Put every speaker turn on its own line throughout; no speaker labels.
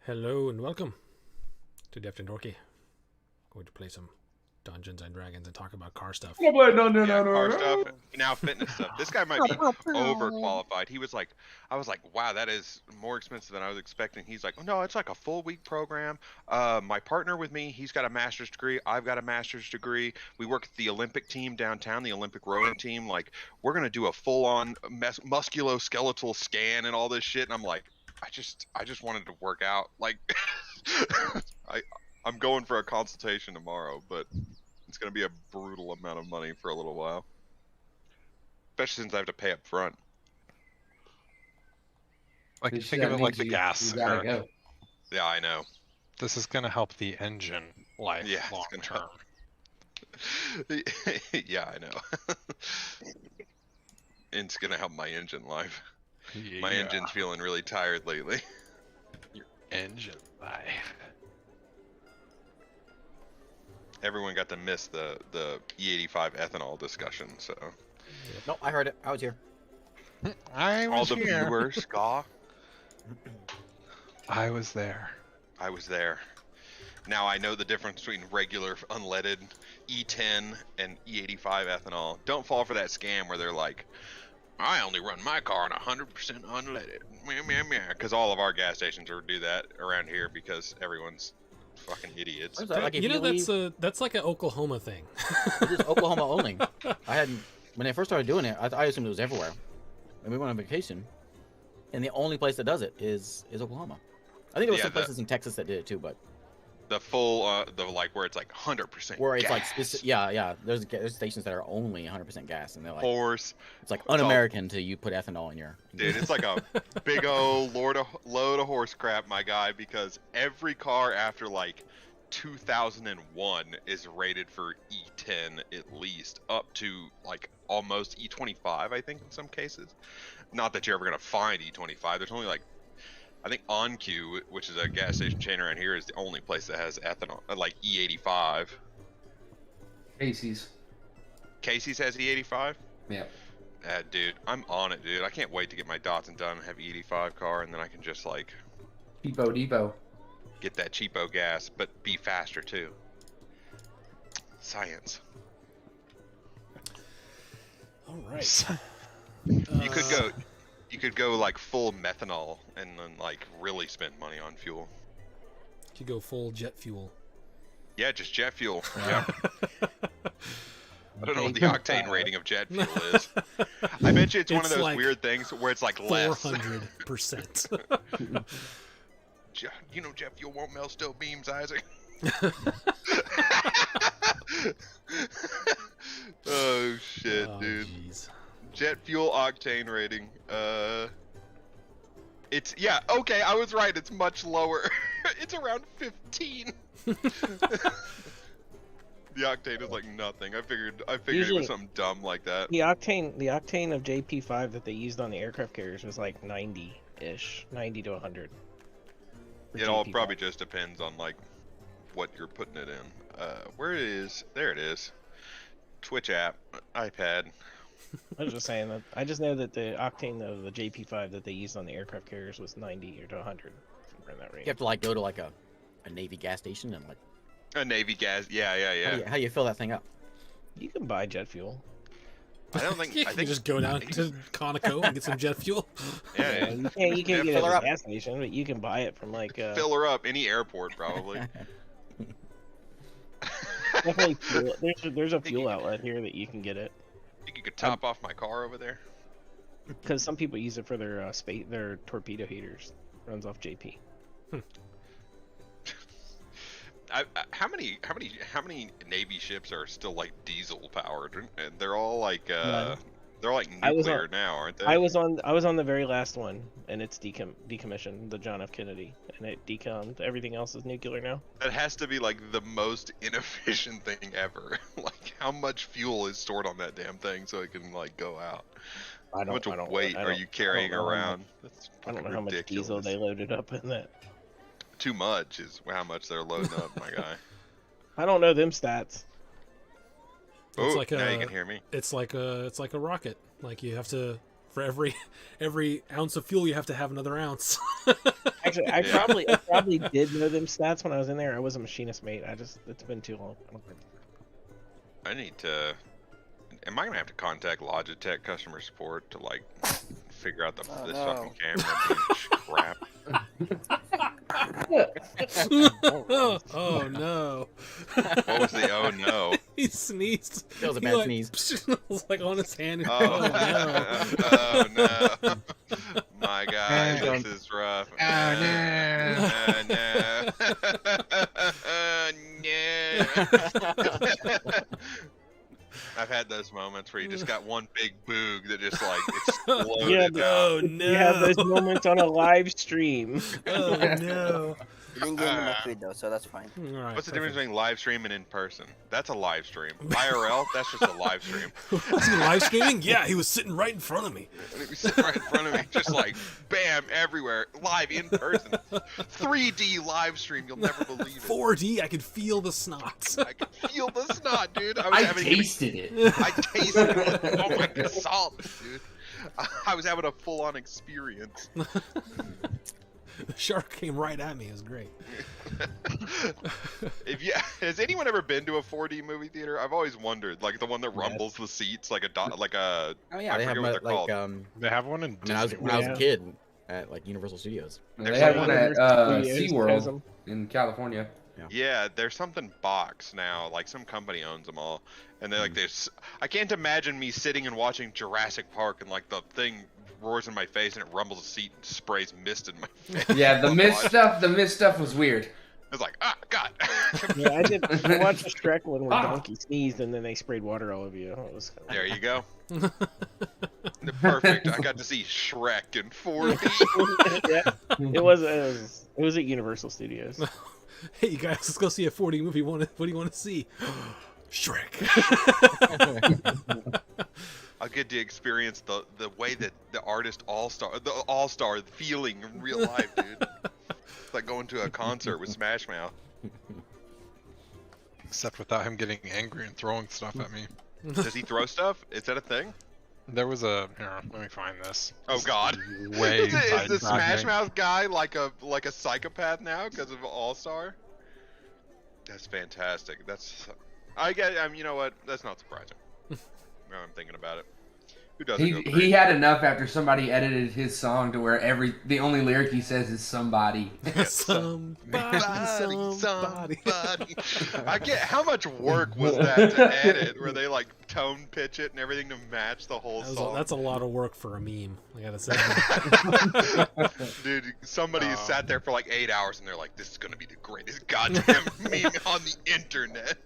Hello and welcome to Deft and Dorky. Going to play some Dungeons and Dragons and talk about car stuff.
No,
Car stuff, now fitness stuff. This guy might be overqualified. I was like, wow, that is more expensive than I was expecting. He's like, oh, no, it's like a full week program. My partner with me, he's got a master's degree. I've got a master's degree. We work at the Olympic team downtown, the Olympic rowing team. Like, we're going to do a full-on musculoskeletal scan and all this shit. And I'm like, I just wanted to work out. Like, I'm going for a consultation tomorrow, but it's going to be a brutal amount of money for a little while. Especially since I have to pay up front.
Like, think of it like the gas.
You gotta go.
Yeah, I know.
This is going to help the engine life long
it's
term.
Yeah, I know. It's going to help my engine life.
Yeah.
My engine's feeling really tired lately.
Your engine life.
Everyone got to miss the E85 ethanol discussion, so.
Nope, I heard it. I was here.
All the viewers, Ska.
I was there.
I was there. Now I know the difference between regular unleaded E10 and E85 ethanol. Don't fall for that scam where they're like, I only run my car on 100% unleaded. Because all of our gas stations do that around here because everyone's fucking idiots.
Like
That's like an Oklahoma thing.
It is Oklahoma only. When I first started doing it, I assumed it was everywhere. And we went on vacation, and the only place that does it is Oklahoma. I think there was some places in Texas that did it too, but
the full, where it's like 100%.
Where it's
gas.
like specific, yeah. There's stations that are only 100% gas, and they're like,
horse.
It's like un-American to you put ethanol in your.
Dude, it's like a big old load of horse crap, my guy. Because every car after like 2001 is rated for E10 at least, up to like almost E25, I think in some cases. Not that you're ever gonna find E25. There's only like, I think OnQ, which is a gas station chain around here, is the only place that has ethanol, like E85.
Casey's.
Casey's has E85?
Yeah.
Dude, I'm on it, dude. I can't wait to get my Datsun done and have E85 car, and then I can just like
Depot.
get that cheapo gas, but be faster too. Science.
All right.
You could go like full methanol and then like really spend money on fuel.
You go full jet fuel.
Yeah, just jet fuel. Yeah. I don't know what the octane rating of jet fuel is. I bet you it's one of those
like
weird things where it's like less.
400%.
You know jet fuel won't melt steel beams, Isaac. Oh shit, dude.
Geez.
Jet fuel octane rating. It's okay, I was right. It's much lower. It's around 15. The octane is like nothing. I figured it was something dumb like that.
The octane of JP5 that they used on the aircraft carriers was like 90-ish, 90 to 100.
It all probably just depends on like what you're putting it in. Where it is? There it is. Twitch app, iPad.
I was just saying that. I just know that the octane of the JP5 that they used on the aircraft carriers was 90 or to 100. Somewhere in that range.
You have to like go to like a Navy gas station and like.
A Navy gas, yeah.
How do you fill that thing up?
You can buy jet fuel.
I don't think.
You can just go down to Conoco and get some jet fuel.
Yeah.
You can't get it at a gas station, but you can buy it from like.
Fill her up any airport probably.
Definitely fuel. There's a fuel outlet here that you can get it.
You could top off my car over there.
Because some people use it for their torpedo heaters. Runs off JP.
How many Navy ships are still like diesel powered? And they're all like nuclear now, aren't they?
I was on the very last one, and it's decommissioned, the John F. Kennedy, and it decommed. Everything else is nuclear now.
That has to be like the most inefficient thing ever. Like how much fuel is stored on that damn thing so it can like go out? How much weight are you carrying around?
I don't know how much diesel they loaded up in that.
Too much is how much they're loading up, my guy.
I don't know them stats.
Oh, now you can hear me.
It's like a rocket. Like you have to For every ounce of fuel, you have to have another ounce.
Actually, I probably did know them stats when I was in there. I was a machinist mate. It's been too long. I don't think.
I need to. Am I gonna have to contact Logitech customer support to like figure out this fucking camera being crap?
Oh no!
What was the oh no?
He sneezed.
That was a bad sneeze.
It was like on his hand.
Oh,
no!
Oh no! My God, this is rough.
Oh,
No! I've had those moments where you just got one big boog that just like exploded.
Yeah,
Oh no!
You have those moments on a live stream.
Oh no!
You didn't get into my feed though, so that's fine.
All right,
What's the difference between live stream and in person? That's a live stream. IRL, that's just a live stream.
Was he live streaming? Yeah, he was sitting right in front of me.
He was sitting right in front of me, just like bam, everywhere, live in person. 3D live stream, you'll never believe it.
4D, I could feel the snot.
I could feel the snot, dude.
I tasted it.
I tasted it. Oh my God, salt, dude. I was having a full-on experience.
The shark came right at me. It was great.
Has anyone ever been to a 4D movie theater? I've always wondered, like the one that rumbles the seats, like a
Oh yeah, they have
forget what they're called.
They have one in
when I was
Disney.
a kid at like Universal Studios.
They had one at
Studios has
SeaWorld
them.
in California.
Yeah, there's something box now. Like some company owns them all, and they're like this. I can't imagine me sitting and watching Jurassic Park and like the thing roars in my face and it rumbles a seat and sprays mist in my face.
Yeah, the mist stuff was weird.
It's like, ah, God.
Yeah, I watched the Shrek one where Donkey sneezed and then they sprayed water all over you. It was
There you go. Perfect. I got to see Shrek in 4D.
Yeah, it was at Universal Studios.
Hey, you guys, let's go see a 4D movie. What do you want to see? Shrek.
I'll get to experience the way that the all-star feeling in real life, dude. It's like going to a concert with Smash Mouth.
Except without him getting angry and throwing stuff at me.
Does he throw stuff? Is that a thing?
There was a here, let me find this.
Oh
This
God!
is way
Is the
sidetracking.
Smash Mouth guy like a psychopath now because of All Star? That's fantastic. You know what? That's not surprising. Now I'm thinking about it. Who doesn't?
He had enough after somebody edited his song to where the only lyric he says is somebody.
Somebody.
I get how much work was that to edit, where they like tone pitch it and everything to match the whole song.
That's a lot of work for a meme, I gotta say.
Dude, somebody sat there for like 8 hours and they're like, "This is gonna be the greatest goddamn meme on the internet."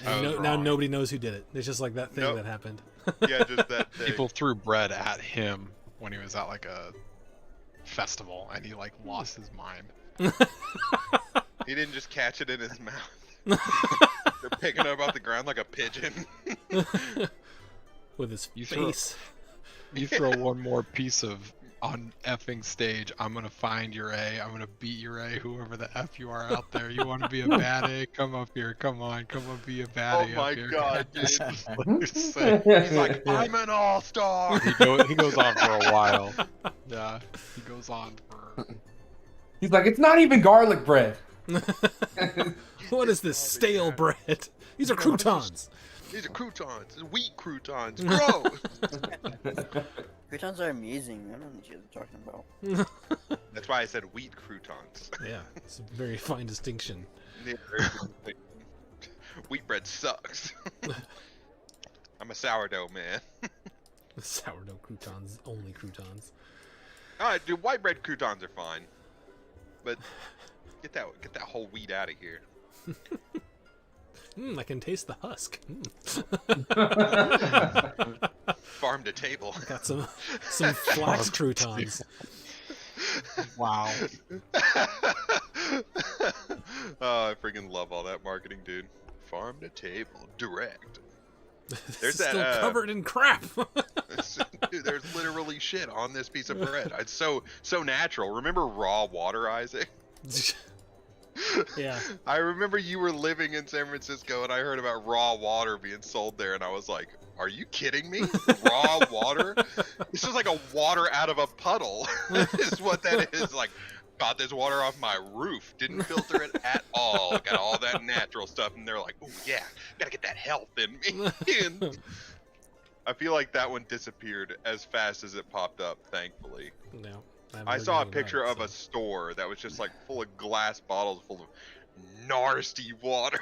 And now nobody knows who did it. It's just like that thing
Nope.
that happened.
Yeah, just that thing.
People threw bread at him when he was at like a festival and he like lost his mind.
He didn't just catch it in his mouth. They're picking it up off the ground like a pigeon.
With his
You throw-
face.
You throw one more piece of on effing stage, I'm gonna find your A, I'm gonna beat your A, whoever the F you are out there. You wanna be a bad A? Come up here, come on be a bad
Oh
A
my
up here.
God, dude.
He's like,
He's like, "I'm an all-star."
he goes on for a while. Yeah, he goes on for...
He's like, it's not even garlic bread.
What is this stale bread? These are croutons.
These are croutons. These are wheat croutons. Grow.
Croutons are amazing. I don't know what you're talking about.
That's why I said wheat croutons.
Yeah, it's a very fine distinction.
Wheat bread sucks. I'm a sourdough man.
Sourdough croutons, only croutons.
Alright, dude, white bread croutons are fine. But get that whole wheat out of here.
I can taste the husk.
Farm to table.
Got some flax croutons.
Wow.
Oh, I freaking love all that marketing, dude. Farm to table, direct.
This
There's
is
that,
still covered in crap.
Dude, there's literally shit on this piece of bread. It's so natural. Remember raw water, Isaac?
Yeah.
I remember you were living in San Francisco, and I heard about raw water being sold there, and I was like, "Are you kidding me? Raw water? This is like a water out of a puddle. Is what that is. Like, got this water off my roof. Didn't filter it at all. Got all that natural stuff." And they're like, "Oh yeah, gotta get that health in me." And I feel like that one disappeared as fast as it popped up. Thankfully.
No.
I saw a picture of a store that was just like full of glass bottles full of nasty water,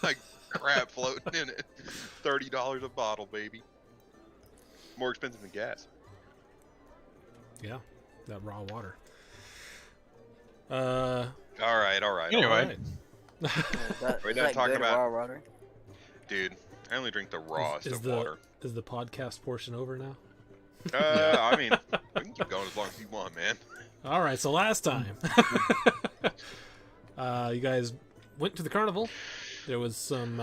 like crap floating in it. $30 a bottle, baby. More expensive than gas.
Yeah, that raw water.
All right.
Anyway.
We're not talking about
raw water.
Dude, I only drink the rawest of
the,
water.
Is the podcast portion over now?
I mean, we can keep going as long as you want, man.
All right, so last time, you guys went to the carnival. There was some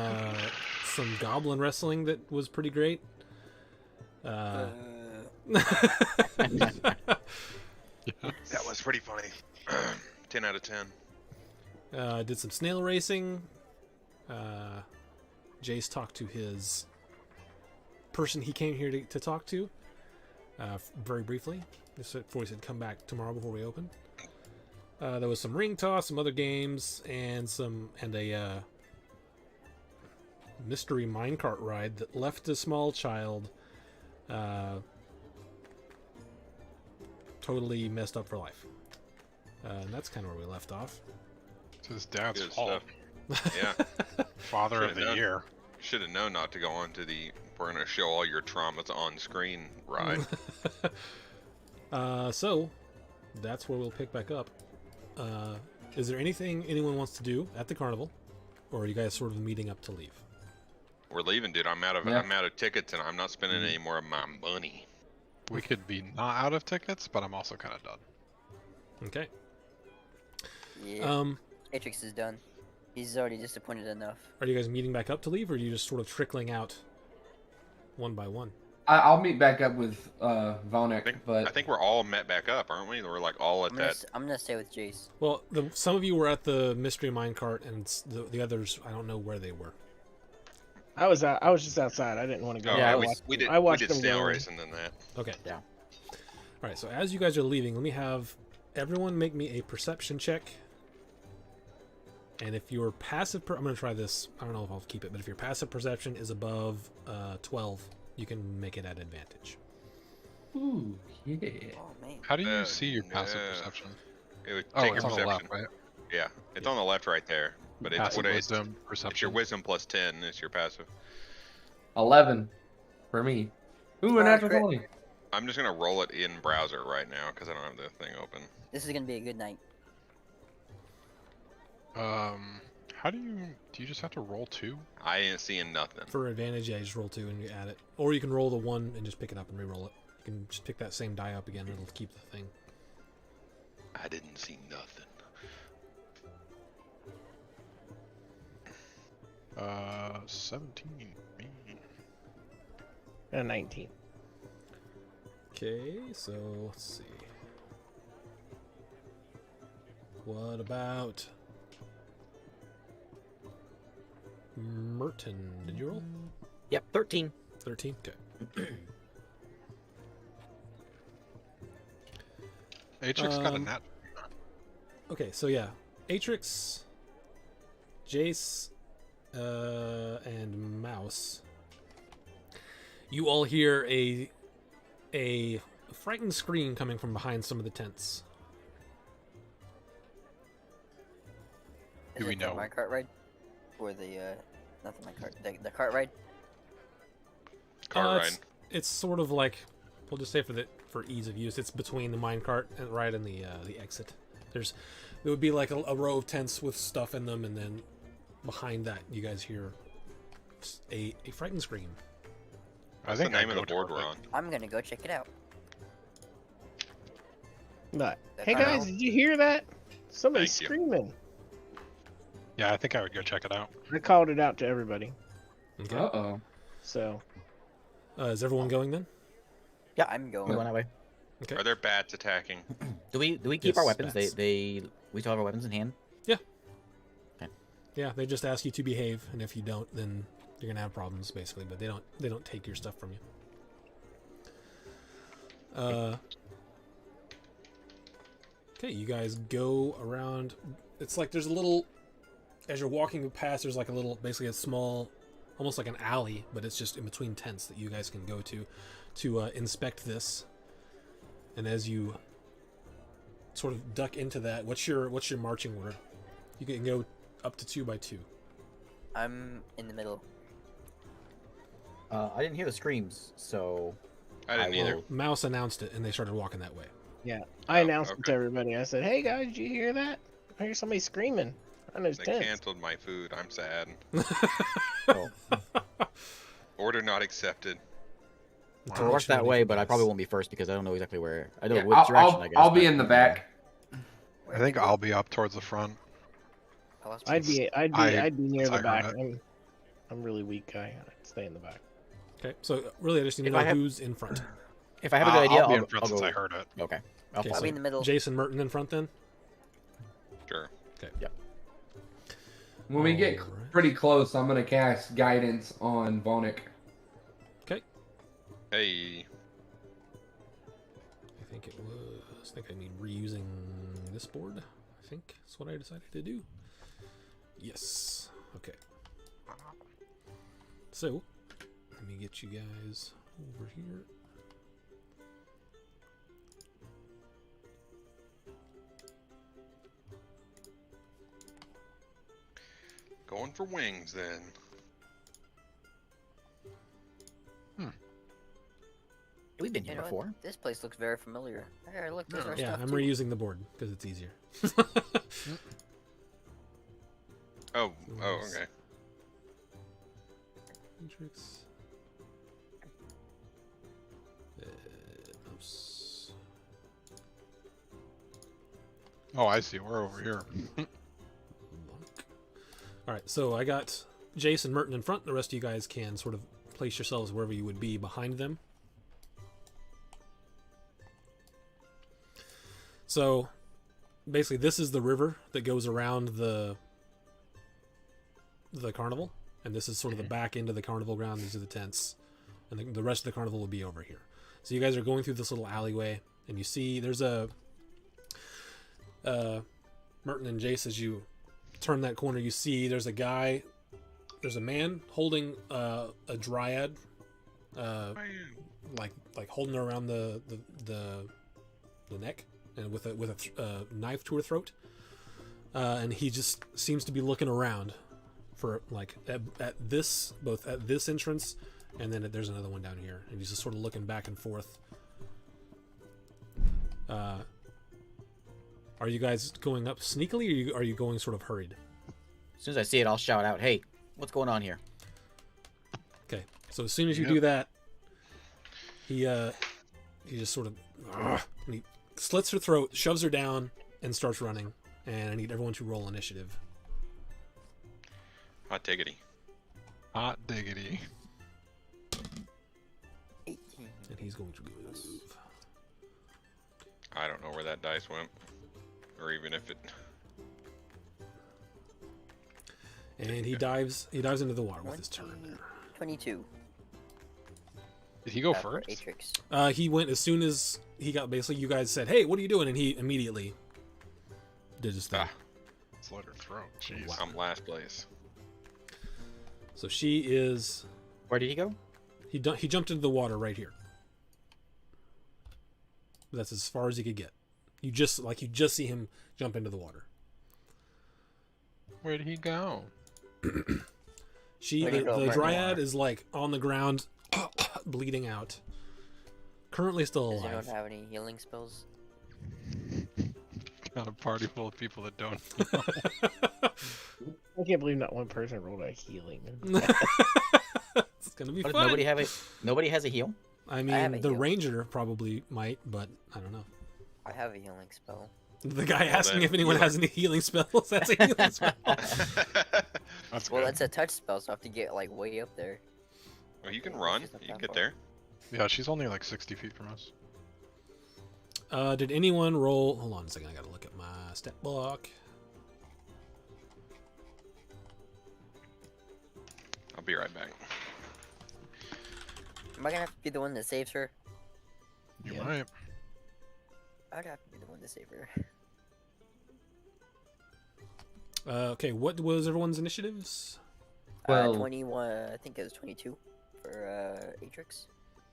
goblin wrestling that was pretty great.
That was pretty funny. 10 out of 10.
Did some snail racing. Jace talked to his person he came here to talk to very briefly. Just before he said come back tomorrow before we open. There was some ring toss, some other games, and a mystery minecart ride that left a small child totally messed up for life. And that's kind of where we left off.
It's his dad's
Good
fault.
stuff. Yeah.
Father of
Should've
the
known.
year.
Should have known not to go on to the "we're gonna show all your traumas on screen" ride.
So that's where we'll pick back up. Is there anything anyone wants to do at the carnival, or are you guys sort of meeting up to leave?
We're leaving, dude. I'm out of tickets, and I'm not spending any more of my money.
We could be not out of tickets, but I'm also kind of done.
Okay.
Yeah. Atrix is done. He's already disappointed enough.
Are you guys meeting back up to leave, or are you just sort of trickling out one by one?
I'll meet back up with Vonek, but
I think we're all met back up, aren't we? We're like all at that.
I'm gonna stay with Jace.
Well, some of you were at the mystery minecart, and the others, I don't know where they were.
I was just outside. I didn't want to go.
Oh,
Yeah,
yeah,
I
we did.
I watched
we did
them
snail
go.
racing than that.
Okay.
Yeah.
All right. So as you guys are leaving, let me have everyone make me a perception check. And if your passive, I'm going to try this. I don't know if I'll keep it, but if your passive perception is above 12, you can make it at advantage.
ooh, yeah.
Oh man.
How do you see your passive
no.
perception?
It would
Oh,
take
it's
your
on the
perception.
left, right?
Yeah, it's on the left right there. But it's
Passive
what it's
wisdom, perception.
your wisdom plus 10 is your passive.
11 for me. Ooh, a natural
Crit.
20.
I'm just gonna roll it in browser right now because I don't have the thing open.
This is gonna be a good night.
How do you just have to roll 2?
I ain't seeing nothing.
For advantage, yeah, you just roll 2 and you add it. Or you can roll the 1 and just pick it up and re-roll it. You can just pick that same die up again and it'll keep the thing.
I didn't see nothing.
17. Me.
And 19.
Okay, so let's see. What about Merton? Did you roll?
Yep, 13.
13? Okay.
Atrix got a
Um,
nat.
Okay, so yeah. Atrix, Jace, and Mouse. You all hear a frightened scream coming from behind some of the tents.
Is
Do we
it the
know?
minecart ride? Or the not the minecart, the cart ride?
Car ride.
It's sort of like, we'll just say for ease of use, it's between the minecart and right and the exit. There would be like a row of tents with stuff in them, and then behind that you guys hear a frightened scream.
I
What's the
think
name
I
of the
go
board
toward
we're
it.
on?
I'm gonna go check it out.
But,
That
hey
I
guys,
know.
did you hear that? Somebody's
Thank you.
screaming.
Yeah, I think I would go check it out.
I called it out to everybody.
Okay.
Uh-oh.
So
Is everyone going then?
Yeah, I'm going.
We're going that way.
Okay.
Are there bats attacking?
Do we keep our
Yes,
weapons?
bats.
We still have our weapons in hand.
Yeah, they just ask you to behave, and if you don't, then you're gonna have problems, basically. But they don't take your stuff from you. Okay, you guys go around. It's like there's a little, as you're walking past, there's like a little, basically a small, almost like an alley, but it's just in between tents that you guys can go to inspect this. And as you sort of duck into that, what's your marching order? You can go up to 2 by 2.
I'm in the middle.
I didn't hear the screams, so
I didn't either.
will-
Mouse announced it, and they started walking that way.
Yeah, I
Oh,
announced it to
okay.
everybody. I said, "Hey guys, did you hear that? I hear somebody screaming." I those
They
tents.
canceled my food. I'm sad.
Oh.
Order not accepted.
So we'll rush that way, but I probably won't be first because I don't know exactly where. I know
Yeah,
which direction. I guess.
I'll be
but-
in the back.
I think I'll be up towards the front.
I lost
I'd be near the
I heard
back.
it.
I'm really weak guy. I'd stay in the back.
Okay, so really, I just need to
If
know
I have-
who's in front.
If I have a good idea,
I'll be in
I'll
front since
go.
I heard it.
Okay. I'll
Okay,
follow.
I'll be in the middle.
Jason Merton in front then.
Sure.
When we get
Alright.
pretty close, I'm gonna cast guidance on Vonic.
Hey.
I think it was. I think I need reusing this board. I think that's what I decided to do. Yes. Okay. So, let me get you guys over here.
Going for wings then.
We've been
You
here
know what?
before.
This place looks very familiar. Hey, look, there's our
Yeah,
stuff
I'm
too.
reusing the board because it's easier.
Oh, okay.
Matrix. Mouse.
Oh, I see. We're over here.
All right, so I got Jason Merton in front. The rest of you guys can sort of place yourselves wherever you would be behind them. So, basically, this is the river that goes around the carnival, and this is sort of the back end of the carnival ground. These are the tents, and the rest of the carnival will be over here. So you guys are going through this little alleyway, and you see there's a Merton and Jace. As you turn that corner, you see there's a guy, there's a man holding a dryad, like holding her around the neck, and with a knife to her throat, and he just seems to be looking around for like at this entrance, and then there's another one down here, and he's just sort of looking back and forth. Are you guys going up sneakily, or are you going sort of hurried?
As soon as I see it, I'll shout out, "Hey, what's going on here?"
Okay, so as soon as you
Yep.
do that, he just sort of and he slits her throat, shoves her down, and starts running. And I need everyone to roll initiative.
Hot diggity.
Hot diggity.
18.
And he's going to move.
I don't know where that dice went, or even if it.
And he dives into the water with his turn.
22.
Did he go
For
first?
Atrix.
He went as soon as he got, basically, you guys said, "Hey, what are you doing?" And he immediately did his thing.
Ah.
Slit her throat. Jeez.
Wow.
I'm last place.
So she is.
Where did he go?
He jumped into the water right here. That's as far as he could get. You just see him jump into the water.
Where did he go?
Where'd he go?
The
Right
dryad is like on the ground, bleeding out. Currently still
Does anyone
alive.
have any healing spells?
Got a party full of people that don't.
I can't believe not one person rolled a healing.
It's gonna be
What,
fun.
nobody has a heal.
I
have
mean,
a
the
heal.
ranger probably might, but I don't know.
I have a healing spell.
The guy asking
then
if anyone
healer.
has any healing spells. That's a healing spell.
That's
Well,
good.
that's a touch spell, so I have to get like way up there.
Well, you can run.
She's not
You can
that
get
far.
there.
Yeah, she's only like 60 feet from us.
Did anyone roll? Hold on a second. I gotta look at my stat block.
I'll be right back.
Am I gonna have to be the one that saves her?
You
Yeah.
might.
I'd have to be the one to save her.
Okay, what was everyone's initiatives?
Well-
21. I think it was 22 for Atrix.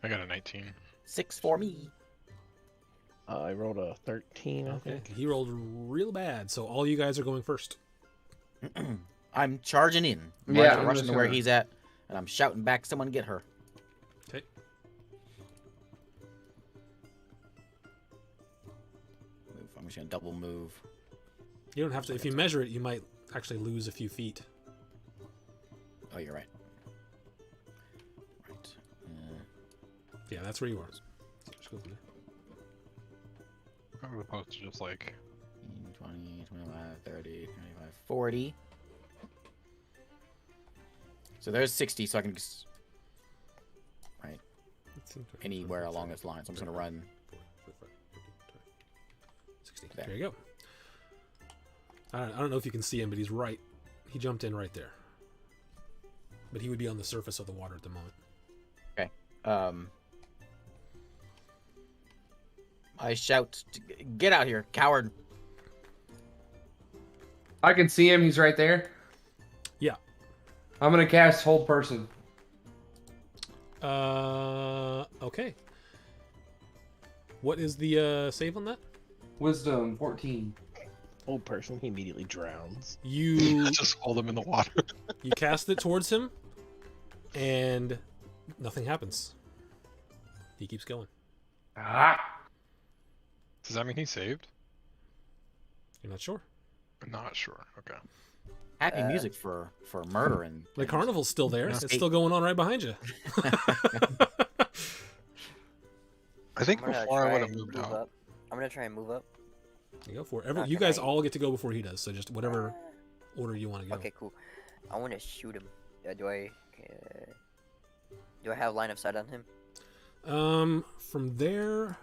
I got a 19.
6 for me.
I rolled a 13, I
Okay,
think.
he rolled real bad, so all you guys are going first.
I'm charging in.
Yeah,
I'm
I'm
rushing
just
to where
gonna-
he's at, and I'm shouting back, "Someone get her!"
Okay.
Move. I'm just gonna double move.
You don't have to. If you measure it, you might actually lose a few feet.
Oh, you're right. Right.
Yeah, that's where you are. So just go from there.
I'm supposed to just like
20, 25, 30, 25, 40. So there's 60, so I can just right anywhere along this line. So I'm just gonna run.
60.
There.
There you go. I don't know if you can see him, but he's right. He jumped in right there. But he would be on the surface of the water at the moment.
Okay. I shout, "Get out here, coward!"
I can see him. He's right there.
Yeah.
I'm gonna cast Hold Person.
Okay. What is the save on that?
Wisdom 14.
Old person, he immediately drowns.
You
just hold him in the water.
you cast it towards him, and nothing happens. He keeps going.
Ah.
Does that mean he saved?
You're not sure.
I'm not sure. Okay.
Happy music for murder and
The carnival's still there.
Yeah.
It's still going on right behind you.
I think
I'm gonna
before I
try
would have
and
moved
move
out.
up. I'm gonna try and move up.
You go for it.
Not
You
gonna-
guys all get to go before he does. So just whatever order you want to go.
Okay, cool. I want to shoot him. Do I have line of sight on him?
From there,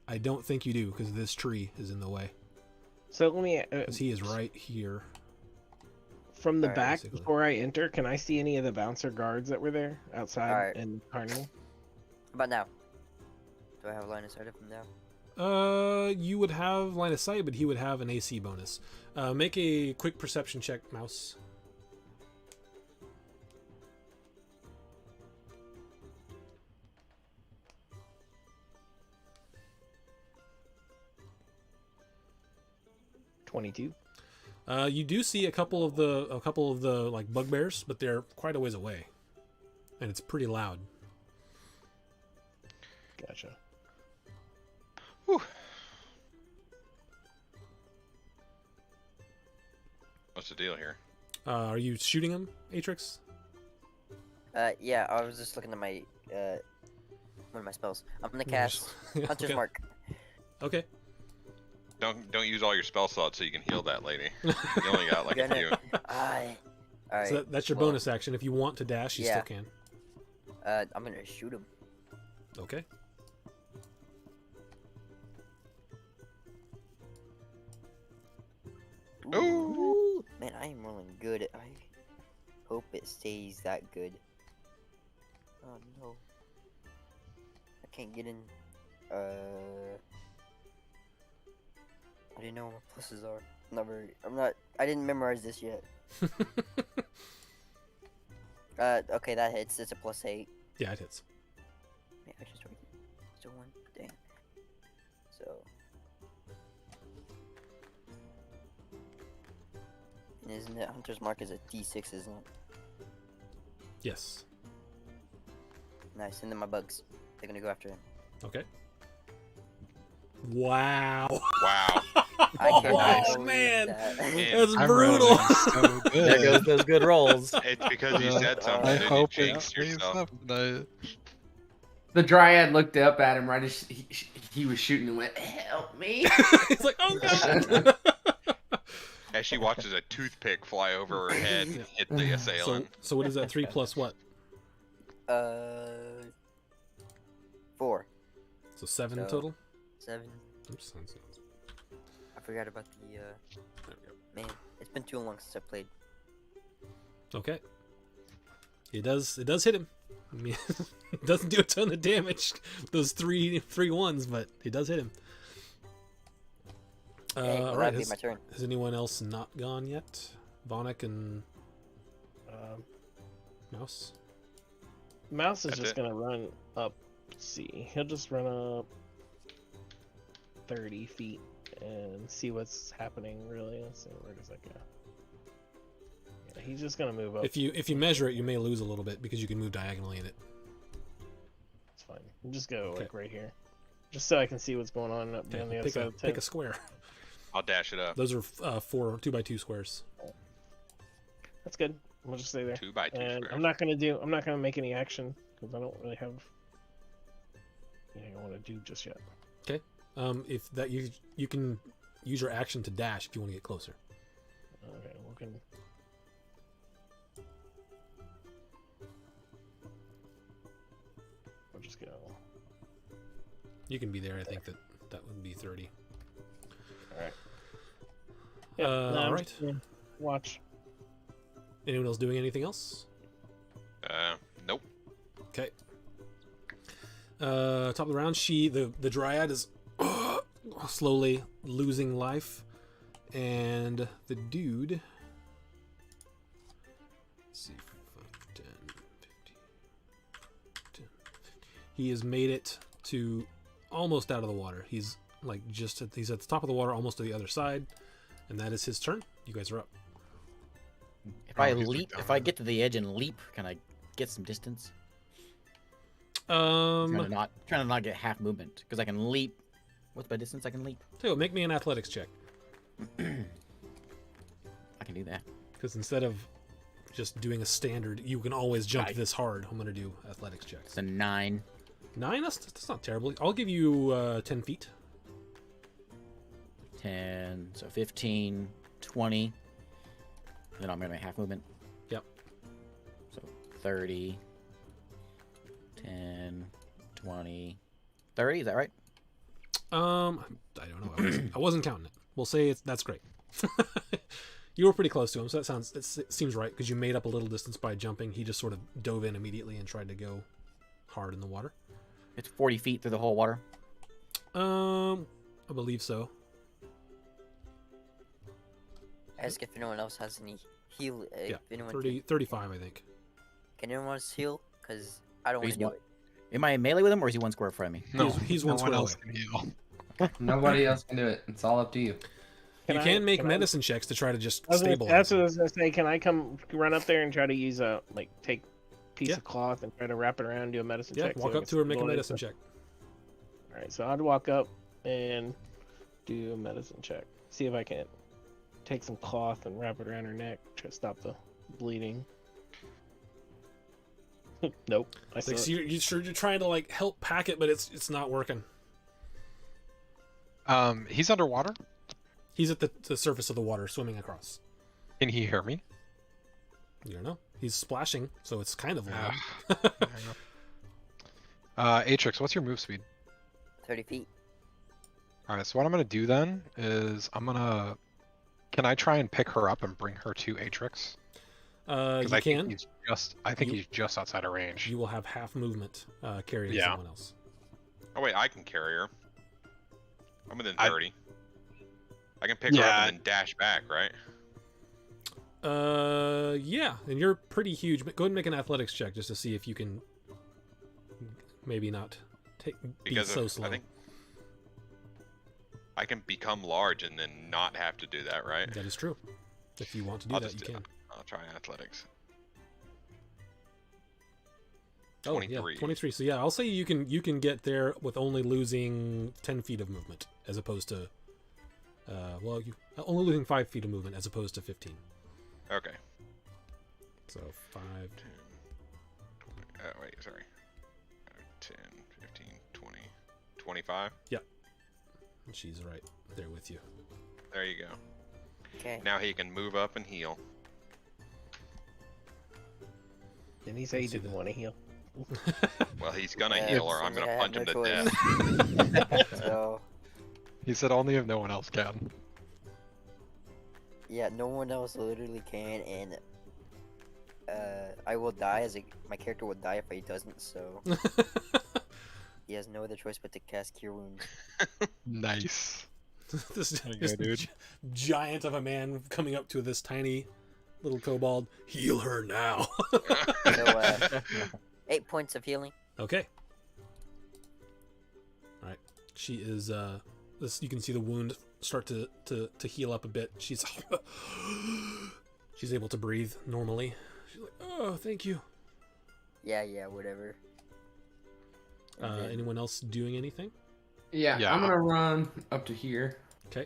I don't think you do because this tree is in the way.
So let me,
Because he is right here.
from the
Alright,
back,
basically.
before I enter, can I see any of the bouncer guards that were there outside
Alright.
in the carnival?
How about now? Do I have line of sight of him now?
You would have line of sight, but he would have an AC bonus. Make a quick perception check, Mouse.
$22.
You do see a couple of the like bugbears, but they're quite a ways away, and it's pretty loud.
Gotcha.
Whew.
What's the deal here?
Are you shooting him, Atrix?
Yeah, I was just looking at my one of my spells. I'm gonna
Yeah,
cast Hunter's
okay.
Mark.
Okay.
Don't use all your spell slots so you can heal that lady. You only got like a few.
Alright.
So that's your
well,
bonus action. If you want to dash, you
yeah.
still can.
I'm gonna shoot him.
Okay.
Ooh. Man, I am rolling good. I hope it stays that good. Oh no. I can't get in. I didn't know what my pluses are. I didn't memorize this yet. Okay, that hits. It's a +8.
Yeah, it hits.
Man, I just rolled still one. Dang. So. And isn't it Hunter's Mark is a D6, isn't it?
Yes.
Nice. And then my bugs. They're gonna go after him.
Okay. Wow.
Wow.
I
Oh,
cannot
oh,
believe
man.
that.
That's
I'm
brutal.
rolling so
There
good.
goes those good rolls.
It's because you said something.
I
and you
hope it
jinxed
stays
yourself.
up. But
The dryad looked up at him right as he was shooting and went, "Help me!"
It's like, oh god.
As she watches a toothpick fly over her head and hit the
So,
assailant.
so what is that? 3 plus what?
4,
So 7
So-
total.
7.
Oops, that's-
I forgot about the.
there we go.
Man, it's been too long since I played.
Okay. It does hit him. I mean, it doesn't do a ton of damage. Those three ones, but it does hit him.
Okay, well,
all right.
that'd be my turn.
Has anyone else not gone yet? Vonic and Mouse.
Mouse is
That's
just
it.
gonna run up. Let's see, he'll just run up 30 feet and see what's happening. Really, let's see, where does that go? Yeah, he's just gonna move up.
If you measure it, you may lose a little bit because you can move diagonally in it.
It's fine. We'll just go like right here, just so I can see what's going on up
Yeah,
down the other
pick
side
a
of the
pick a
tent.
square.
I'll dash it up.
Those are 4 2x2 squares.
That's good. We'll just stay there.
2 by 2
And
squares.
I'm not gonna make any action because I don't really have anything I want to do just yet.
If that you can use your action to dash if you want to get closer.
Okay, we can. We'll just go.
You can be there. I think that would be 30.
All right.
All
I'm
right.
just gonna watch.
Anyone else doing anything else?
Nope.
Okay. Top of the round, the dryad is slowly losing life, and the dude. Let's see, 5, 10, 15, 10, 15. He has made it to almost out of the water. He's like he's at the top of the water, almost to the other side, and that is his turn. You guys are up.
If I
Oh, he's
leap,
down
if I
there.
get to the edge and leap, can I get some distance?
Um,
Trying to not get half movement because I can leap. What's my distance I can leap?
tell you what, make me an athletics check,
I can do that.
because instead of just doing a standard, you can always jump this hard. I'm gonna do athletics checks.
It's a 9.
9? That's not terrible. I'll give you 10 feet.
10, so 15, 20. Then I'm gonna make half movement.
Yep.
So 30, 10, 20, 30. Is that right?
I don't know. I wasn't counting it. We'll say that's great. You were pretty close to him, so it seems right because you made up a little distance by jumping. He just sort of dove in immediately and tried to go hard in the water.
It's 40 feet through the whole water.
I believe so.
Ask if anyone else has any heal. If
Yeah,
anyone
30, 35, I think.
can anyone else heal? Because I don't want
He's
to do
one-
it.
Am I in melee with him or is he one square in front of me?
No,
He's
no
one
one
square
else
away.
can heal.
Nobody else can do it. It's all up to you.
You can make medicine checks to try to just
That's
stabilize.
what I was gonna say. Can I come run up there and try to use a take piece
Yeah.
of cloth and try to wrap it around and do a medicine
Yeah,
check? so
walk
I
up
can
to her, make a
stabilize
medicine
it?
check.
All right, so I'd walk up and do a medicine check. See if I can take some cloth and wrap it around her neck, try to stop the bleeding. Nope. I
Like,
still,
so you're trying to like help pack it, but it's not working.
He's underwater.
He's at the surface of the water, swimming across.
Can he hear me?
You don't know. He's splashing, so it's kind of loud.
Atrix, what's your move speed?
30 feet.
Alright, so what I'm gonna do then is can I try and pick her up and bring her to Atrix?
You
I
can.
think he's just outside of range.
You will have half movement carrying
Yeah.
someone else.
Oh wait, I can carry her. I'm within
I-
30. I can pick her
Yeah.
up and then dash back, right?
Yeah, and you're pretty huge. Go ahead and make an athletics check just to see if you can maybe not be
Because
so
of,
slow.
I think I can become large and then not have to do that, right?
That is true. If you want to do
I'll
that,
just
you
do
can.
it. I'll try athletics.
Oh,
23.
yeah, 23. So yeah, I'll say you can get there with only losing 10 feet of movement as opposed to you only losing 5 feet of movement as opposed to 15.
Okay.
So 5.
10, wait, sorry. 10, 15, 20, 25.
She's right there with you.
There you go.
Okay.
Now he can move up and heal.
didn't he say he
Let's see
didn't
that.
want to heal?
Well, he's gonna
Yeah,
heal or
so
I'm gonna
I have
punch him
no
to
choice.
death.
So
He said only if no one else can.
yeah, no one else literally can, and I will die my character will die if he doesn't, so he has no other choice but to cast Cure Wounds.
Nice.
this
There you
this
go, dude.
giant of a man coming up to this tiny little kobold. Heal her now.
So 8 points of healing.
Okay. All right. She is. This you can see the wound start to heal up a bit. She's able to breathe normally. She's like, oh, thank you.
Yeah, whatever. And then-
Anyone else doing anything?
Yeah,
Yeah.
I'm gonna run up to here.
Okay.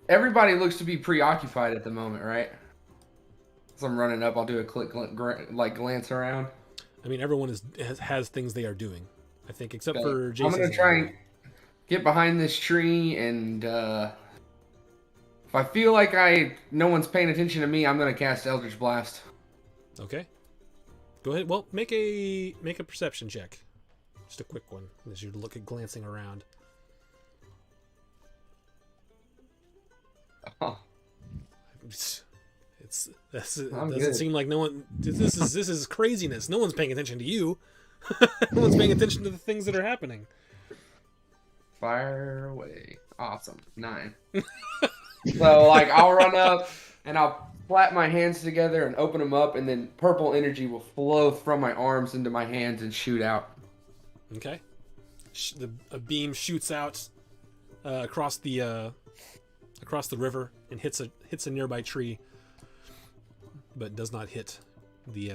Everybody looks to be preoccupied at the moment, right? So I'm running up. I'll do a glance around.
I mean, everyone has things they are doing. I think, except
Okay.
for Jason.
I'm gonna try and get behind this tree, and if I feel like no one's paying attention to me, I'm gonna cast Eldritch Blast.
Okay. Go ahead. Well, make a perception check. Just a quick one as you look at glancing around.
Oh,
It
I'm
doesn't
good.
seem like no one. This is craziness. No one's paying attention to you. No one's paying attention to the things that are happening.
fire away! Awesome, 9. So I'll run up and I'll clap my hands together and open them up, and then purple energy will flow from my arms into my hands and shoot out.
Okay. A beam shoots out across the river and hits a nearby tree, but does not hit the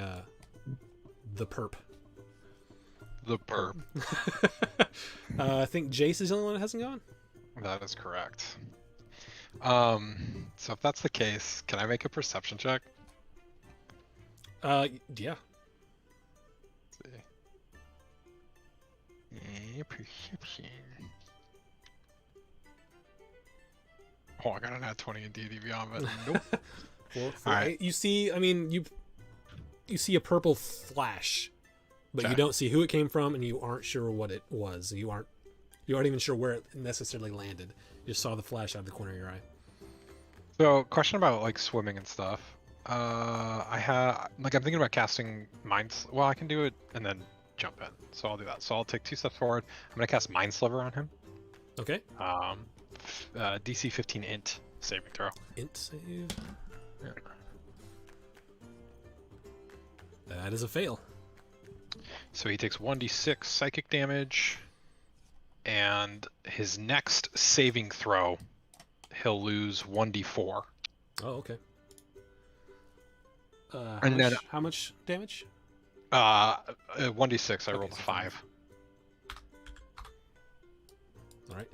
perp.
The perp.
I think Jace is the only one that hasn't gone.
That is correct. So if that's the case, can I make a perception check?
Yeah.
Let's see. Perception. Oh, I got an at 20 in D&D Beyond, but nope.
For
All right.
You see, I mean, you see a purple flash, but you
Okay.
don't see who it came from, and you aren't sure what it was. You aren't even sure where it necessarily landed. You just saw the flash out of the corner of your eye.
So, question about like swimming and stuff. I'm thinking about casting minds. Well, I can do it and then jump in. So I'll do that. So I'll take 2 steps forward. I'm gonna cast Mind Sliver on him.
Okay.
DC 15 int saving throw.
Int save.
Yeah.
That is a fail.
So he takes 1d6 psychic damage, and his next saving throw, he'll lose 1d4.
Oh, okay.
And then-
how much damage?
1d6. I
Okay,
rolled a
so
5.
All right.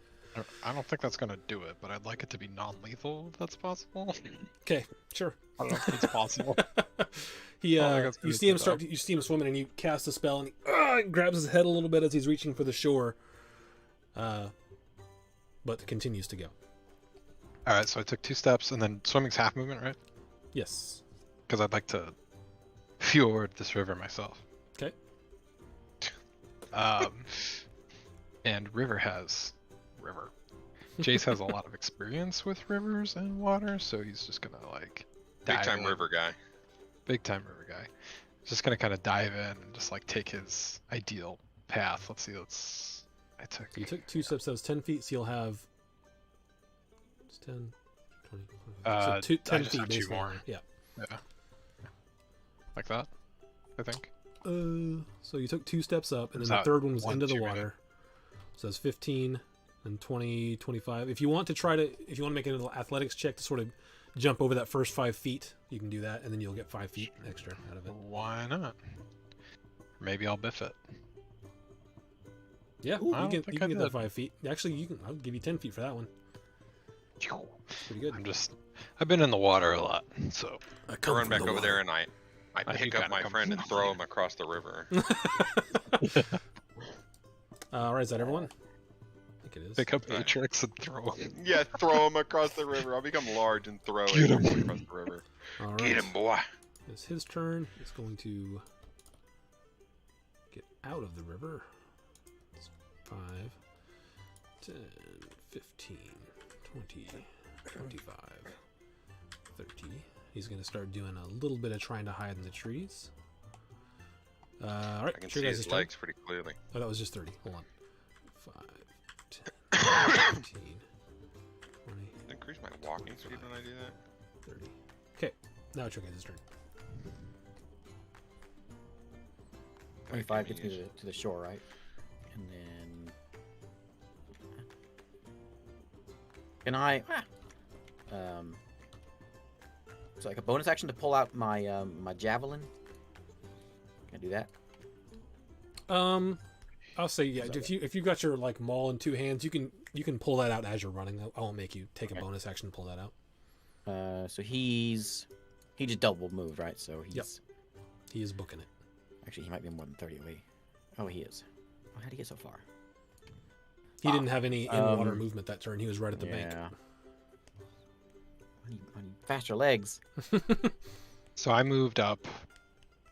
I don't think that's gonna do it, but I'd like it to be non-lethal if that's possible.
Okay, sure.
I don't know if it's possible.
He,
Oh, I think that's
you
good
see him
stuff.
start. You see him swimming, and you cast a spell, and he grabs his head a little bit as he's reaching for the shore. But continues to go.
All right, so I took 2 steps, and then swimming's half movement, right?
Yes.
Because I'd like to fjord this river myself.
Okay.
And river. Jace has a lot of experience with rivers and water, so he's just gonna like
Big
dive
time
in.
river guy.
Big time river guy. Just gonna kind of dive in and just like take his ideal path. Let's see. I took.
You took 2 steps. That was 10 feet. So you'll have. It's 10, 20, 25.
I
so 10
just
feet
have 2
basically.
more.
Yeah.
Yeah. Like that. I think.
So you took 2 steps up, and
Is
then the
that
third one was
one
into the
too many?
water. So that's 15 and 20, 25. If you want to make an athletics check to sort of jump over that first 5 feet, you can do that, and then you'll get 5 feet extra out of it.
Why not? Maybe I'll biff it.
Yeah,
I
you
don't
can
think
get
I
that
did.
5 feet. Actually, I'll give you 10 feet for that one. Pretty good.
I've been in the water a lot, so
I run back over there and I
I do
pick up
kinda
my
come
friend
from
and throw him across the river.
All right, is that everyone? I think it is.
pick up
Right.
Matrix and throw him.
Yeah, throw him across the river. I'll become large and throw
Get
him
him.
across the river.
All right.
Get him, boy.
It's his turn. He's going to get out of the river. It's 5, 10, 15, 20, 25, 30, He's going to start doing a little bit of trying to hide in the trees. All right,
I can
sure
see
guys,
his
turn.
legs pretty clearly.
Oh, that was just 30. Hold on. 5, 10, 15, 20,
Increase my walking speed when I do that.
30. Okay, now it's your guys' turn.
25 gets me to the shore, right? And then can I so like a bonus action to pull out my my javelin? Can I do that?
I'll say yeah. If you got your like maul in two hands, you can pull that out as you're running. I won't make you take a bonus action to pull that out.
So he just double moved, right? So he's
Yep. He is booking it.
actually he might be more than 30 away. Oh, he is. Oh, how'd he get so far?
He didn't have any in-water movement that turn. He was right at the bank.
Yeah. I need faster legs.
So I moved up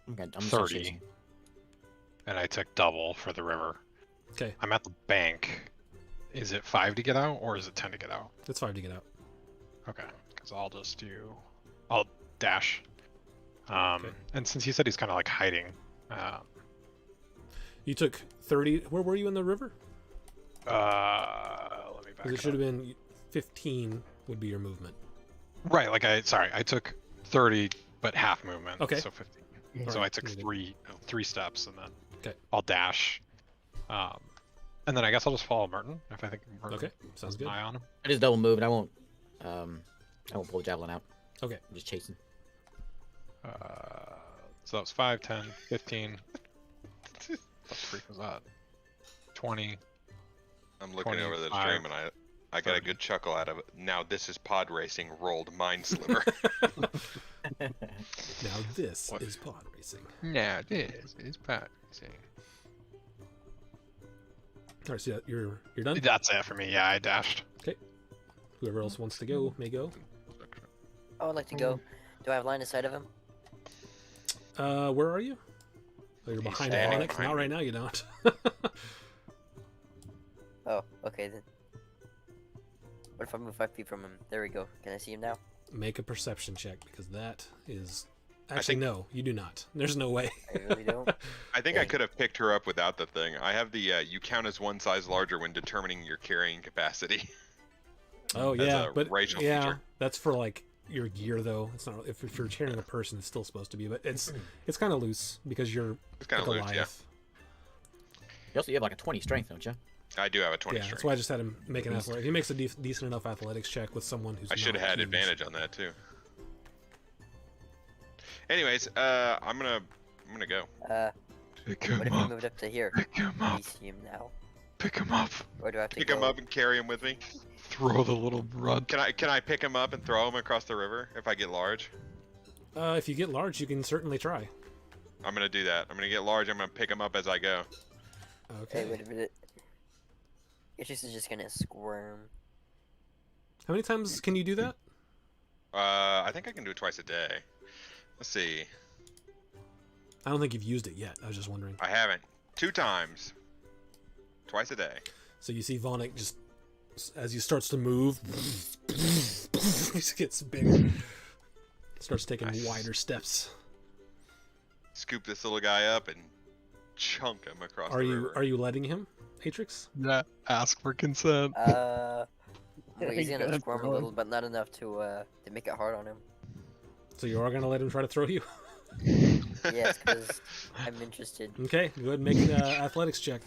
I'm
30,
chasing.
and I took double for the river.
Okay,
I'm at the bank. Is it 5 to get out, or is it 10 to get out?
that's 5 to get out.
Okay, because I'll dash. And since he said he's kind of like hiding,
You took 30. Where were you in the river?
let me back
Because it
it
should
up.
have been 15 would be your movement.
Right, like I took 30, but half movement.
Okay.
So 15. So
Alright,
I took
you're good.
three steps, and then
Okay.
I'll dash. And then I guess I'll just follow Merton if I think Merton
Okay, sounds
has
good.
an eye on him.
I just double moved. I won't pull the javelin out.
Okay.
I'm just chasing.
So that was 5, 10, 15. What the freak was that? 20.
I'm looking over the
25,
stream and I got a
30.
good chuckle out of it. Now this is pod racing rolled mind sliver.
Now this
What?
is pod racing.
Yeah, this is bad.
All right, so you're done.
That's it for me. Yeah, I dashed.
Whoever else wants to go may go.
I would like to go. Do I have line of sight of him?
Where are you? Oh, you're
He's
behind
standing
Onyx.
behind
Not
me.
right now. You don't.
Oh, okay then. What if I move 5 feet from him? There we go. Can I see him now?
Make a perception check because that is.
I
Actually,
think-
no, you do not. There's no way.
I really don't.
I think I
Dang.
could have picked her up without the thing. I have the you count as one size larger when determining your carrying capacity.
Oh
As
yeah,
a
but
racial
yeah,
feature.
that's for like your gear though. It's not if you're carrying a person, it's still supposed to be, but it's kind of loose because you're
It's kind of
a
loose, yeah.
Goliath.
You have like a 20 strength, don't you?
I do have a 20
Yeah,
strength.
that's why I just had him make an athletics. If he makes a decent enough athletics check with someone who's
I should have
not
had
huge.
advantage on that too. Anyways, I'm gonna go.
Pick
What if we moved up to here?
Pick him
Can you see him now?
Pick him up.
Or do I have to
Pick
go?
him up and carry him with me.
Throw the little rod.
Can I pick him up and throw him across the river if I get large?
If you get large, you can certainly try.
I'm gonna do that. I'm gonna get large. I'm gonna pick him up as I go.
Okay.
Hey, wait a minute. It's just gonna squirm.
How many times can you do that?
I think I can do it twice a day. Let's see.
I don't think you've used it yet. I was just wondering.
I haven't. 2 times. Twice a day.
So you see Vonic just as he starts to move, he just gets bigger. Starts taking
Nice.
wider steps.
Scoop this little guy up and chunk him across
Are
the
you
river.
you letting him, Atrix?
Yeah, ask for consent.
Well, he's
Thank
gonna
God
squirm
for
a little,
him.
but not enough to make it hard on him.
So you are gonna let him try to throw you?
Yes, because I'm interested.
Okay, go ahead and make an athletics check.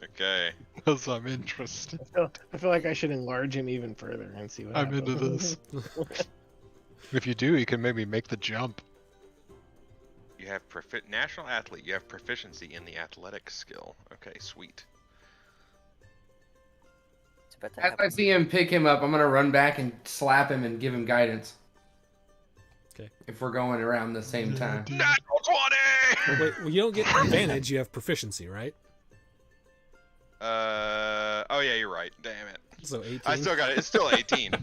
Okay.
Because I'm interested.
I feel like I should enlarge him even further and see what
I'm
happens.
into this. If you do, you can maybe make the jump.
You have national athlete. You have proficiency in the athletics skill. Okay, sweet.
It's about to
As I
happen.
see him pick him up, I'm gonna run back and slap him and give him guidance.
Okay.
If we're going around the same time.
Natural 20!
Wait, well, you don't get advantage. You have proficiency, right?
Oh yeah, you're right. Damn it.
So 18.
I still got it. It's still 18.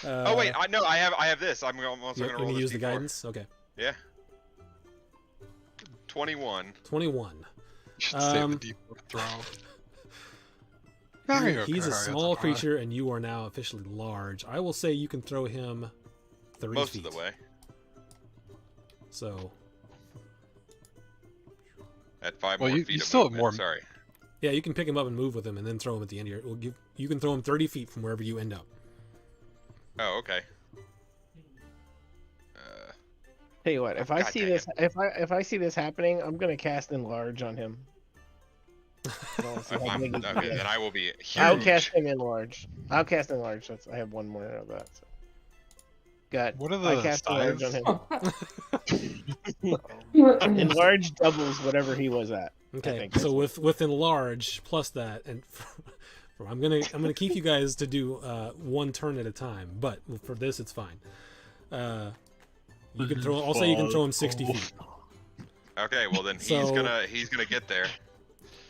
Oh wait, I have this. I'm also
you
gonna roll this
use the
D4.
guidance. Okay.
Yeah. 21.
21.
You should save
Um,
the D4 throw. Yeah, you're
He's
okay,
a
it's
small
fine.
creature, and you are now officially large. I will say you can throw him 30
Most
feet.
of the way.
So
At 5
Well,
more
you
feet of
still have
movement,
more-
Sorry.
yeah, you can pick him up and move with him, and then throw him at the end of your. You can throw him 30 feet from wherever you end up.
Oh, okay.
Tell you what, if I
God
see
dang
this, if I see this happening, I'm gonna cast enlarge on him. I wanna see how big he can
Okay,
get.
then I will be huge.
I'll cast him enlarge. I'll cast enlarge. I have one more of that. So. Got.
What are
I
the
cast enlarge
size?
on him. Enlarge doubles whatever he was at.
Okay,
think
so
that's
with enlarge plus that, and I'm gonna keep you guys to do one turn at a time, but for this it's fine. You can throw. I'll say you can throw him 60 feet.
Okay, well then he's
So-
gonna get there.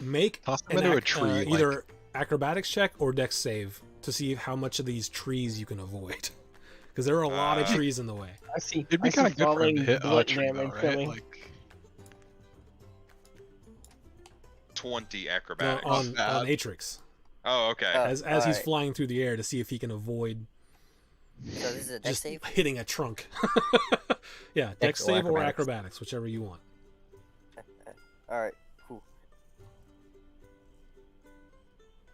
Make
Toss him into a
ac-
tree,
either acrobatics check or dex save to see how much of these trees you can avoid, because there are a lot of trees in the way.
I see.
It'd be
I see
kind of good for him
falling
to hit a
blunt
tree, though,
damage
right?
coming.
Like,
20
No,
acrobatics.
on
bad.
Oh,
Atrix,
okay.
as he's
alright.
flying through the air to see if he can avoid
So this is a dex
just
save?
hitting a trunk. Yeah, dex
Dex or
save or
acrobatics.
acrobatics, whichever you want.
Alright, cool.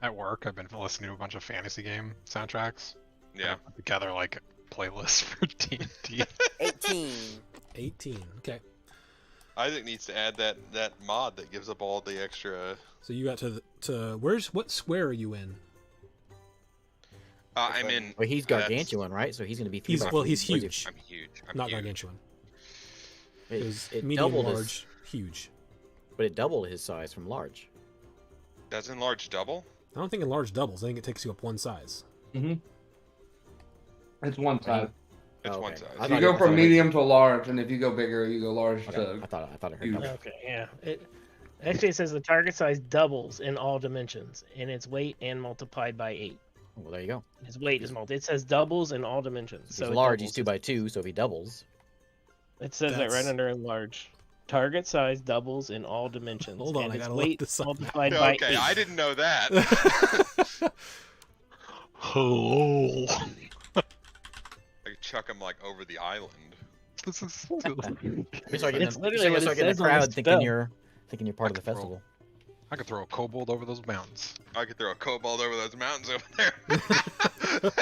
at work, I've been listening to a bunch of fantasy game soundtracks.
Yeah.
I put together like playlists for D&D.
18.
18. Okay.
Isaac needs to add that mod that gives up all the extra.
So you got to what square are you in?
I'm in.
Well, he's
that's-
gargantuan, right? So he's going to be. Three
He's
by
well,
three.
he's
What is he?
huge,
I'm huge. I'm
not
huge.
gargantuan.
It,
Because
it
medium,
doubled
large,
his,
huge.
but it doubled his size from large.
Does enlarge double?
I don't think enlarge doubles. I think it takes you up one size.
It's one size.
It's
Oh,
one
okay.
size.
I
You
thought
go
it-
from
I thought it-
medium to large, and if you go bigger, you go large
Okay,
to.
I thought I heard
huge.
double.
Okay, yeah. Actually, it says the target size doubles in all dimensions, in its weight and multiplied by 8.
Well, there you go.
His weight is It says doubles in all dimensions.
He's
So it
large. He's
doubles.
2 by 2. So if he doubles,
It says that right
That's-
under enlarge. Target size doubles in all dimensions.
Hold on,
and
I
its
gotta look
weight
this up now.
multiplied by
Okay,
8.
I didn't know that.
Hello.
I could chuck him like over the island.
This is silly.
we start getting,
It's
the,
literally what it
start getting the
says on
crowd
this
thinking
spell.
you're part of the
I could
festival.
I could throw a kobold over those mountains.
I could throw a kobold over those mountains over there.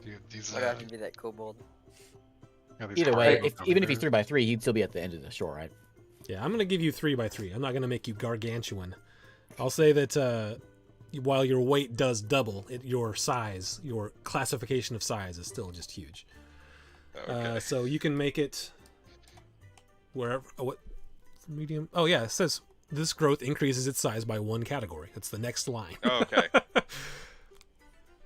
Dude, these,
What happened to be that kobold?
these
Either way,
carnies over
even if he's
here.
3 by 3, he'd still be at the end of the shore, right?
Yeah, I'm gonna give you 3 by 3. I'm not gonna make you gargantuan. I'll say that while your weight does double, your size, your classification of size is still just huge.
Okay.
So you can make it wherever. What medium? Oh yeah, it says this growth increases its size by 1 category. That's the next line.
Okay.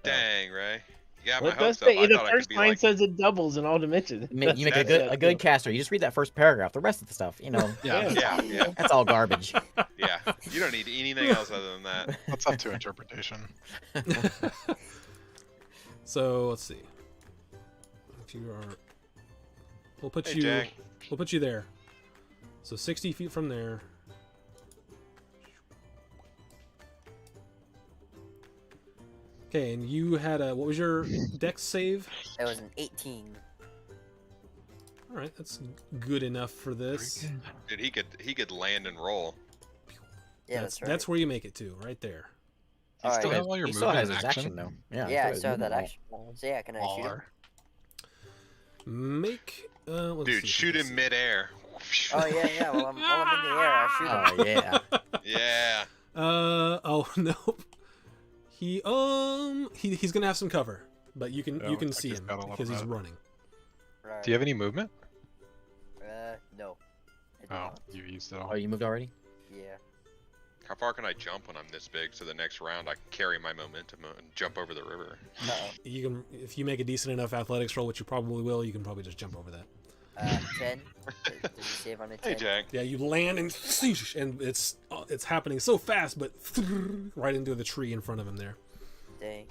Dang, Ray. Yeah,
Well,
my
it does
hopes up.
say
I
the
thought I could
first
be
line
like,
says it doubles in all dimensions.
You make a
That's-
good caster. You just read that first paragraph. The rest of the stuff,
Yeah,
yeah,
that's all garbage.
yeah. You don't need anything else other than that.
that's up to interpretation.
So let's see. If you are, we'll put
Hey,
you.
Jack.
We'll put you there. So 60 feet from there. Okay, and you had a what was your dex save?
That was an 18.
All right, that's good enough for this.
Dude, he could land and roll.
Yeah, that's right.
That's where you make it to, right there.
You still
Alright.
have all your
He still
movement
has
and
his
action.
action though. Yeah,
Yeah, I
he
still have that
movement.
action. So yeah, can I shoot him?
Baller.
Make let's
Dude,
see
shoot
if I
him midair.
Oh yeah, yeah. Well, while I'm in the air, I shoot him.
Oh yeah.
Yeah.
oh nope. He's gonna have some cover, but you can
Yeah,
you can
looks like
see
he's
him
got a little
because he's
bit.
running.
Right.
Do you have any movement?
No. I do
Oh,
not.
you used it all.
Oh, you moved already?
Yeah.
How far can I jump when I'm this big? So the next round I can carry my momentum and jump over the river.
Uh-oh.
You can if you make a decent enough athletics roll, which you probably will. You can probably just jump over that.
10. Does he save on a 10?
Hey, Jack.
Yeah, you land and it's happening so fast, but right into the tree in front of him there.
Dang.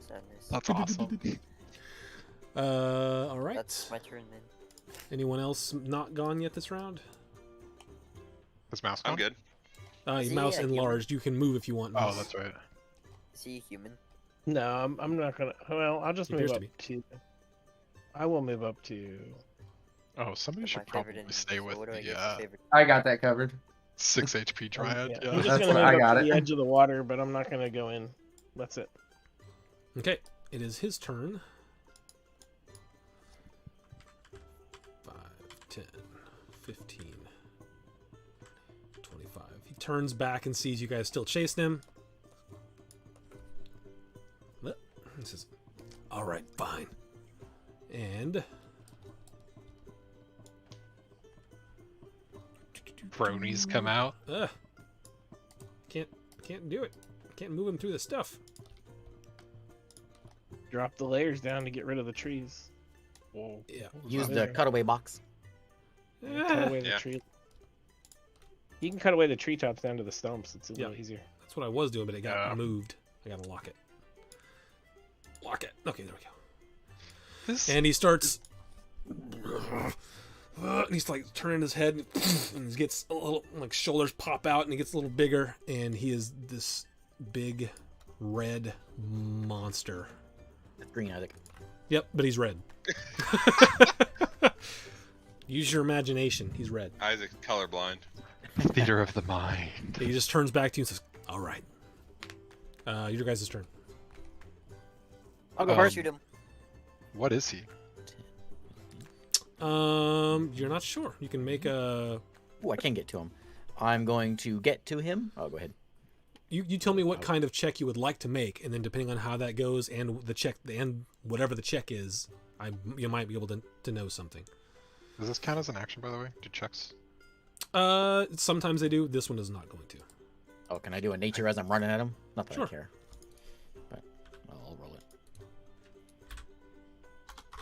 Sadness.
That's awesome.
All right.
That's my turn then.
Anyone else not gone yet this round?
This mouse
I'm
gone?
good.
Your
Is he
mouse
a human?
enlarged. You can move if you want.
Oh,
mouse.
that's right.
Is he human?
No, I'm not gonna. Well, I'll just
He
move
appears
up
to
to. I will move up to
Oh, somebody
my
should
favorite
probably
enemy.
stay
So
with
what do I
the
get for favorite?
I got that covered.
6 HP Dryad.
Yeah.
Yeah.
I'm just
That's
gonna
what
move
I
up
got
to
it.
the edge of the water, but I'm not gonna go in. That's it.
Okay, it is his turn. 5, 10, 15, 25. He turns back and sees you guys still chasing him. He says, "All right, fine." And
Bronies come out.
can't do it. Can't move him through the stuff.
Drop the layers down to get rid of the trees.
Whoa.
Yeah.
Use
that?
the cutaway box.
Cut away the
Yeah.
tree. You can cut away the treetops down to the stumps. It's a
Yeah.
little easier.
That's what I was doing, but it got
Yeah.
moved. I gotta lock it. Lock it. Okay, there we go.
This
And he starts. And he's like turning his head, and he gets a little, like, shoulders pop out, and he gets a little bigger, and he is this big red monster.
Green, Isaac.
Yep, but he's red. Use your imagination. He's red.
Isaac's colorblind.
theater of the mind.
He just turns back to you and says, "All right, your guys' turn."
I'll go
Um,
first.
Shoot him.
What is he?
You're not sure. You can make a.
Ooh, I can get to him. I'm going to get to him. Oh, go ahead.
You tell me what kind of check you would like to make, and then depending on how that goes and the check and whatever the check is, you might be able to know something.
Does this count as an action, by the way? Do checks?
Sometimes they do. This one is not going to.
Oh, can I do a nature as I'm running at him? Not that
Sure.
I care. But I'll roll it.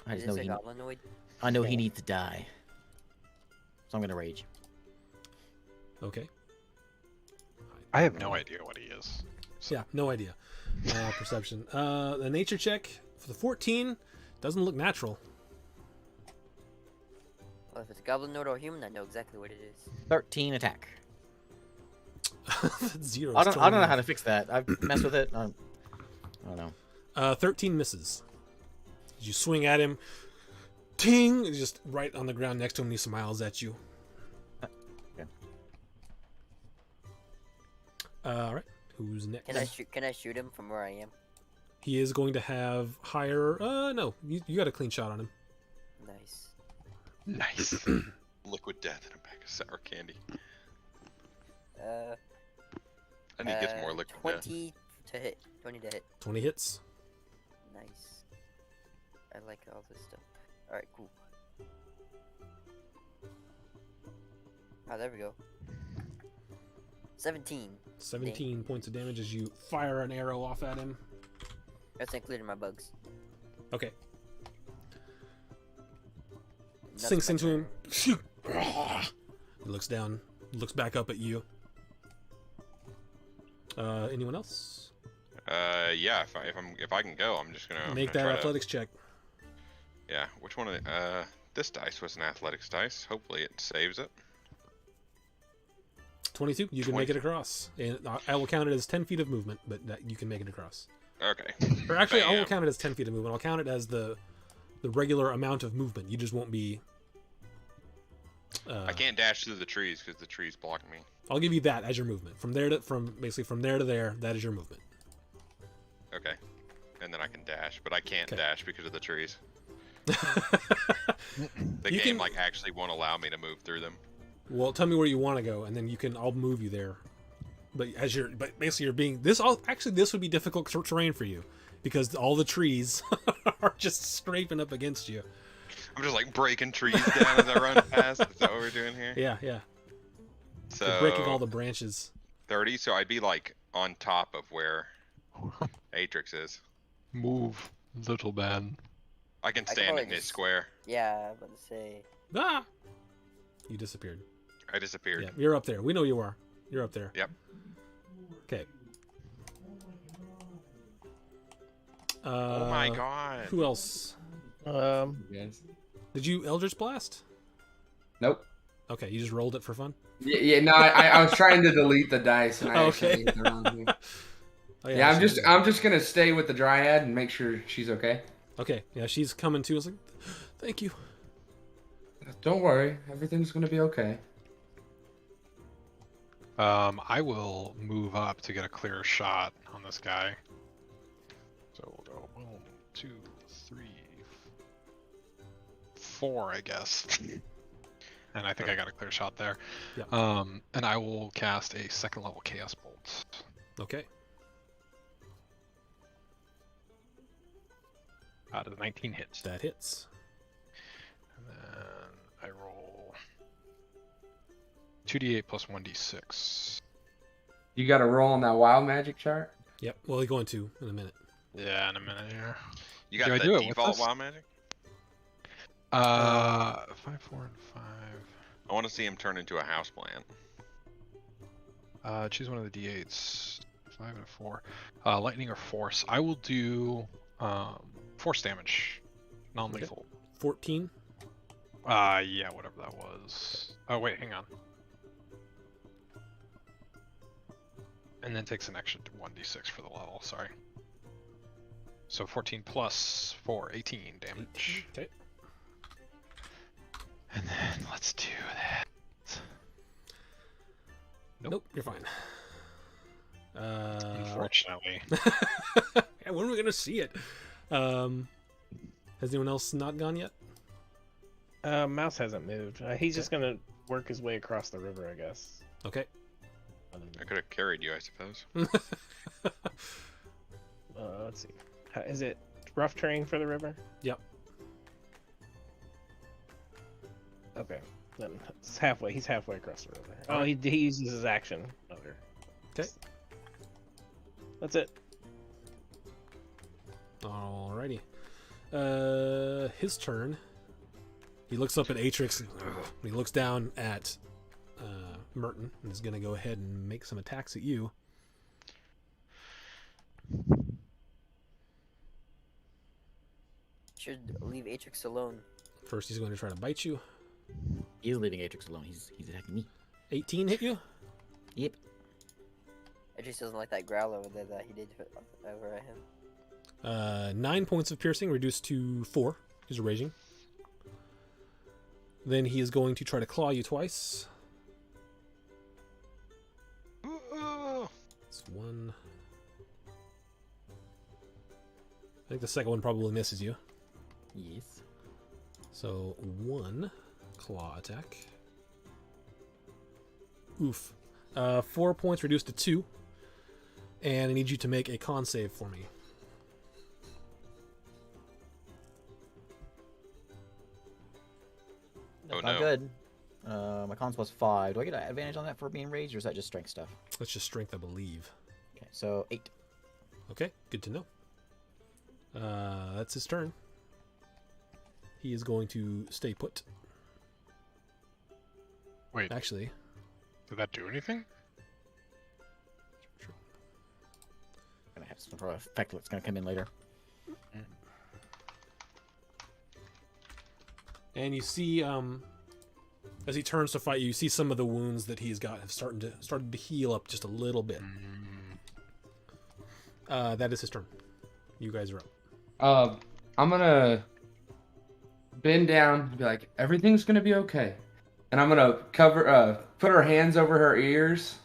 I
Is
just know
this a
he.
goblinoid?
I know he needs to die. So I'm gonna rage.
Okay.
I have no idea what he is.
Yeah, no idea. Perception. The nature check for the 14 doesn't look natural.
Well, if it's a goblinoid or human, I know exactly what it is.
13 attack.
Zero.
I don't know how to fix that. I've messed with it. I don't know.
13 misses. You swing at him. Ting! He's just right on the ground next to him. And he smiles at you.
Okay.
All right. Who's next?
Can I shoot him from where I am?
He is going to have higher. No, you got a clean shot on him.
Nice.
Nice.
Liquid death in a bag of sour candy.
Uh,
I need to get some more liquid death.
20 to hit. 20 to hit.
20 hits.
Nice. I like all this stuff. Alright, cool. Oh, there we go. 17.
17 points of damage as you fire an arrow off at him.
That's including my bugs.
Okay.
Nothing
Sinks
but
into him.
arrow.
He looks down, looks back up at you. Anyone else?
Yeah. If I can go, I'm just gonna
Make that athletics check.
Yeah. Which one of the? This dice was an athletics dice. Hopefully it saves it.
22. You can make it across. And I will count it as 10 feet of movement, but that you can make it across.
Okay.
Or actually, I
Bam.
won't count it as 10 feet of movement. I'll count it as the regular amount of movement. You just won't be.
I can't dash through the trees because the trees block me.
I'll give you that as your movement. From there to there, that is your movement.
Okay. And then I can dash, but I can't
Okay.
dash because of the trees. The
You
game
can-
actually won't allow me to move through them.
Well, tell me where you want to go, and then I'll move you there. But basically you're being this would be difficult terrain for you because all the trees are just scraping up against you.
I'm just like breaking trees down as I run past. Is that what we're doing here?
Yeah.
So
You're breaking all the branches.
30, so I'd be like on top of where Atrix is.
Move, little man.
I can
I can
stand
probably
in this
just-
square.
Yeah, I was about to say.
Ah! You disappeared.
I disappeared.
Yeah, you're up there. We know you are. You're up there.
Yep.
Okay.
Oh my god.
Who else?
Yes.
Did you Eldritch Blast?
Nope.
Okay, you just rolled it for fun?
Yeah, no, I was trying to delete the dice and I
Okay.
actually hit the wrong thing.
Oh,
Yeah,
she did.
I'm just gonna stay with the Dryad and make sure she's okay.
Okay, yeah, she's coming too. I was like, thank you.
Don't worry, everything's gonna be okay.
I will move up to get a clearer shot on this guy. So we'll go 1, 2, 3, 4, I guess. And I think I got a clear shot there.
Yep.
And I will cast a 2nd level Chaos Bolt.
Okay.
Out of the 19 hits.
That hits.
And then I roll 2d8 plus 1d6.
You got to roll on that wild magic chart.
Yep. Well, you're going to in a minute.
Yeah, in a minute here.
You got
Do I
the
do it with
default
this?
wild magic?
5, 4, and 5.
I want to see him turn into a houseplant.
Choose one of the d8s. 5 and a 4. Lightning or force. I will do force damage. Non-lethal.
14.
Yeah, whatever that was. Oh wait, hang on. And then takes an extra 1d6 for the level. Sorry. So 14 plus 4, 18 damage.
Okay.
And then let's do that.
Nope, you're fine.
Unfortunately.
Yeah, when are we gonna see it? Has anyone else not gone yet?
Mouse hasn't moved. He's just gonna work his way across the river, I guess.
Okay.
I could have carried you, I suppose.
Let's see. Is it rough terrain for the river?
Yep.
Okay. Then it's halfway. He's halfway across the river. Oh,
Alright.
he uses his action. Okay.
Okay.
That's it.
Alrighty. His turn. He looks up at Atrix. He looks down at Merton and is going to go ahead and make some attacks at you.
Should leave Atrix alone.
First, he's going to try to bite you.
He's leaving Atrix alone. He's attacking me.
18 hit you.
Yep.
Atrix doesn't like that growl over there that he did over at him.
9 points of piercing, reduced to 4. He's raging. Then he is going to try to claw you twice. It's 1. I think the second one probably misses you.
Yes.
So 1 claw attack. Oof. 4 points reduced to 2. And I need you to make a con save for me.
Oh,
Not
no.
good. My con's plus 5. Do I get an advantage on that for being raged, or is that just strength stuff?
That's just strength, I believe.
Okay, so 8.
Okay, good to know. That's his turn. He is going to stay put.
Wait,
Actually,
did that do anything?
Gonna have some sort of effect that's gonna come in later.
and you see, as he turns to fight you, you see some of the wounds that he's got have started to heal up just a little bit. That is his turn. You guys are up.
I'm gonna bend down and be like, everything's gonna be okay. And I'm gonna put her hands over her ears,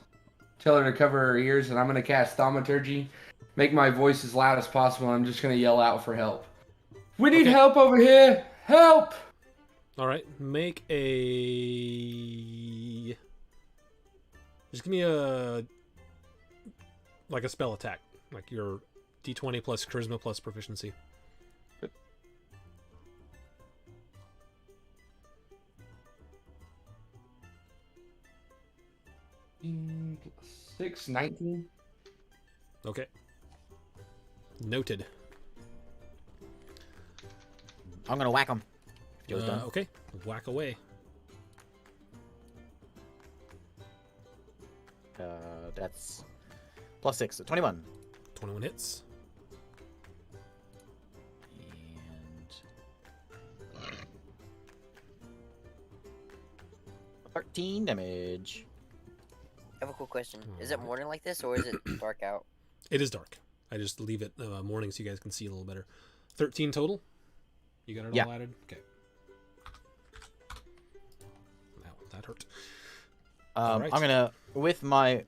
tell her to cover her ears, and I'm gonna cast Thaumaturgy, make my voice as loud as possible, and I'm just gonna yell out for help. We need help over here! Help!
All right, make a. Just give me a spell attack, like your D20 plus charisma plus proficiency.
Six, 19.
Okay. Noted.
I'm gonna whack him. Joe's done.
Okay, whack away.
That's plus 6, so 21.
21 hits.
And 13 damage.
I have a cool question. Is it morning like this, or is it dark out?
It is dark. I just leave it morning so you guys can see a little better. 13 total? You got it
Yeah.
all added? Okay. that hurt.
I'm
Alright.
gonna with my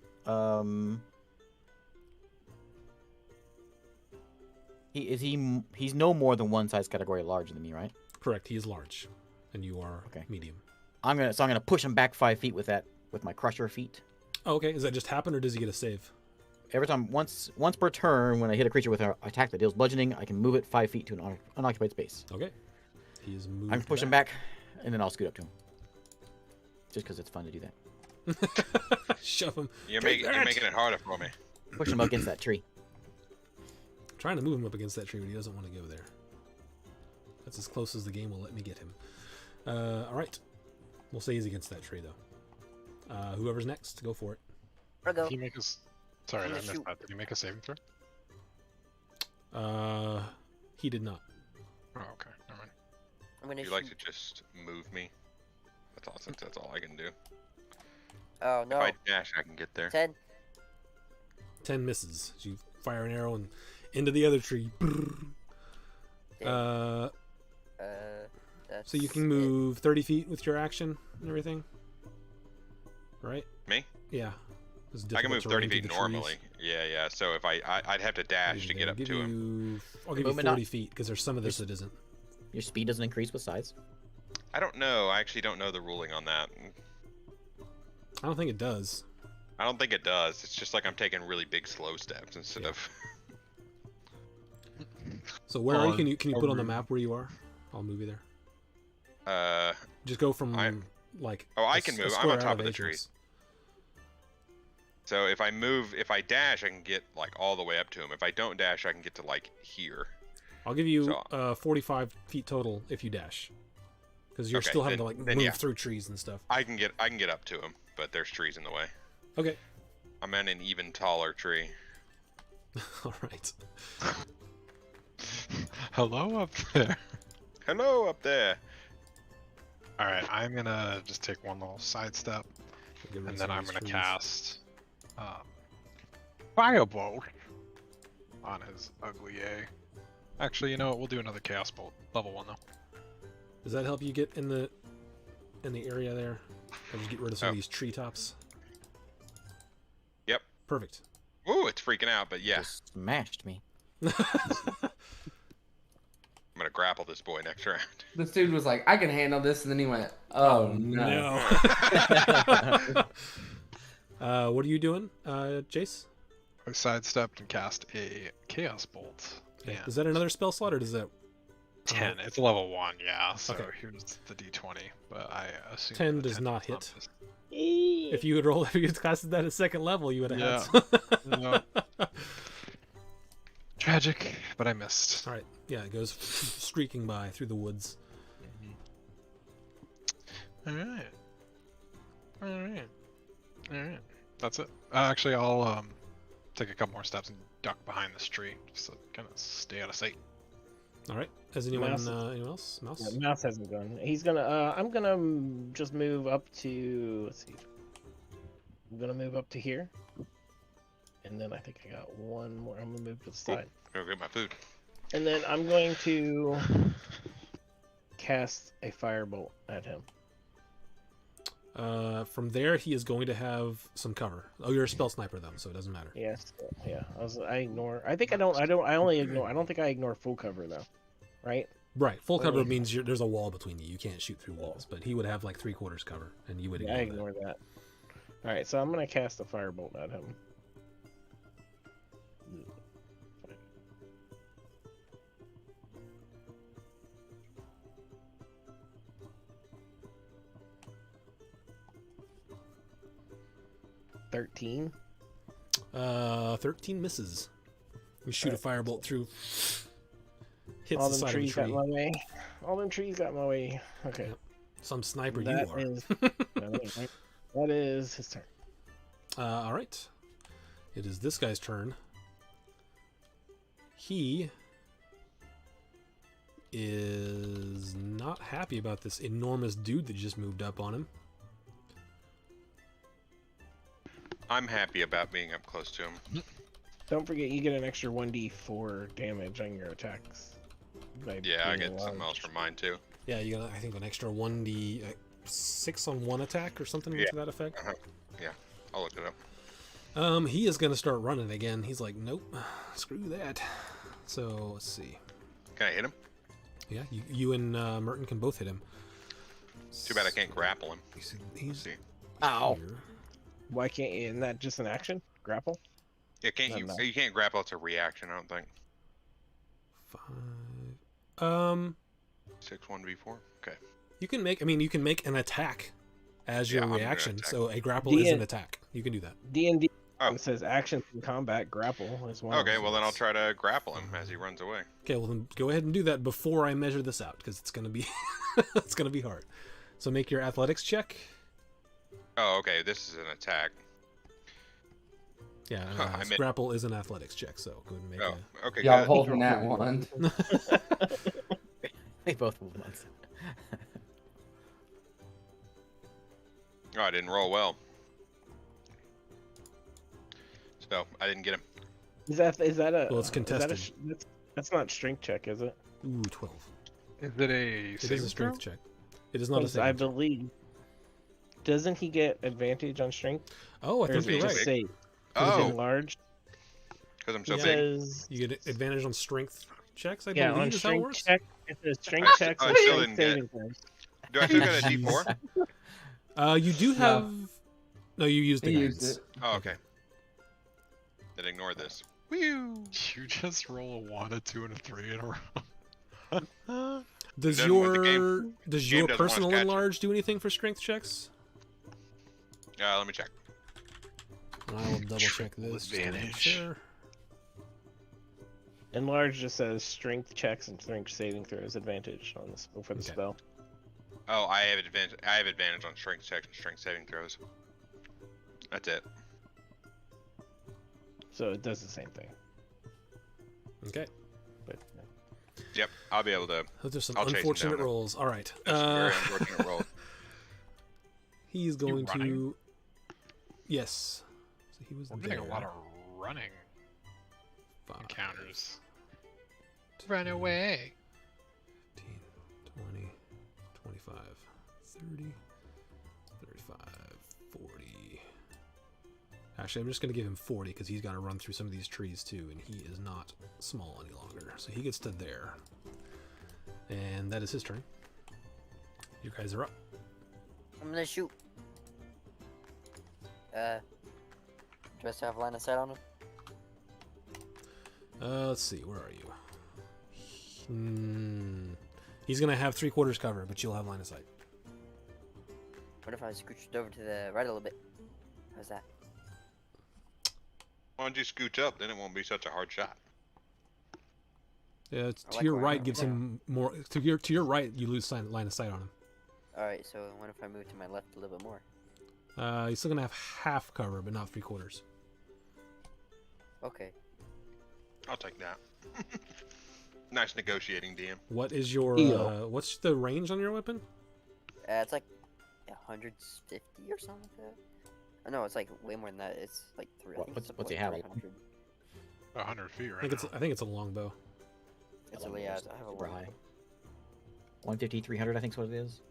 he's no more than one size category larger than me, right?
Correct. He is large, and you are
Okay.
medium.
I'm gonna push him back 5 feet with my crusher feet.
Oh, okay. Does that just happen, or does he get a save?
Every time, once per turn, when I hit a creature with an attack that deals bludgeoning, I can move it 5 feet to an unoccupied space.
Okay. He is moved.
I can push him back, and then I'll scoot up to him. Just because it's fun to do that.
Shove him.
You're
Take that!
making it harder for me.
Push him up against that tree.
Trying to move him up against that tree, but he doesn't want to go there. That's as close as the game will let me get him. All right. We'll say he's against that tree, though. Whoever's next, go for it.
Or go.
Did he make us? Sorry, I
gonna
missed
shoot.
that. Did he make a saving throw?
He did not.
Oh, okay. Never mind.
I'm gonna
If
shoot.
you like to just move me, that's all. Since that's all I can do.
Oh no.
If I dash, I can get there.
10.
10 misses. You fire an arrow and into the other tree.
Dang. That's
So you can
it.
move 30 feet with your action and everything, right?
Me?
Yeah. It's
I can
difficult
move
to
30
run through
feet
the
normally.
trees.
Yeah. So if I'd have to dash to get up
Give
to him.
I'll give you
Movement up.
40 feet because there's some of this that isn't.
Your speed doesn't increase with size.
I don't know. I actually don't know the ruling on that.
I don't think it does.
I don't think it does. It's just like I'm taking really big slow steps instead of.
So where are you?
On
Can you put on the
over-
map where you are? I'll move you there.
I
Just go from like.
Oh, I
a
can
s- a
move. I'm
square
on top of the
elevations.
So if I dash, I can get like all the way up to him. If I don't dash, I can get to like here.
I'll give you
So-
45 feet total if you dash, because you're
Okay,
still having
then-
to like
then
move
yeah.
through trees and stuff.
I can get up to him, but there's trees in the way.
Okay.
I'm in an even taller tree.
All right.
Hello up there.
Hello up there.
All right, I'm gonna just take one little side step,
Get rid of
and
some
then
of
I'm
these
gonna
trees.
cast Firebolt on his ugly A. Actually, you know what? We'll do another Chaos Bolt, level 1 though.
Does that help you get in the area there? Or just get rid of some of
Oh.
these treetops?
Yep.
Perfect.
Ooh, it's freaking out, but yeah,
Just smashed me.
I'm gonna grapple this boy next round.
This dude was like, I can handle this, and then he went, oh no.
What are you doing, Jace?
I sidestepped and cast a Chaos Bolt.
Yeah.
And
Is that another spell slot, or does that
10. It's level 1, yeah. So
Okay.
here's the D20, but I assume
10
the
does
10
not
is
hit.
just-
If you had casted that at second level, you would have
Yeah.
had.
No. Tragic, but I missed.
All right. Yeah, it goes streaking by through the woods.
Alright. Alright. Alright. That's it. Actually, I'll take a couple more steps and duck behind this tree just to kind of stay out of sight.
All right. Has anyone
Mouse.
anyone else? Mouse.
Yeah, Mouse hasn't gone. He's gonna. I'm gonna just move up to. Let's see. I'm gonna move up to here, and then I think I got one more. I'm gonna move to the side,
Go get my food.
and then I'm going to cast a firebolt at him.
From there, he is going to have some cover. Oh, you're a spell sniper though, so it doesn't matter.
Yes. Yeah. I ignore. I think I don't. I only ignore. I don't think I ignore full cover though. Right.
Right. Full cover
Only-
means there's a wall between you. You can't shoot through walls, but he would have like 3/4 cover, and you would
Yeah, I
ignore that.
ignore that. All right. So I'm gonna cast a firebolt at him. $13.
13 misses. You shoot a firebolt through. Hits
All
the
them
side of the
trees got
tree.
my way. All them trees got my way. Okay.
Some sniper you
That
are.
is- that is his turn.
All right. It is this guy's turn. He is not happy about this enormous dude that just moved up on him.
I'm happy about being up close to him.
Don't forget, you get an extra 1d4 damage on your attacks. by
Yeah, I
being
get something else
large.
from mine too.
Yeah, you got I think an extra 1d 6 on one attack or something
Yeah.
to that effect.
Yeah, I'll look it up.
He is gonna start running again. He's like, nope, screw that. So let's see.
Can I hit him?
Yeah, you and Merton can both hit him.
Too bad I can't grapple him.
He's
See.
Ow.
here.
Why can't you? Isn't that just an action? Grapple?
Yeah, can't
No,
you?
no.
You can't grapple. It's a reaction. I don't think.
5.
6 1v4. Okay.
You can make. I mean, you can make an attack as your
Yeah, I'm gonna
reaction.
attack.
So a grapple is an attack. You can do that.
D&D
Oh.
says action in combat, grapple is one.
Okay. Well, then I'll try to grapple him as he runs away.
Okay, well then go ahead and do that before I measure this out because it's gonna be it's gonna be hard. So make your athletics check.
Oh, okay. This is an attack.
Yeah,
I meant-
grapple is an athletics check. So go ahead and make
Oh, okay.
Y'all
Good.
holding that one.
They both moved once.
Oh, I didn't roll well. So I didn't get him.
Is that a?
Well, it's
is that a
contested.
that's not strength check, is it?
Ooh, 12.
Is it a
It is a strength check. It is not a
Because I
saving check.
believe. Doesn't he get advantage on strength?
Oh, I
Or is
think
it
you're
just
right.
save? 'Cause he's
Oh,
enlarged.
because I'm so
Yeah.
big.
Says,
You get advantage on strength checks. I
yeah,
believe
on
is how it works.
strength check. It says strength checks
I
and
still
strength
didn't get
saving throws.
Do I still get a D4?
You do have. No, you used the
He
guidance.
used it.
Oh, okay. Then ignore this. Whew.
You just roll a 1, a 2, and a 3 in a row.
Does
Doesn't want the
your
game
does
game
your
doesn't want us
personal
catching.
enlarge do anything for strength checks?
Let me check.
I will double check this. just to make
Advantage.
sure.
Enlarge just says strength checks and strength saving throws advantage on this for the
Okay.
spell.
Oh, I have advantage. I have advantage on strength checks and strength saving throws. That's it.
So it does the same thing.
Okay.
But
Yep, I'll be able to.
Those are some
I'll chase him
unfortunate
down now.
rolls. All right.
That's a very unfortunate roll.
He's going to.
running?
Yes. So he was
We're
there.
getting a lot of running
5,
encounters. Run away.
15, 20, 25, 30, 35, 40. Actually, I'm just going to give him 40 because he's got to run through some of these trees too, and he is not small any longer. So he gets to there. And that is his turn. You guys are up.
I'm gonna shoot. Do I still have line of sight on him?
Let's see. Where are you? He's going to have 3/4 cover, but you'll have line of sight.
What if I scooched over to the right a little bit? How's that?
Why don't you scooch up? Then it won't be such a hard shot.
To
I like
your
where I'm
right
at
gives
now.
him more. To your right, you lose line of sight on him.
Alright, so what if I move to my left a little bit more?
He's still gonna have half cover, but not 3/4.
Okay.
I'll take that. Nice negotiating, DM.
What is your?
Deal.
What's the range on your weapon?
It's like 150 or something like that. Oh, no, it's like way more than that. It's like three. I
What-
think
what's-
it's
what's
like
he have?
300.
100 feet
I
right
think it's.
now.
I think it's a longbow.
It's a yeah. I have a
Super
long
high. 150, 300, I think is what it is.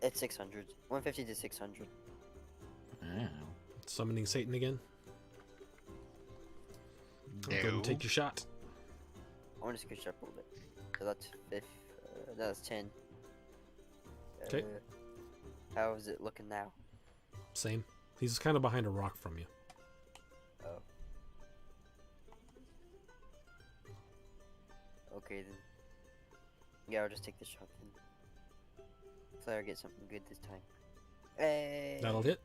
It's 600. 150 to 600.
I don't know.
Summoning Satan again. Go ahead
No.
and take your shot.
I want to scooch up a little bit. So that's 5. That's 10.
Okay.
How is it looking now?
Same. He's kind of behind a rock from you.
Oh. Okay then. Yeah, I'll just take the shot then. Hopefully I'll get something good this time. Hey!
That'll hit.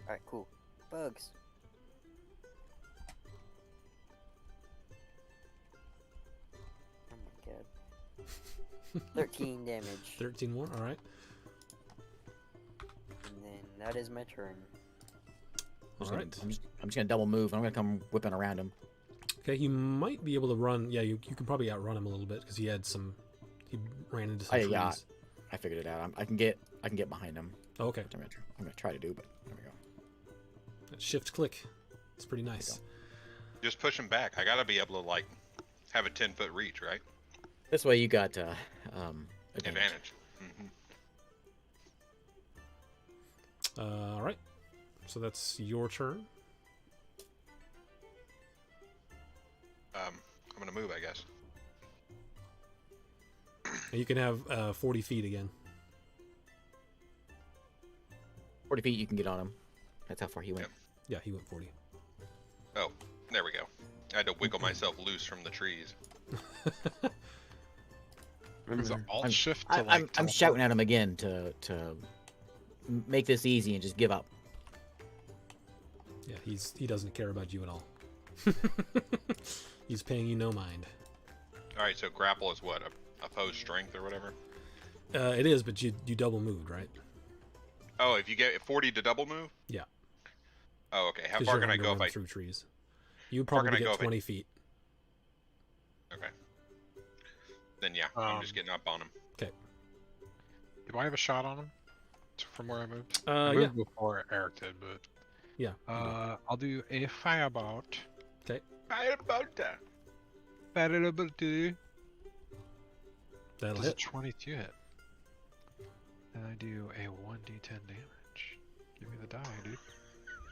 Alright, cool. Bugs. Oh my god. 13 damage.
13 more. All right.
And then that is my turn.
All
I'm
right.
just gonna double move. I'm gonna come whipping around him.
Okay, he might be able to run. Yeah, you can probably outrun him a little bit because he had some. He ran into some trees.
Yeah. I figured it out. I can get behind him.
Oh, okay.
Which I'm gonna try to do, but there we go.
Shift click. It's pretty nice.
Just push him back. I gotta be able to like have a 10-foot reach, right?
This way you got
Advantage.
All right. So that's your turn.
I'm gonna move, I guess.
And you can have 40 feet again.
40 feet. You can get on him. That's how far he went.
Yep.
Yeah, he went 40.
Oh, there we go. I had to wiggle myself loose from the trees.
Is it alt
I'm-
shift to like?
I'm
teleport?
shouting at him again to make this easy and just give up.
Yeah, he doesn't care about you at all. He's paying you no mind.
All right, so grapple is what? Opposed strength or whatever?
It is, but you double moved, right?
Oh, if you get 40 to double move?
Yeah.
Oh, okay. How
'Cause
far
you're
can I
having to
go if
run
I...
through trees? You would
far
probably
can I go
get
if I-
20 feet.
Okay. Then yeah, I'm just getting up on him.
Do I have a shot on him from where I moved?
Yeah.
I moved before Eric did, but
Yeah. you do.
I'll do a firebolt.
Right about that.
Firebolt.
That'll
Does a
hit.
22 hit? And I do a 1d10 damage. Give me the die, dude.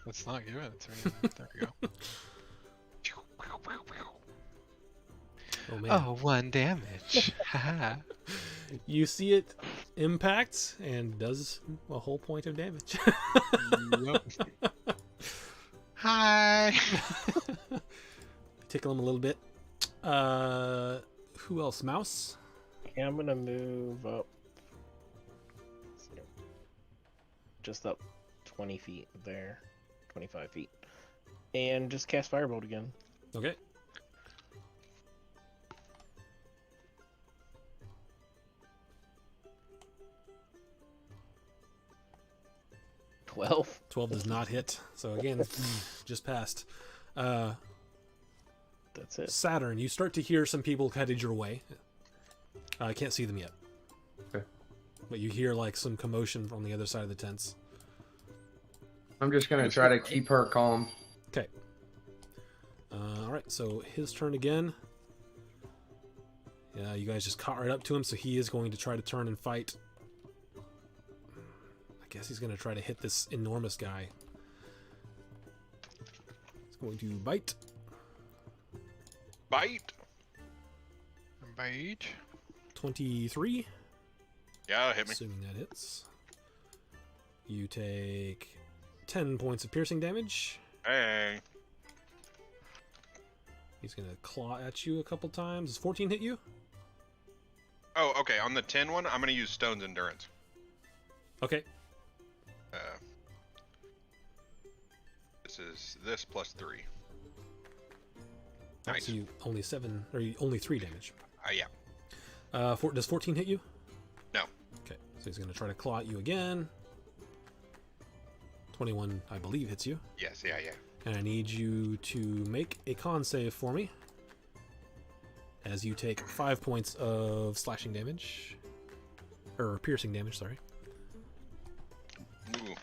Let's not give it to me. There we go.
Oh man.
Oh, 1 damage. Haha.
You see it impact and does a whole point of damage.
Yep. Hi.
Tickle him a little bit. Who else? Mouse?
Yeah, I'm gonna move up. Just up 20 feet there. 25 feet. And just cast Firebolt again.
Okay.
Twelve.
12 does not hit. So again, just passed.
That's it.
Saturn, you start to hear some people headed your way. I can't see them yet.
Okay.
But you hear like some commotion on the other side of the tents.
I'm just gonna try to keep her calm.
Okay. All right, so his turn again. Yeah, you guys just caught right up to him, so he is going to try to turn and fight. I guess he's going to try to hit this enormous guy. He's going to bite.
Bite.
Bite.
23.
Yeah, hit me.
Assuming that hits. You take 10 points of piercing damage.
Hey.
He's going to claw at you a couple times. Does 14 hit you?
Oh, okay. On the 10 one, I'm gonna use Stone's Endurance.
Okay.
This is this plus 3.
Alright,
Nice.
so you only 7, or you only 3 damage.
Yeah.
Does 14 hit you?
No.
Okay, so he's going to try to claw at you again. 21, I believe, hits you.
Yes. Yeah.
And I need you to make a con save for me. As you take 5 points of slashing damage. Or piercing damage, sorry.
Ooh.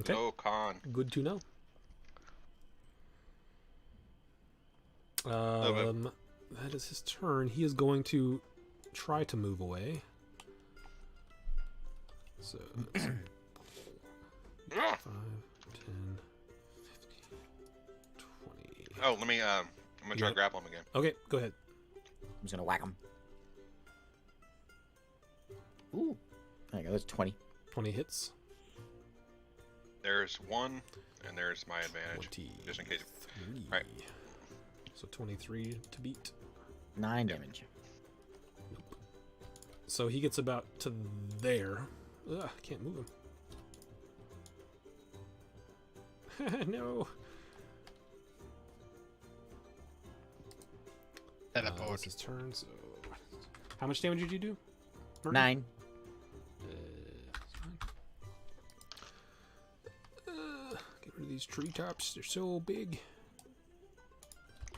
Okay,
No con.
good to know.
bit.
That is his turn. He is going to try to move away. So, let's see. 5, 10, 15, 20.
Oh, let me. I'm gonna try
Yeah.
to grapple him again.
Okay, go ahead.
I'm just gonna whack him. Ooh. There you go. That's 20.
20 hits.
There's 1, and there's my advantage.
23.
Just in case. Alright.
So 23 to beat.
9 damage.
So he gets about to there. Ugh, can't move him. No. That's his turn. So, how much damage did you do? Murder?
9.
Get rid of these treetops. They're so big.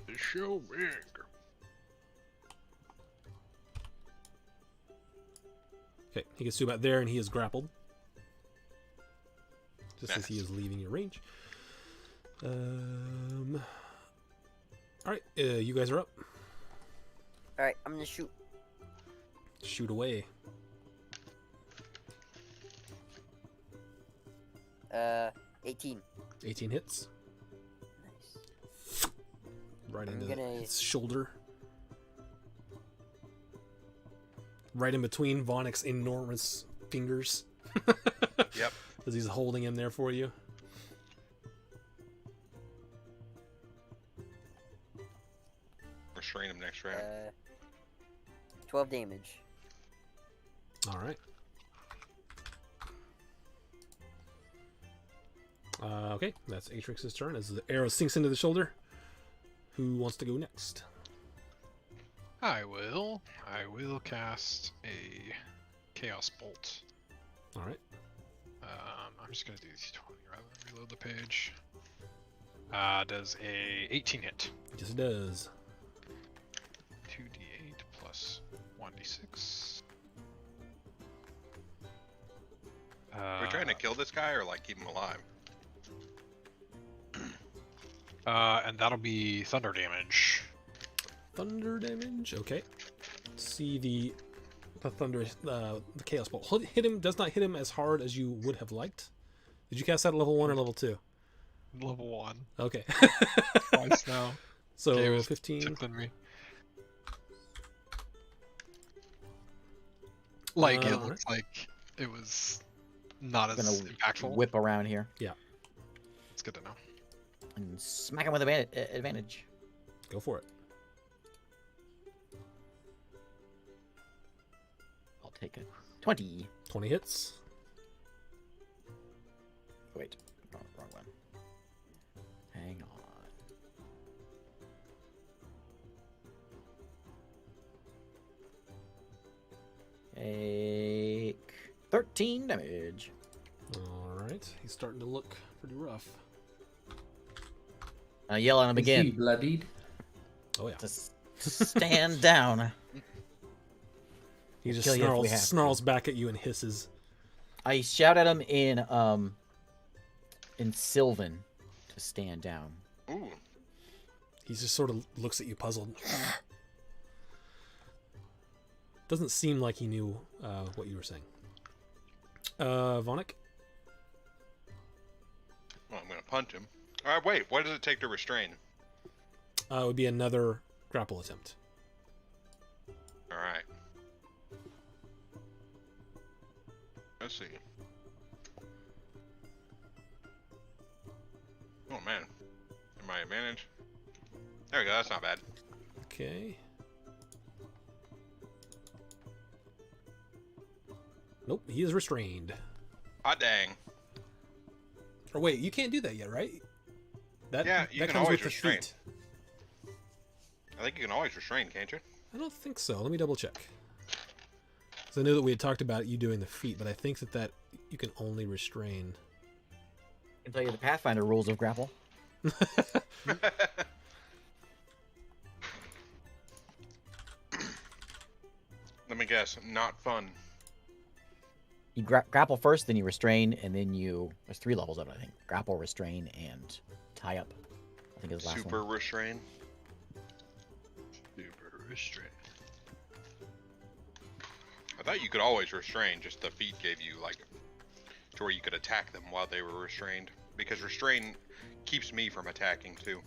It's so big.
Okay, he gets to about there, and he is grappled. Just as he
Nice.
is leaving your range. All right, you guys are up.
Alright, I'm gonna shoot.
Shoot away.
18.
18 hits.
Nice.
Right
I'm
into
gonna-
his shoulder. Right in between Vonnick's enormous fingers.
Yep.
As he's holding him there for you.
Restrain him next round.
12 damage.
Alright. Okay, that's Atrix's turn as the arrow sinks into the shoulder. Who wants to go next?
I will cast a Chaos Bolt.
Alright.
I'm just gonna do these 20 rather than reload the page. Does a 18 hit?
Yes, it does.
2d8 plus 1d6.
Are we trying to kill this guy or like keep him alive?
And that'll be thunder damage.
Thunder damage. Okay. See the thunder, the chaos bolt. Hit him. Does not hit him as hard as you would have liked. Did you cast that at level 1 or level 2?
Level 1.
Okay.
Twice now.
So
Okay, it was
15.
tipping me. Like it
Alright.
looks like it was not as
Gonna
impactful.
whip around here
It's good to know.
and smack him with advantage.
Go for it.
I'll take a 20.
20 hits.
Wait, wrong one. Hang on. Take 13 damage.
Alright. He's starting to look pretty rough.
I yell at him
Is he
again
bloodied?
Oh, yeah.
to stand down.
He just
kill you if we have to.
snarls back at you and hisses.
I shout at him in Sylvan to stand down.
Ooh.
He just sort of looks at you puzzled. Doesn't seem like he knew what you were saying. Vonnick?
Well, I'm gonna punch him. Alright, wait. What does it take to restrain?
It would be another grapple attempt.
Alright. Let's see. Oh man. Am I advantage? There we go, that's not bad.
Okay. Nope, he is restrained.
Hot dang.
Or wait, you can't do that yet, right?
Yeah, you
that
can
comes
always
with the
restrain.
feat.
I think you can always restrain, can't you?
I don't think so. Let me double check. So I know that we had talked about you doing the feat, but I think that you can only restrain.
I can tell you the Pathfinder rules of grapple.
Let me guess, not fun.
You grapple first, then you restrain, and then you... There's 3 levels of it, I think. Grapple, restrain, and tie up. I think is the last
Super
one.
restrain.
Super restraint.
I thought you could always restrain, just the feat gave you like to where you could attack them while they were restrained. Because restrain keeps me from attacking too.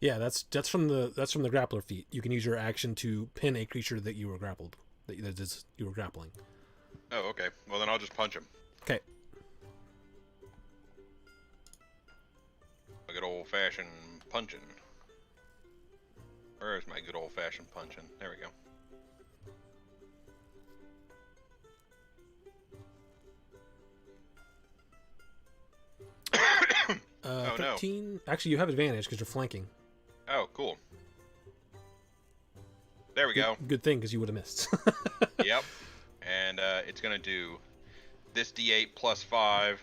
Yeah, that's from the grappler feat. You can use your action to pin a creature that you were grappled, you were grappling.
Oh, okay. Well, then I'll just punch him.
Okay.
A good old-fashioned punching. Where is my good old-fashioned punching? There we go. Oh, no.
13. Actually, you have advantage because you're flanking.
Oh, cool. There we go.
Good thing because you would have missed.
Yep. And it's going to do this D8 plus 5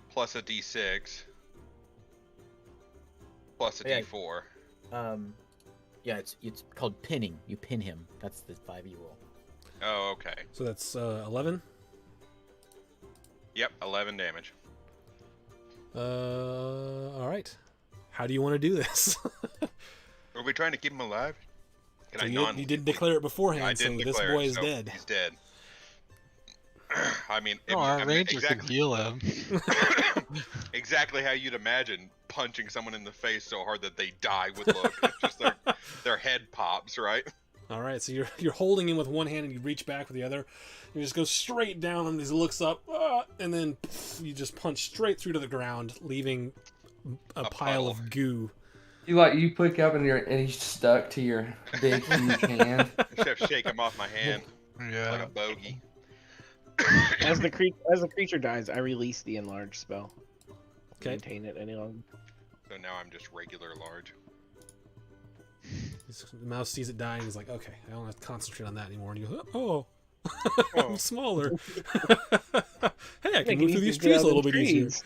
plus a D6 plus a
Yeah.
D4.
Yeah, it's called pinning. You pin him. That's the 5e roll.
Oh, okay.
So that's 11.
Yep, 11 damage.
All right. How do you want to do this?
Are we trying to keep him alive? Can
So
I
you didn't declare it beforehand,
I didn't
so this
declare
boy
it,
is
so
dead.
He's dead. I mean,
No, our ranger can heal him.
exactly how you'd imagine punching someone in the face so hard that they die would look. It's just their head pops, right?
All right, so you're holding him with one hand and you reach back with the other. You just go straight down him as he looks up, and then you just punch straight through to the ground, leaving a pile
puddle.
of goo.
You pick up and he's stuck to your big huge hand.
Chef, shake him off my hand
Yeah.
like a bogey.
As the creature dies, I release the enlarge spell.
Okay.
Maintain it any longer.
So now I'm just regular large.
The mouse sees it dying. He's like, "Okay, I don't have to concentrate on that anymore." And you go, "Oh,
Oh.
I'm smaller. Hey, I can
Make
move
it
through
easier
these
to get
trees
out
a
of
little
the
bit easier."
trees.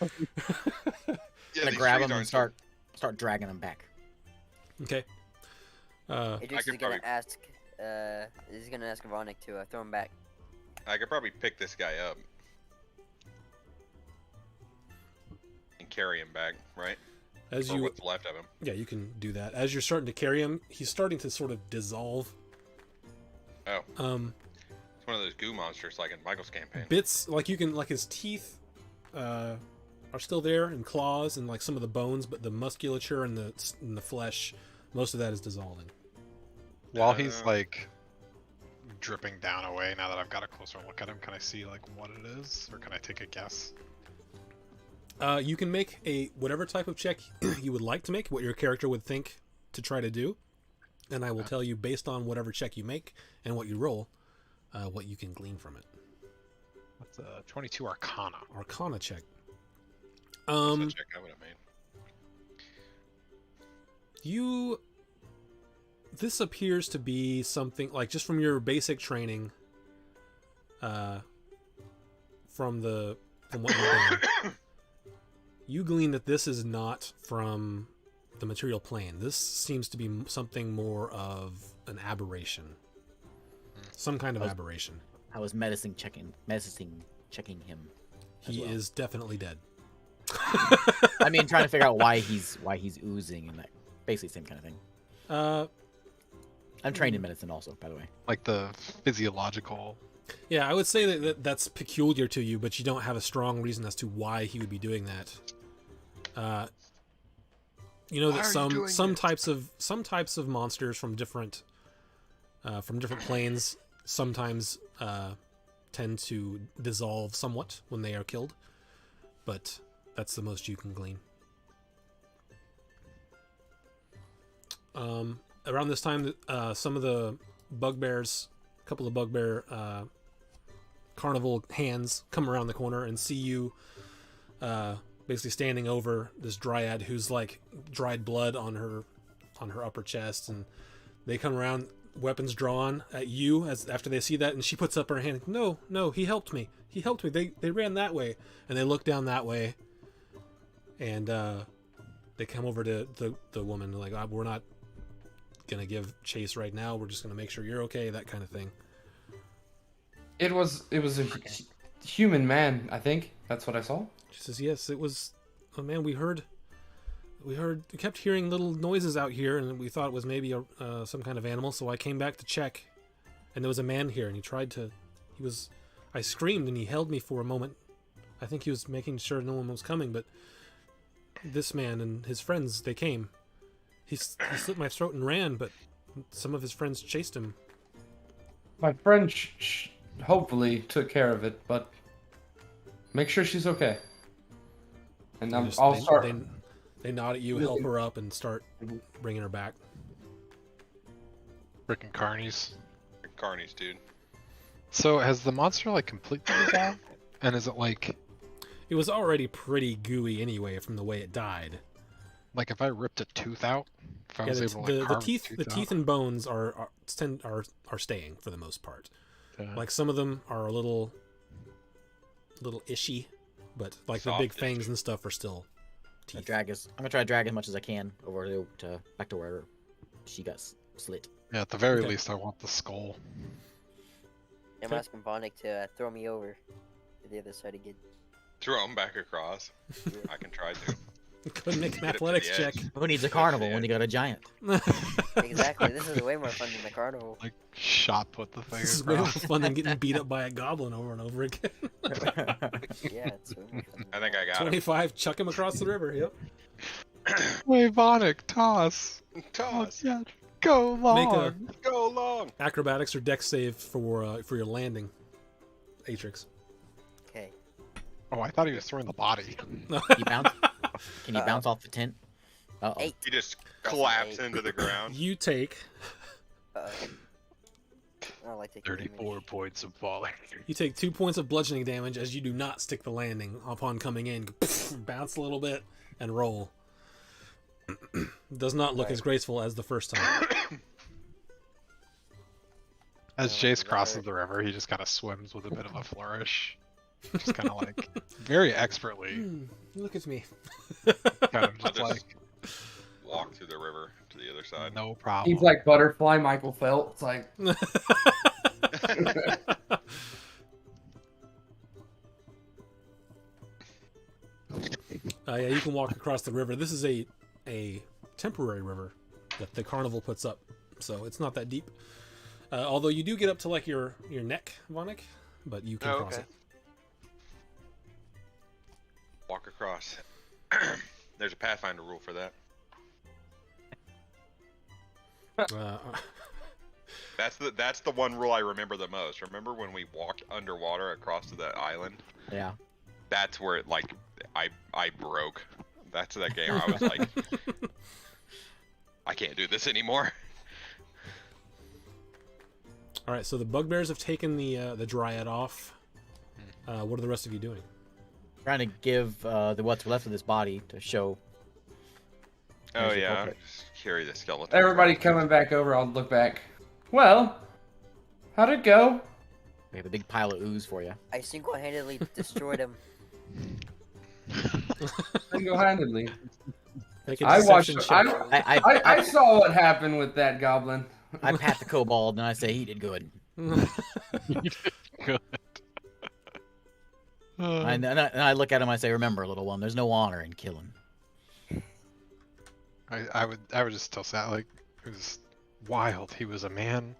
Yeah,
Gonna
these
grab
trees
him and
aren't
start dragging him back.
Okay.
could
Idris is gonna
probably-
ask. Is gonna ask Vonic to throw him back.
I could probably pick this guy up and carry him back, right?
As
Or
you,
what's left of him.
yeah, you can do that. As you're starting to carry him, he's starting to sort of dissolve.
Oh.
Um,
It's one of those goo monsters like in Michael's campaign.
bits like his teeth are still there, and claws, and like some of the bones, but the musculature and the flesh, most of that is dissolving.
While he's
Uh,
like dripping down away, now that I've got a closer look at him, can I see like what it is, or can I take a guess?
You can make whatever type of check you would like to make, what your character would think to try to do, and I will tell you based on whatever check you make and what you roll, what you can glean from it.
That's a 22 Arcana.
Arcana check.
That's the check I would have made.
This appears to be something like just from your basic training, from what you've done. You glean that this is not from the material plane. This seems to be something more of an aberration, some kind of aberration.
I was medicine checking him.
He
well.
is definitely dead.
I mean, trying to figure out why he's oozing and that basically same kind of thing. I'm trained in medicine also, by the way.
Like the physiological.
Yeah, I would say that's peculiar to you, but you don't have a strong reason as to why he would be doing that. You know that some types of monsters from different planes sometimes tend to dissolve somewhat when they are killed, but that's the most you can glean. Around this time, some of the bugbears, a couple of bugbear carnival hands come around the corner and see you basically standing over this dryad who's like dried blood on her upper chest, and they come around, weapons drawn at you after they see that, and she puts up her hand. No, he helped me. They ran that way, and they look down that way, and they come over to the woman like, we're not gonna give chase right now. We're just gonna make sure you're okay, that kind of thing.
It was a human man, I think. That's what I saw.
She says, yes, it was. Oh man, we kept hearing little noises out here, and we thought it was maybe some kind of animal. So I came back to check, and there was a man here, and I screamed, and he held me for a moment. I think he was making sure no one was coming, but this man and his friends, they came. He slit my throat and ran, but some of his friends chased him.
My friend hopefully took care of it, but make sure she's okay. And I'll start.
They nod at you, help her up, and start bringing her back.
Freaking carnies.
Carnies, dude.
So has the monster like completely dissolved? And is it like
It was already pretty gooey anyway from the way it died.
if I ripped a tooth out? If I
Yeah,
was able to like carve
the teeth and bones are staying for the most part.
out?
Like some of them are a little ishy, but like the big
Soft-ish.
fangs and stuff are still
I'm
teeth.
gonna try to drag as much as I can over to back to where she got slit.
Yeah, at the very
Okay.
least, I want the skull.
I'm
Okay.
asking Vonic to throw me over to the other side again.
Throw him back across. I can try to.
Go make an
Get it to
athletics
the
check.
edge.
Who needs a carnival when you got a giant?
Exactly. This is way more fun than the carnival.
Like shot put the thing
This is way more
across.
fun than getting beat up by a goblin over and over again.
Yeah, it's way more fun.
I think I got
25, chuck him across the river. Yep.
Wavonic toss.
him. Toss.
Yeah. Go long.
Make a
Go long.
acrobatics or dex save for your landing, Atrix.
Okay.
Oh, I thought he was throwing the body.
You bounce? Can you bounce off the tent? Uh oh.
8.
He just
That's an
collapsed
8.
into the ground.
You take
I don't like taking
34
damage.
points of falling.
2 points of bludgeoning damage as you do not stick the landing upon coming in. Bounce a little bit and roll. Does not look as graceful as the first time.
As
Oh,
Jace crosses
Lord.
the river, he just kind of swims with a bit of a flourish. Just kind of like, very expertly.
Look at me.
Kind of
I'll
just
just
like,
walk through the river to the other side.
no problem.
He's like butterfly Michael Phelps. Like,
Yeah, you can walk across the river. This is a temporary river that the carnival puts up, so it's not that deep. Although you do get up to like your neck, Vonik, but you can cross
Walk across. There's a Pathfinder rule for that.
it.
That's the one rule I remember the most. Remember when we walked underwater across to the island?
Yeah.
That's where it like I broke. That's that game. I was like, I can't do this anymore.
All right, so the bugbears have taken the dryad off. What are the rest of you doing?
Trying to give the what's left of this body to show.
Oh
There's the
yeah,
culprit.
just carry the skeleton.
everybody coming back over, I'll look back. Well, how'd it go?
We have a big pile of ooze for you.
I single-handedly destroyed him.
Single-handedly.
Make a
I watched.
deception check.
I saw what happened with that goblin.
I pat the kobold and I say he did good.
Good.
And I look at him. I say, "Remember, little one, there's no honor in killing."
I would just tell Sal, like, it was wild. He was a man.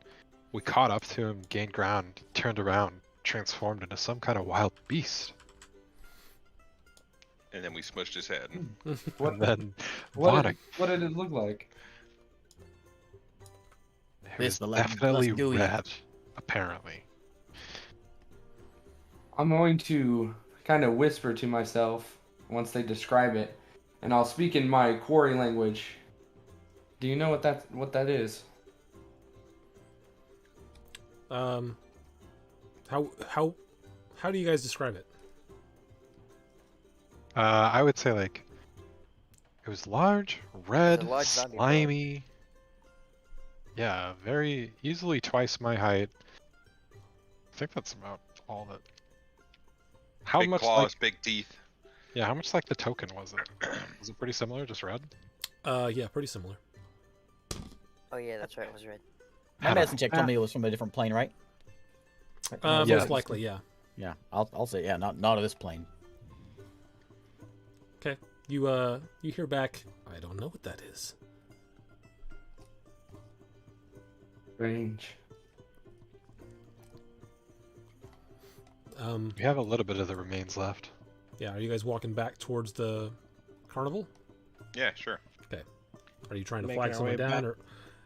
We caught up to him, gained ground, turned around, transformed into some kind of wild beast.
And then we smushed his head.
What?
And then
What
Vonic,
did it look like?
it
This
was
bless
definitely
gooey.
red, apparently.
I'm going to kind of whisper to myself once they describe it, and I'll speak in my quarry language. Do you know what that is?
How do you guys describe it?
I would say, like, it was large, red,
large zombie bug.
slimy. Yeah, very easily twice my height. I think that's about all that. How
Big
much
claws,
like,
big teeth.
yeah, how much like the token was it? Was it pretty similar, just red?
Yeah, pretty similar.
Oh yeah, that's right. It was red.
My medicine check told me it was from a different plane, right?
Yeah.
Most likely, yeah.
Yeah, I'll say yeah, not of this plane.
Okay. You hear back. I don't know what that is.
Strange.
We have a little bit of the remains left.
Yeah. Are you guys walking back towards the carnival?
Yeah, sure.
Are you trying to
Making
flag
our
someone
way
down,
back.
or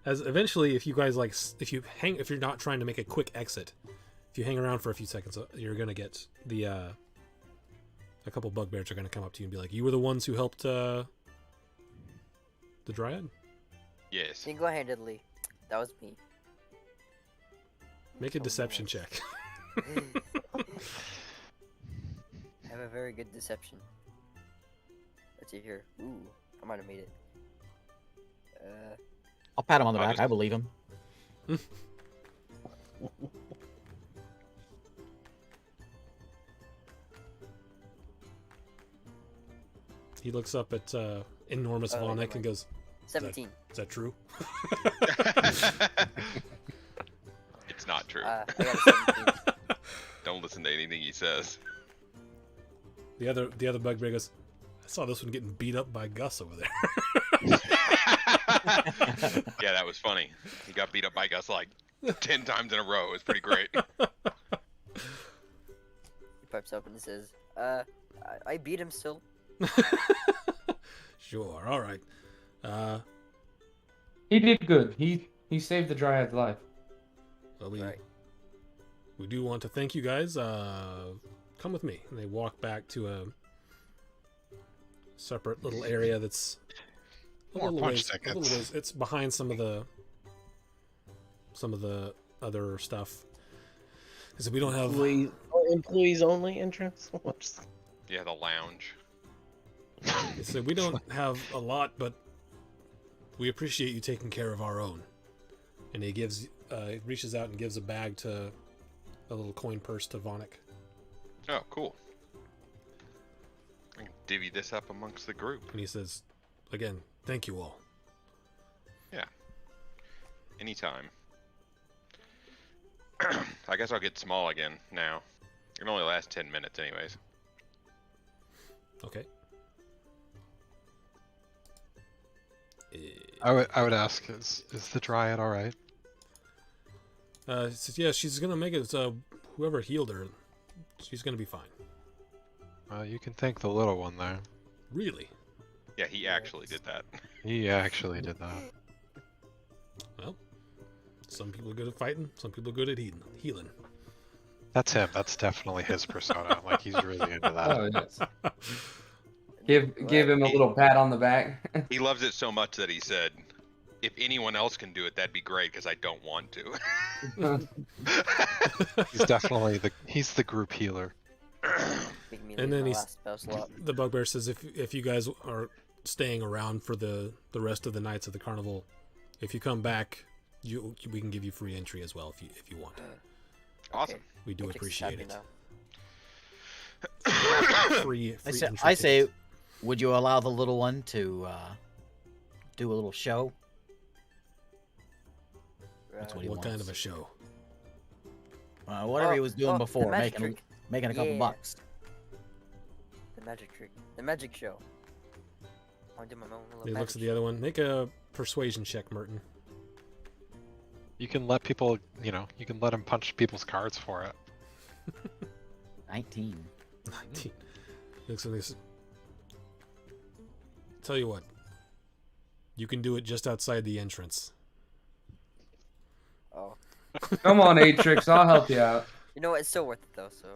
as eventually, if you guys like, if you're not trying to make a quick exit, if you hang around for a few seconds, you're gonna get the a couple bugbears are gonna come up to you and be like, "You were the ones who helped the dryad."
Yes.
Single-handedly. That was me.
Make a
Oh,
deception
nice.
check.
I have a very good deception. Let's see here. Ooh, I might have made it.
I'll pat him on the
I'll
back.
just-
I believe him.
He looks up at enormous
Oh, never
Vonik and
mind.
goes,
17.
"Is that true?"
It's not true.
I got a 17.
Don't listen to anything he says.
The other bugbear goes, I saw this one getting beat up by Gus over there.
Yeah, that was funny. He got beat up by Gus like 10 times in a row. It was pretty great.
He pipes up and says, I beat him still.
Sure, all right.
He did good. He saved the Dryad's life.
Well,
Right.
we do want to thank you guys. Come with me. And they walk back to a separate little area that's
More punch
a little ways. It's behind some of the other stuff. Because we don't have.
Employees only entrance.
Yeah, the lounge.
So we don't have a lot, but we appreciate you taking care of our own. And he reaches out and gives a bag to a little coin purse to Vonik.
Oh, cool. I can divvy this up amongst the group.
And he says, again, thank you all.
Yeah. Anytime. I guess I'll get small again now. It can only last 10 minutes anyways.
Okay.
I would ask, is the Dryad all right?
He says, yeah, she's gonna make it. Whoever healed her, she's gonna be fine.
You can thank the little one there.
Really?
Yeah, he actually did that.
He actually did that.
Well, some people are good at fighting. Some people are good at healing.
That's him. That's definitely his persona. Like he's really into that.
Oh, yes. Give him a little pat on the back.
He loves it so much that he said, if anyone else can do it, that'd be great because I don't want to.
He's definitely he's the group healer.
And then the bugbear says, if you guys are staying around for the rest of the nights of the carnival, if you come back, we can give you free entry as well if you want.
Awesome.
We do appreciate it. Free
I
entry
say,
tickets.
would you allow the little one to do a little show? That's what he
What
wants.
kind of a show?
Whatever he was doing
the
before,
magic
making a couple
Yeah.
bucks.
The magic trick. The magic show. I'll do my own little
He
magic
looks at the
show.
other one. Make a persuasion check, Merton.
You can let people, you can let him punch people's cards for it.
19.
19. Looks at this. Tell you what. You can do it just outside the entrance.
Oh.
Come on, Atrix, I'll help you out.
You know what? It's still worth it though. So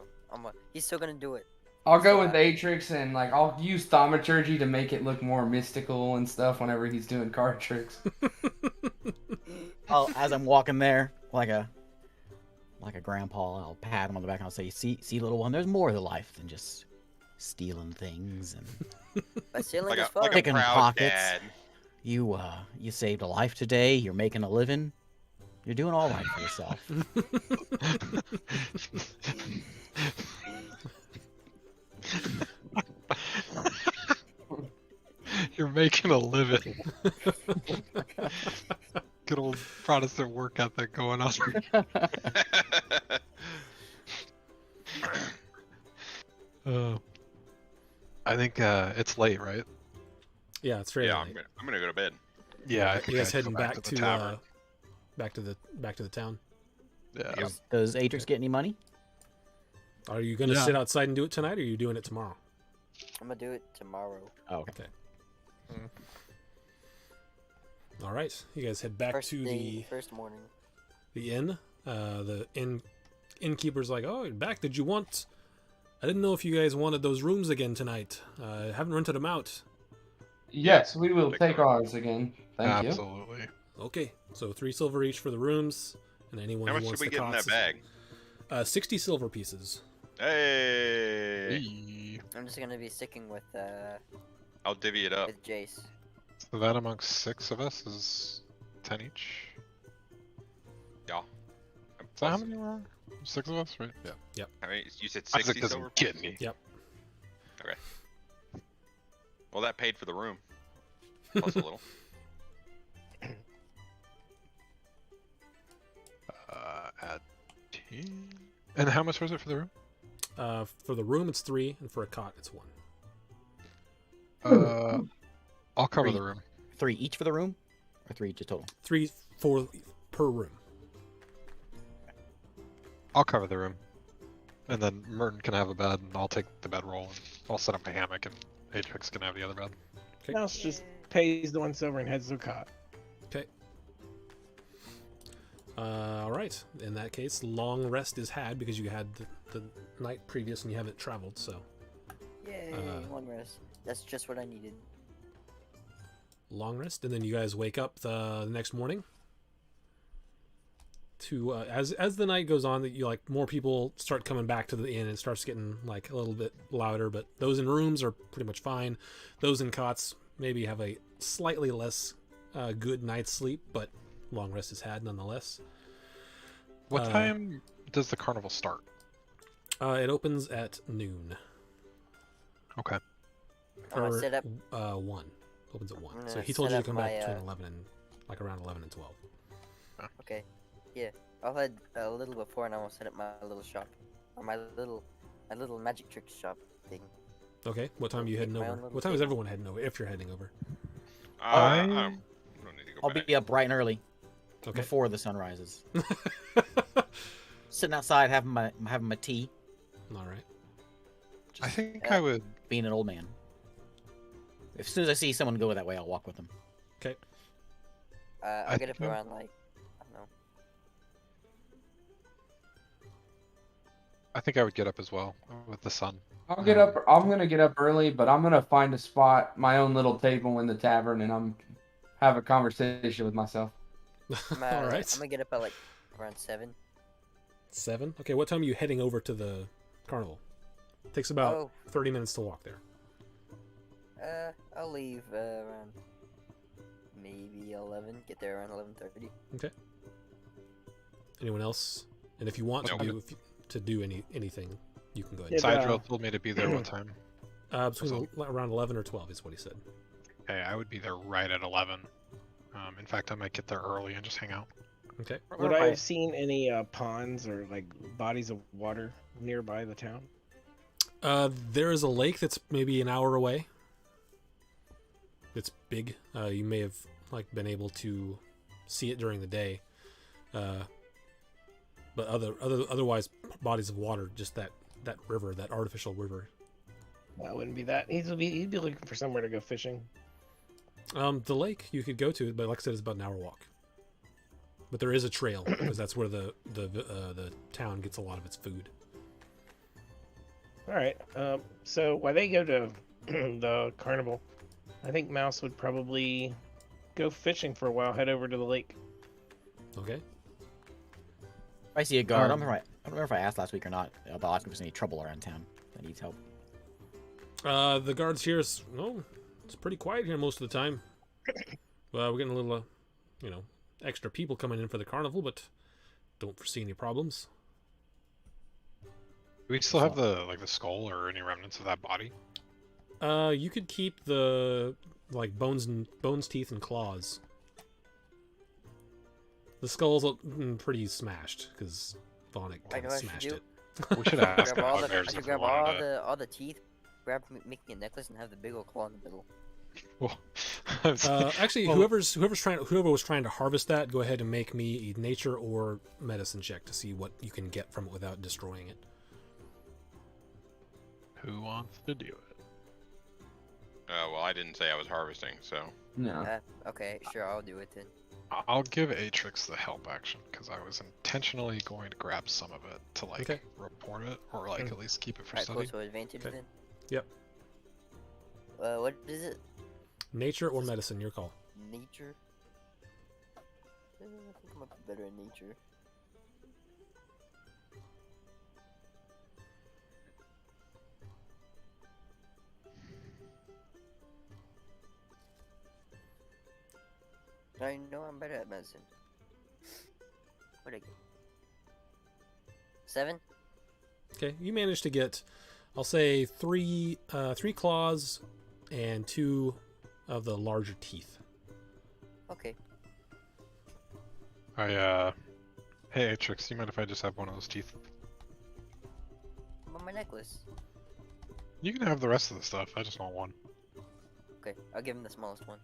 he's still gonna do it.
I'll go with Atrix and I'll use thaumaturgy to make it look more mystical and stuff whenever he's doing card tricks.
As I'm walking there, like a grandpa, I'll pat him on the back and I'll say, "See, little one, there's more to life than just stealing things and
But stealing
Like
is
a,
fun.
like a
Picking
proud
pockets.
dad.
You saved a life today. You're making a living. You're doing all right for yourself."
You're making a living. Good old Protestant work ethic going on. I think it's late, right?
Yeah, it's very
Yeah,
late.
I'm gonna go to bed.
Yeah, I
You
think
guys
I'd go
heading back
the tavern.
back to the town.
Yeah.
Yep.
Does Atrix get any money?
Are you gonna
Yeah.
sit outside and do it tonight, or are you doing it tomorrow?
I'm gonna do it tomorrow.
Oh, okay.
All right, you guys head back
First
to
day, first morning.
the inn. The innkeeper's like, "Oh, you're back. Did you want? I didn't know if you guys wanted those rooms again tonight. I haven't rented them out.
Yes, we will take ours again. Thank you.
Absolutely.
Okay, so 3 silver each for the rooms, and anyone
How
who
much
wants
should we
the
get in that
costs.
bag?
60 silver pieces.
Hey,
Hey.
I'm just gonna be sticking with
I'll divvy it up.
with Jace.
So that amongst 6 of us is 10 each.
Yeah.
So how many were? 6 of us, right? Yeah.
I mean, you said
Isaac
60
doesn't
silver.
get me.
Well, that paid for the room. Plus a little.
Add 10. And how much was it for the room?
For the room, it's 3, and for a cot, it's 1.
I'll cover
3.
the room.
3 each for the room, or 3 just total?
3 per room.
I'll cover the room. And then Merton can have a bed, and I'll take the bedroll, and I'll set up my hammock, and Atrix can have the other bed.
Okay.
Mouse just pays the 1 silver and heads to the cot.
Okay. All right. In that case, long rest is had because you had the night previous and you haven't traveled. So
Yay, long rest. That's just what I needed.
long rest, and then you guys wake up the next morning. To as the night goes on, that you like more people start coming back to the inn. It starts getting like a little bit louder, but those in rooms are pretty much fine. Those in cots maybe have a slightly less good night's sleep, but long rest is had nonetheless.
What time does the carnival start?
It opens at noon.
Okay.
I'm gonna
Or
set up.
1. Opens at 1.
I'm
So
gonna
he told
set
you to
up
come back
my,
between 11 and like around 11 and 12.
Okay. Yeah, I'll head a little before, and I will set up my little shop, or my little magic trick shop thing.
Okay. What time are you heading
My own
over?
little
What time is
table.
everyone heading over? If you're heading over.
I don't need to go
I'll
back.
be up bright and early
Okay.
before the sun rises. Sitting outside having my tea,
All right.
I think
Uh,
I would.
being an old man. As soon as I see someone go that way, I'll walk with them.
Okay.
I'll
I
get up
think-
around like, I don't know.
I think I would get up as well with the sun.
I'll get up. I'm gonna get up early, but I'm gonna find a spot, my own little table in the tavern, and I'm have a conversation with myself.
All right.
I'm gonna get up at like around 7.
7. Okay. What time are you heading over to the carnival? Takes about
Oh,
30 minutes to walk there.
I'll leave around maybe 11. Get there around 11:30.
Anyone else? And if you want
Nope.
to do anything, you can go ahead.
Yeah,
Siderill told me to be there what time?
Around 11 or 12 is what he said.
Okay, I would be there right at 11. In fact, I might get there early and just hang out.
Okay.
Would I have seen any ponds or like bodies of water nearby the town?
There is a lake that's maybe an hour away. It's big. You may have like been able to see it during the day. But otherwise, bodies of water, just that river, that artificial river.
That wouldn't be that. He'd be looking for somewhere to go fishing.
The lake you could go to, but like I said, it's about an hour walk. But there is a trail because that's where the town gets a lot of its food.
All right. So while they go to the carnival, I think Mouse would probably go fishing for a while. Head over to the lake.
Okay.
If I see a guard, I don't remember if I asked last week or not about asking if there's any trouble around town that needs help.
The guards here is it's pretty quiet here most of the time. Well, we're getting a little, extra people coming in for the carnival, but don't foresee any problems.
Do we still have the skull or any remnants of that body?
You could keep the bones, teeth, and claws. The skull's pretty smashed because Vonic
I know what I should
smashed
do.
it.
We should ask
Grab
the
all the, I
bugbears
should
if we
grab
wanted to.
all the teeth, make me a necklace, and have the big old claw in the middle.
Well,
Actually,
well-
whoever was trying to harvest that, go ahead and make me a nature or medicine check to see what you can get from it without destroying it.
Who wants to do it?
Well, I didn't say I was harvesting, so.
No.
Okay, sure, I'll do it then.
I'll give Atrix the help action because I was intentionally going to grab some of it to
Okay.
report it or at least keep it for
Alright, cool,
study.
so advantage
Okay.
then?
Yep.
What is it?
Nature or medicine, your call.
Nature? I think I'm up better in nature. I know I'm better at medicine. What'd I get? 7?
Okay, you managed to get, I'll say three claws and 2 of the larger teeth.
Okay.
Hey Atrix, do you mind if I just have one of those teeth?
about my necklace?
You can have the rest of the stuff. I just want one.
Okay, I'll give him the smallest one.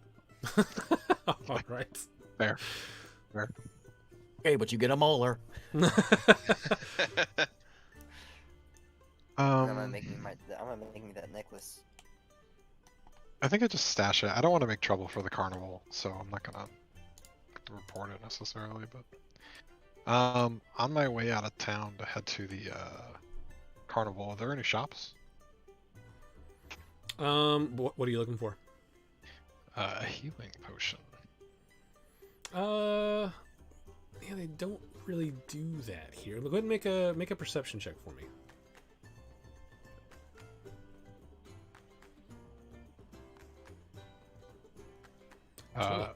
All right.
Fair.
Okay, but you get a molar.
I'm gonna make me that necklace.
I think I just stash it. I don't want to make trouble for the carnival, so I'm not gonna report it necessarily. But on my way out of town to head to the carnival, are there any shops?
What are you looking for?
A healing potion.
Yeah, they don't really do that here. Go ahead and make a perception check for me.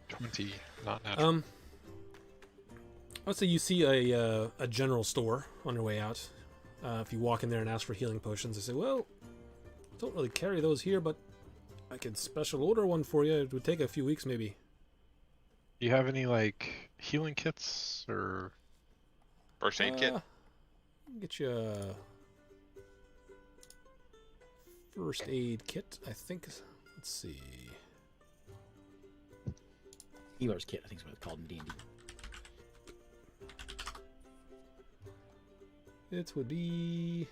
20, not natural.
Let's say you see a general store on your way out. If you walk in there and ask for healing potions, they say, "Well, don't really carry those here, but I could special order one for you. It would take a few weeks, maybe."
Do you have any like healing kits or?
First aid kit.
Get you a first aid kit, I think. Let's see.
Healer's kit, I think is what it's called in D&D.
It would be...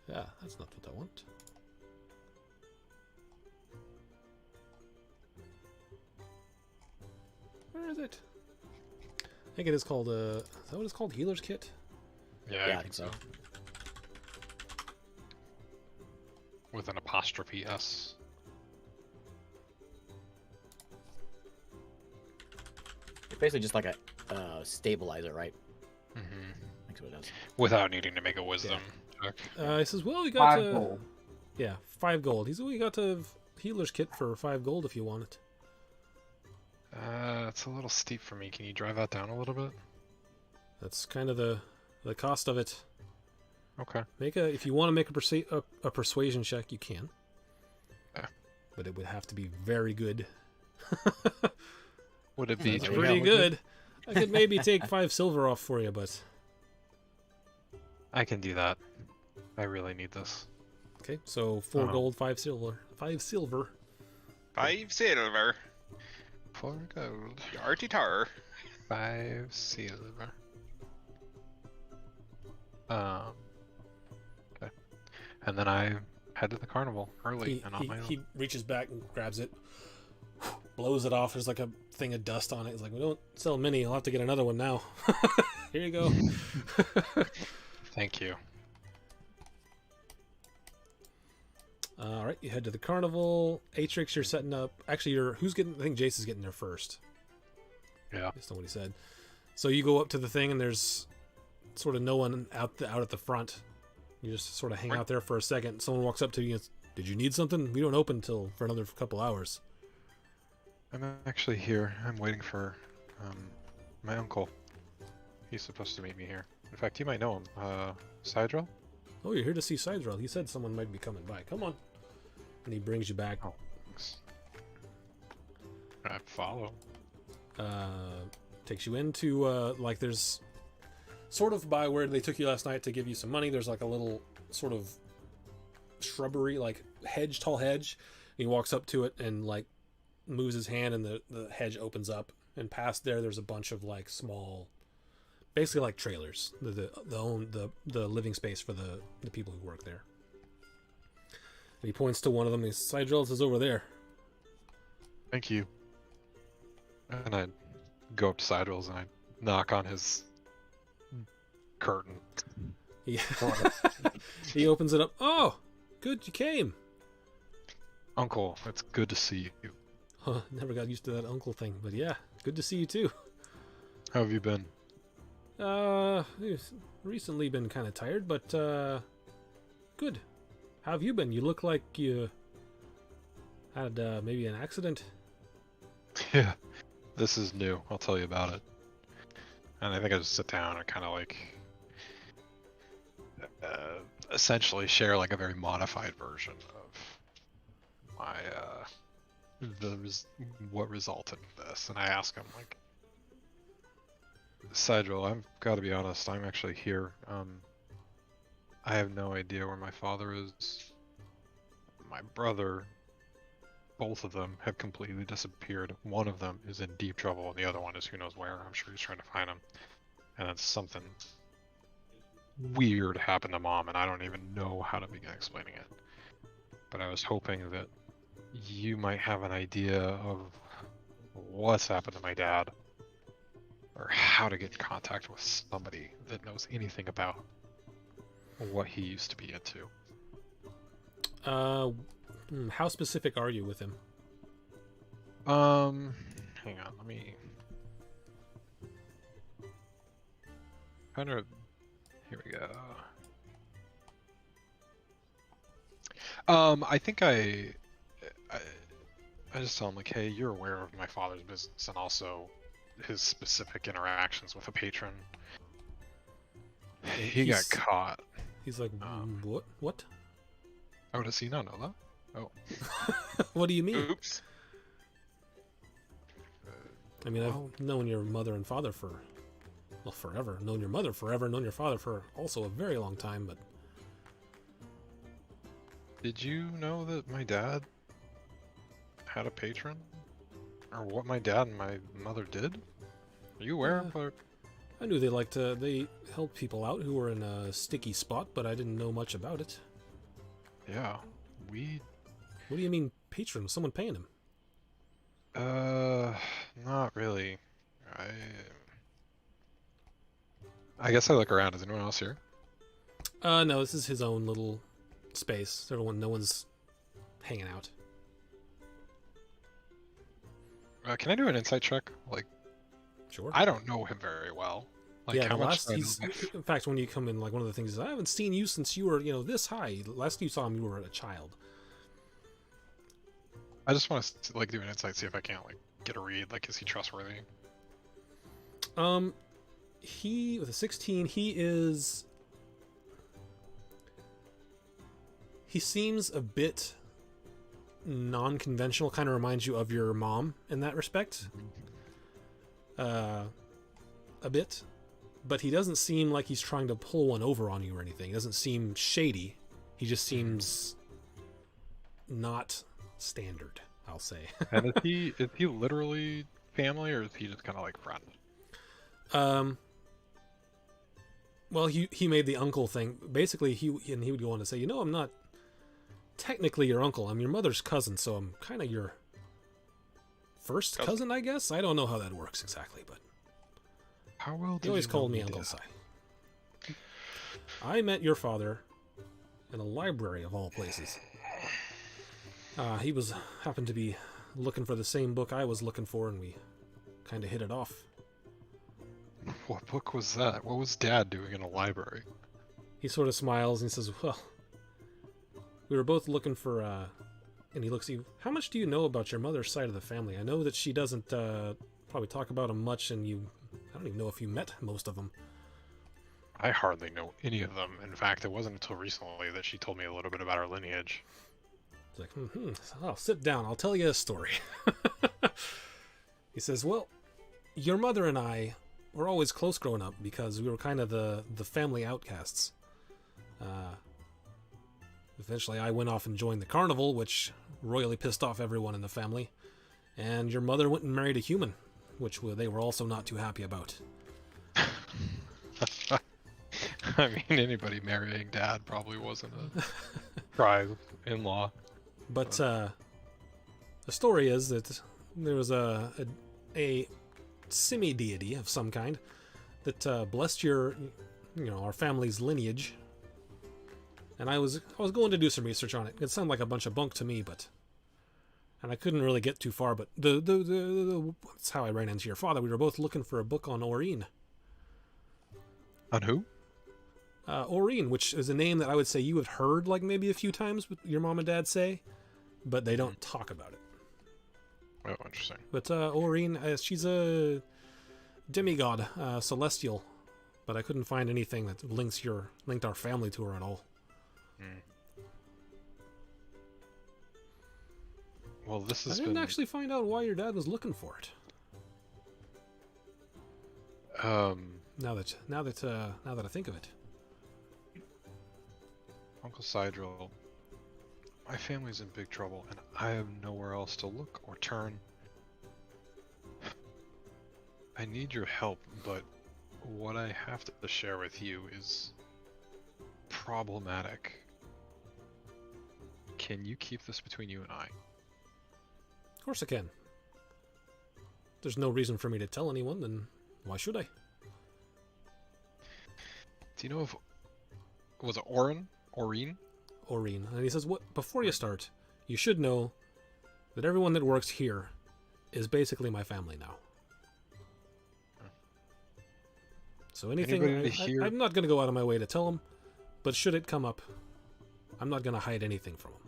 Yeah, that's not what I want. Where is it? I think it is called, is that what it's called? Healer's kit?
Yeah, I think so.
With an apostrophe S.
It's basically just like a stabilizer, right?
Mm-hmm.
That's what it does.
Without needing to make a wisdom check.
He says, well, we got
5 gold.
Yeah, 5 gold. He said, we got a healer's kit for 5 gold if you want it.
It's a little steep for me. Can you drive that down a little bit?
That's kind of the cost of it.
Okay.
If you want to make a persuasion check, you can.
Yeah.
But it would have to be very good.
Would it be
That's pretty good. I could maybe take 5 silver off for you, but...
I can do that. I really need this.
Okay, so 4 gold, 5 silver. 5 silver.
5 silver.
4 gold.
Yarty tar.
5 silver. Okay. And then I head to the carnival early and on my own.
He reaches back and grabs it, blows it off. There's like a thing of dust on it. He's like, we don't sell many. I'll have to get another one now. Here you go.
Thank you.
All right, you head to the carnival. Atrix, you're setting up. Actually, I think Jace is getting there first.
Yeah.
Based on what he said. So you go up to the thing, and there's sort of no one out at the front. You just sort of hang out there for a second. Someone walks up to you and says, did you need something? We don't open for another couple hours.
I'm actually here. I'm waiting for my uncle. He's supposed to meet me here. In fact, you might know him. Sidrel?
Oh, you're here to see Sidrel. He said someone might be coming by. Come on. And he brings you back.
Oh, thanks. I follow.
Takes you into, like, there's sort of by where they took you last night to give you some money. There's like a little sort of shrubbery, like tall hedge. And he walks up to it and like moves his hand, and the hedge opens up. And past there's a bunch of like small, basically like trailers, the living space for the people who work there. And he points to one of them. His side drills is over there.
Thank you. And I go up to Sidrels and I knock on his curtain.
Yeah. He opens it up. Oh, good, you came.
Uncle, it's good to see you.
Huh, never got used to that uncle thing, but yeah, good to see you too.
How have you been?
Recently been kind of tired, but good. How have you been? You look like you had maybe an accident.
Yeah, this is new. I'll tell you about it. And I think I just sit down and kind of like essentially share like a very modified version of my what resulted in this. And I ask him like, Sigil, I've got to be honest. I'm actually here. I have no idea where my father is. My brother, both of them have completely disappeared. One of them is in deep trouble, and the other one is who knows where. I'm sure he's trying to find him. And then something weird happened to Mom, and I don't even know how to begin explaining it. But I was hoping that you might have an idea of what's happened to my dad, or how to get in contact with somebody that knows anything about what he used to be into.
How specific are you with him?
Hang on, let me kind of. Here we go. I think I just tell him like, hey, you're aware of my father's business and also his specific interactions with a patron. He got caught.
He's like, what? What?
Oh, does he not know that? Oh.
What do you mean?
Oops.
I mean, I've known your mother and father for, well, forever. Known your mother forever. Known your father for also a very long time, but...
Did you know that my dad had a patron? Or what my dad and my mother did? Are you aware of what...
I knew they helped people out who were in a sticky spot, but I didn't know much about it.
Yeah, we...
What do you mean, patron? Someone paying him?
Not really. I guess I look around. Is anyone else here?
No, this is his own little space. No one's hanging out.
Can I do an insight check? Like,
Sure.
I don't know him very well. Like,
Yeah,
how much
last in fact, when you come in, like, one of the things is, I haven't seen you since you were, this high. Last you saw him, you were a child.
I just want to like do an insight, see if I can't like get a read. Like, is he trustworthy?
He with a 16, he seems a bit non-conventional. Kind of reminds you of your mom in that respect. A bit, but he doesn't seem like he's trying to pull one over on you or anything. He doesn't seem shady. He just seems not standard, I'll say.
And is he literally family, or is he just kind of like friend?
Well, he made the uncle thing. Basically, he would go on to say, I'm not technically your uncle. I'm your mother's cousin, so I'm kind of your first cousin, I guess. I don't know how that works exactly, but
How well?
he always called me Uncle Si. I met your father in a library of all places. He happened to be looking for the same book I was looking for, and we kind of hit it off.
What book was that? What was Dad doing in a library?
He sort of smiles and he says, well, we were both looking for, and he looks at you, how much do you know about your mother's side of the family? I know that she doesn't probably talk about them much, and I don't even know if you met most of them.
I hardly know any of them. In fact, it wasn't until recently that she told me a little bit about our lineage.
He's like, I'll sit down. I'll tell you a story. He says, well, your mother and I were always close growing up because we were kind of the family outcasts. Eventually, I went off and joined the carnival, which royally pissed off everyone in the family. And your mother went and married a human, which they were also not too happy about.
I mean, anybody marrying Dad probably wasn't a prize in-law.
But the story is that there was a semi-deity of some kind that blessed our family's lineage. And I was going to do some research on it. It sounded like a bunch of bunk to me, and I couldn't really get too far. But that's how I ran into your father. We were both looking for a book on Aurine.
On who?
Aurine, which is a name that I would say you have heard like maybe a few times with your mom and dad say, but they don't talk about it.
Oh, interesting.
But Aurine, she's a demigod, celestial, but I couldn't find anything that linked our family to her at all.
Well, this
I
has
didn't
been...
actually find out why your dad was looking for it. Now that I think of it.
Uncle Sidril, my family's in big trouble, and I have nowhere else to look or turn. I need your help, but what I have to share with you is problematic. Can you keep this between you and I?
Of course I can. There's no reason for me to tell anyone, then why should I?
Do you know if... Was it Orin? Oreen?
Oreen. And he says, "What? Before you start, you should know that everyone that works here is basically my family now. So anything, I'm not going to go out of my way to tell them, but should it come up, I'm not going to hide anything from them."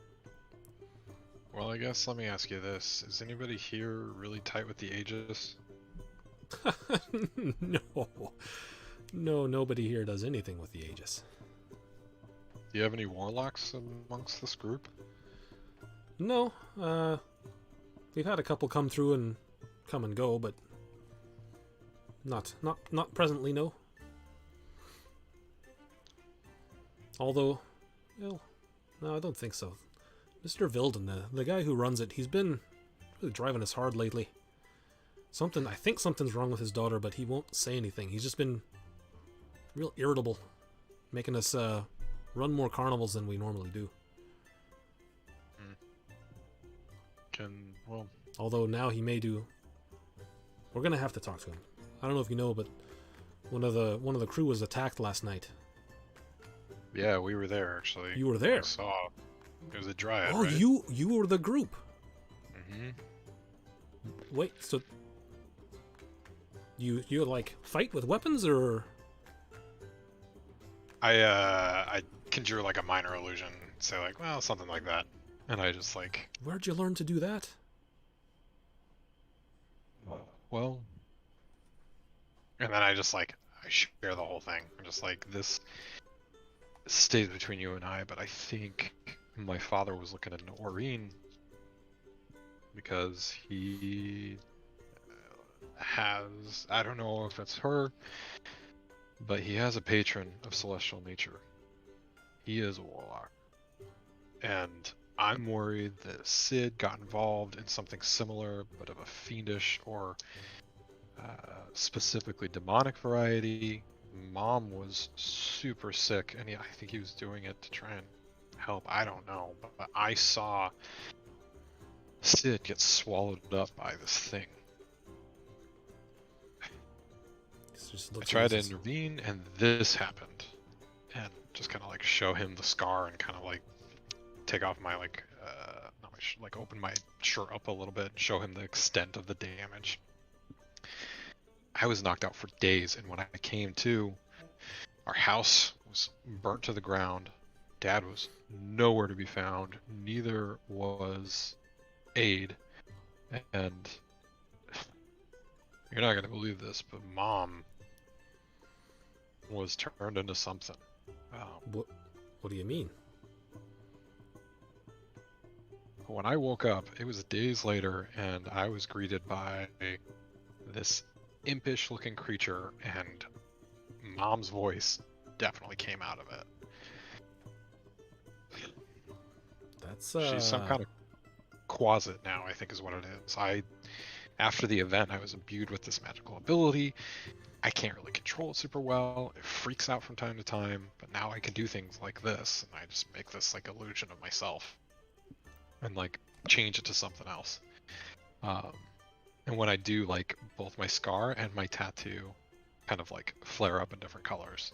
Well, I guess let me ask you this. Is anybody here really tight with the Aegis?
No. No, nobody here does anything with the Aegis.
Do you have any warlocks amongst this group?
No, we've had a couple come through and come and go, but not presently, no. Although, well, no, I don't think so. Mr. Vilden, the guy who runs it, he's been really driving us hard lately. I think something's wrong with his daughter, but he won't say anything. He's just been real irritable, making us run more carnivals than we normally do.
Well...
Although now he may do... We're gonna have to talk to him. I don't know if you know, but one of the crew was attacked last night.
Yeah, we were there, actually.
You were there?
I saw. It was a dryad,
Oh,
right?
you were the group.
Mm-hmm.
Wait, so... You like, fight with weapons, or...?
I conjure, like, a minor illusion. Say, like, well, something like that. And I just, like...
Where'd you learn to do that?
Well... And then I just, like, I share the whole thing. I'm just like, this stays between you and I, but I think my father was looking into Oreen because he has, I don't know if it's her, but he has a patron of celestial nature. He is a warlock. And I'm worried that Sid got involved in something similar, but of a fiendish or specifically demonic variety. Mom was super sick, and I think he was doing it to try and help. I don't know, but I saw Sid get swallowed up by this thing. I tried to intervene, and this happened, and just kind of like show him the scar and kind of like take off my open my shirt up a little bit and show him the extent of the damage. I was knocked out for days, and when I came to, our house was burnt to the ground. Dad was nowhere to be found. Neither was Aid. And you're not going to believe this, but Mom was turned into something.
What do you mean?
When I woke up, it was days later, and I was greeted by this impish looking creature, and Mom's voice definitely came out of it.
That's
She's some kind of quasit now, I think is what it is. After the event, I was imbued with this magical ability. I can't really control it super well. It freaks out from time to time, but now I can do things like this, and I just make this like illusion of myself and like change it to something else. And when I do, like, both my scar and my tattoo kind of, like, flare up in different colors.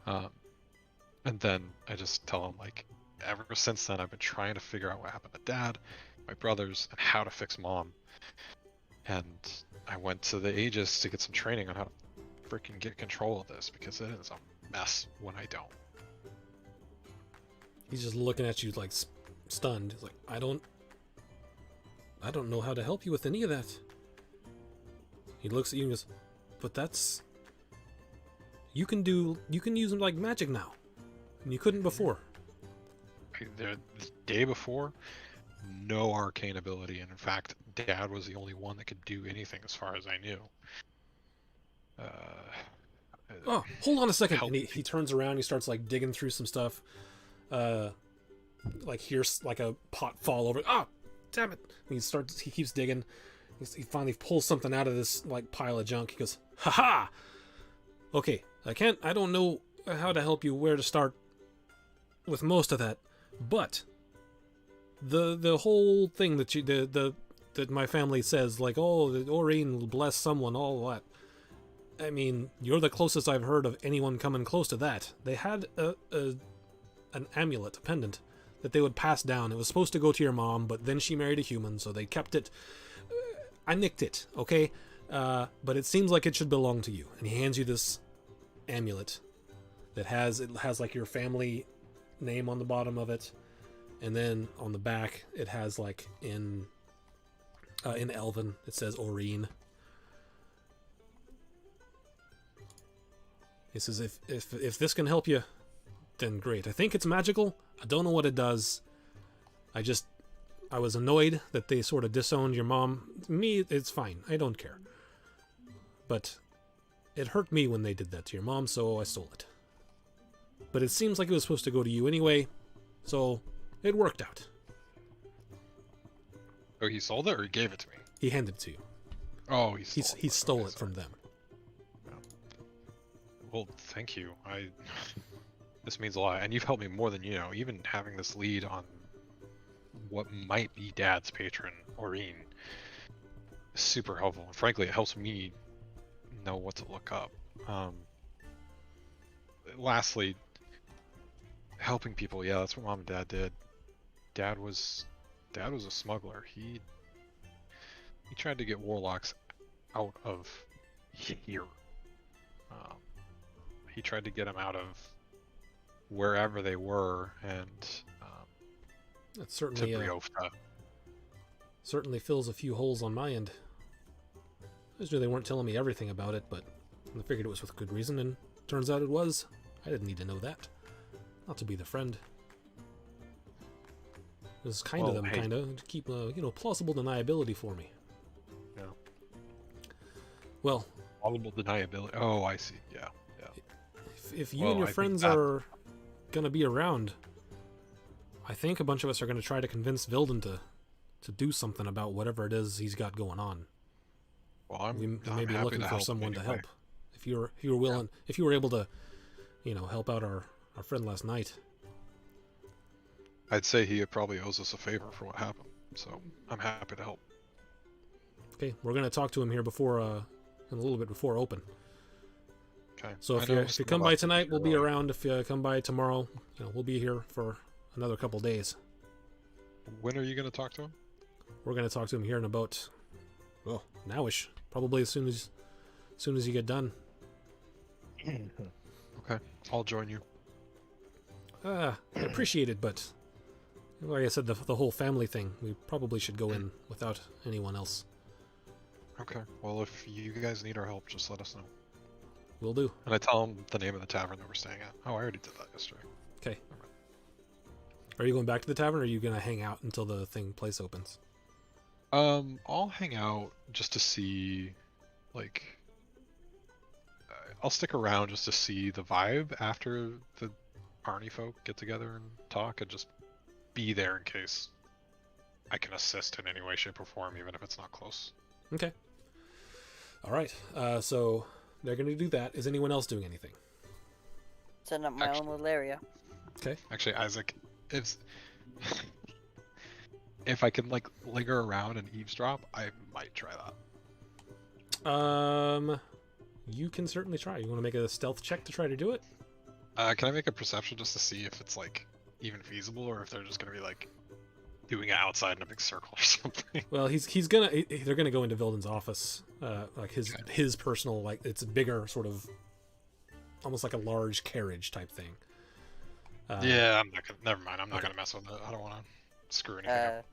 And then I just tell him, like, ever since then I've been trying to figure out what happened to Dad, my brothers, and how to fix Mom. And I went to the Aegis to get some training on how to freaking get control of this, because it is a mess when I don't.
He's just looking at you, like, stunned. He's like, I don't know how to help you with any of that. He looks at you and goes, but that's... You can use them like magic now. And you couldn't before.
The day before, no arcane ability, and in fact, Dad was the only one that could do anything as far as I knew.
Oh, hold on a second.
Help
And he turns around. He starts like digging through some stuff. Like here's like a pot fall over. Ah, damn it! And he keeps digging. He finally pulls something out of this like pile of junk. He goes, "Ha ha! Okay, I don't know how to help you, where to start with most of that, but the whole thing that that my family says, like, oh, the Oreen will bless someone, all that. I mean, you're the closest I've heard of anyone coming close to that. They had an amulet, a pendant, that they would pass down. It was supposed to go to your mom, but then she married a human, so they kept it. I nicked it, okay? But it seems like it should belong to you. And he hands you this amulet that has like your family name on the bottom of it, and then on the back it has like in Elven it says Oreen. He says, if this can help you, then great. I think it's magical. I don't know what it does. I was annoyed that they sort of disowned your mom. Me, it's fine. I don't care. But it hurt me when they did that to your mom, so I stole it. But it seems like it was supposed to go to you anyway, so it worked out.
Oh, he sold it or he gave it to me?
He handed it to you.
Oh,
He stole it from them.
Well, thank you. This means a lot, and you've helped me more than you know. Even having this lead on what might be Dad's patron, Oreen, is super helpful. And frankly, it helps me know what to look up. Lastly, helping people. Yeah, that's what Mom and Dad did. Dad was a smuggler. He tried to get warlocks out of here. He tried to get them out of wherever they were, and
That
to Briofta.
certainly fills a few holes on my end. I just knew they weren't telling me everything about it, but I figured it was with good reason, and turns out it was. I didn't need to know that. Not to be the friend. It was kind of
Well,
them,
hey.
kind of, to keep, plausible deniability for me.
Yeah.
Well,
Plausible deniability. Oh, I see. Yeah.
if you
Well,
and your
I think
friends
that-
are gonna be around, I think a bunch of us are gonna try to convince Vilden to do something about whatever it is he's got going on.
Well, I'm
We
I'm
may be
happy
looking
to
for
help
someone to
anyway.
help. If you were willing, if you were able to, help out our friend last night.
I'd say he probably owes us a favor for what happened, so I'm happy to help.
Okay, we're gonna talk to him here before, in a little bit before open.
Okay.
So
I
if
know
you
some
come
of
by
us
tonight,
are
we'll be
early.
around. If you come by tomorrow, we'll be here for another couple days.
When are you going to talk to him?
We're gonna talk to him here in about, nowish, probably as soon as you get done.
Okay, I'll join you.
I appreciate it, but like I said, the whole family thing, we probably should go in without anyone else.
Okay, well, if you guys need our help, just let us know.
Will do.
And I tell him the name of the tavern that we're staying at. Oh, I already did that yesterday.
Okay. Are you going back to the tavern, or are you gonna hang out until the place opens?
I'll hang out just to see, like, I'll stick around just to see the vibe after the Arnie folk get together and talk, and just be there in case I can assist in any way, shape, or form, even if it's not close.
Okay. All right. So they're gonna do that. Is anyone else doing anything?
Setting up my own little area.
Okay.
Actually, Isaac, if I can like linger around and eavesdrop, I might try that.
You can certainly try. You want to make a stealth check to try to do it?
Can I make a perception just to see if it's like even feasible, or if they're just gonna be like doing it outside in a big circle or something?
Well, they're gonna go into Vilden's office, like his personal, like, it's a bigger sort of, almost like a large carriage type thing.
Yeah, I'm not gonna. Never mind. I'm not gonna mess with it. I don't want to screw anything up.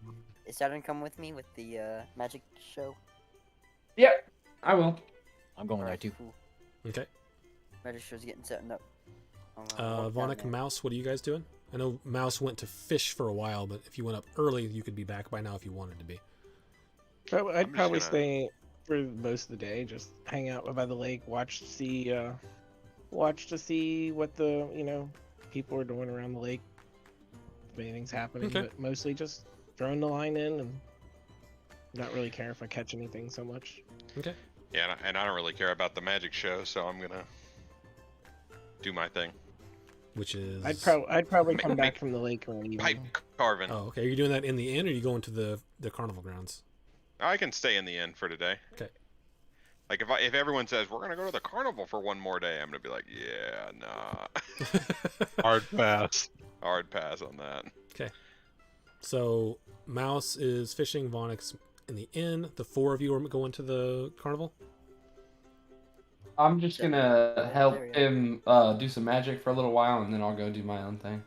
Is Saturn come with me with the magic show?
Yep, I will.
I'm going there too.
Cool.
Okay.
Magic show's getting set up. Walk down
Vonik and
there.
Mouse, what are you guys doing? I know Mouse went to fish for a while, but if you went up early, you could be back by now if you wanted to be.
I'd
just
probably
gonna-
stay for most of the day. Just hang out by the lake, watch to see what the people are doing around the lake. If anything's happening,
Okay.
but mostly just throwing the line in and not really care if I catch anything so much.
Okay.
Yeah, and I don't really care about the magic show, so I'm gonna do my thing.
Which is.
I'd probably come
Make-
back from the lake around
Pipe
evening.
carving.
Oh, okay. Are you doing that in the inn, or are you going to the carnival grounds?
I can stay in the inn for today.
Okay.
Like if everyone says we're gonna go to the carnival for one more day, I'm gonna be like, yeah, nah.
Hard pass.
Hard pass on that.
So Mouse is fishing, Vonix in the inn. The four of you are going to the carnival.
I'm just gonna help
There we
him do some magic for a little while, and then I'll go do my own thing.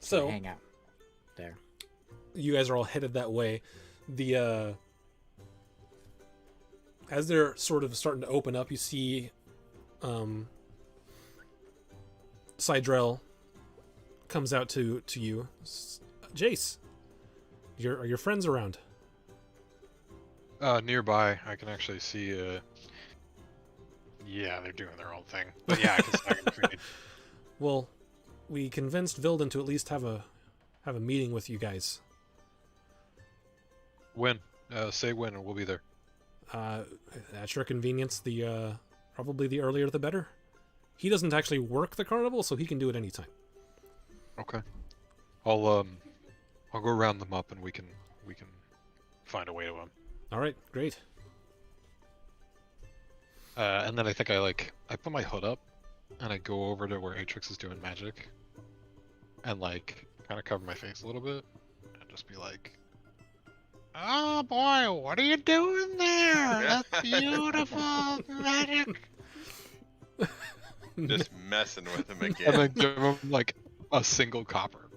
So
hang out there.
you guys are all headed that way. The as they're sort of starting to open up, you see Sidrel comes out to you. Jace, are your friends around?
Nearby, I can actually see. Yeah, they're doing their own thing. But yeah, I can snag them if we need.
Well, we convinced Vilden to at least have a meeting with you guys.
When? Say when, and we'll be there.
At your convenience. The probably the earlier the better. He doesn't actually work the carnival, so he can do it anytime.
Okay. I'll go round them up, and we can find a way to them.
All right, great.
And then I think I put my hood up, and I go over to where Atrix is doing magic, and kind of cover my face a little bit, and just be like, "Oh boy, what are you doing there? That's beautiful magic."
Just messing with him
And
again.
then give him a single copper.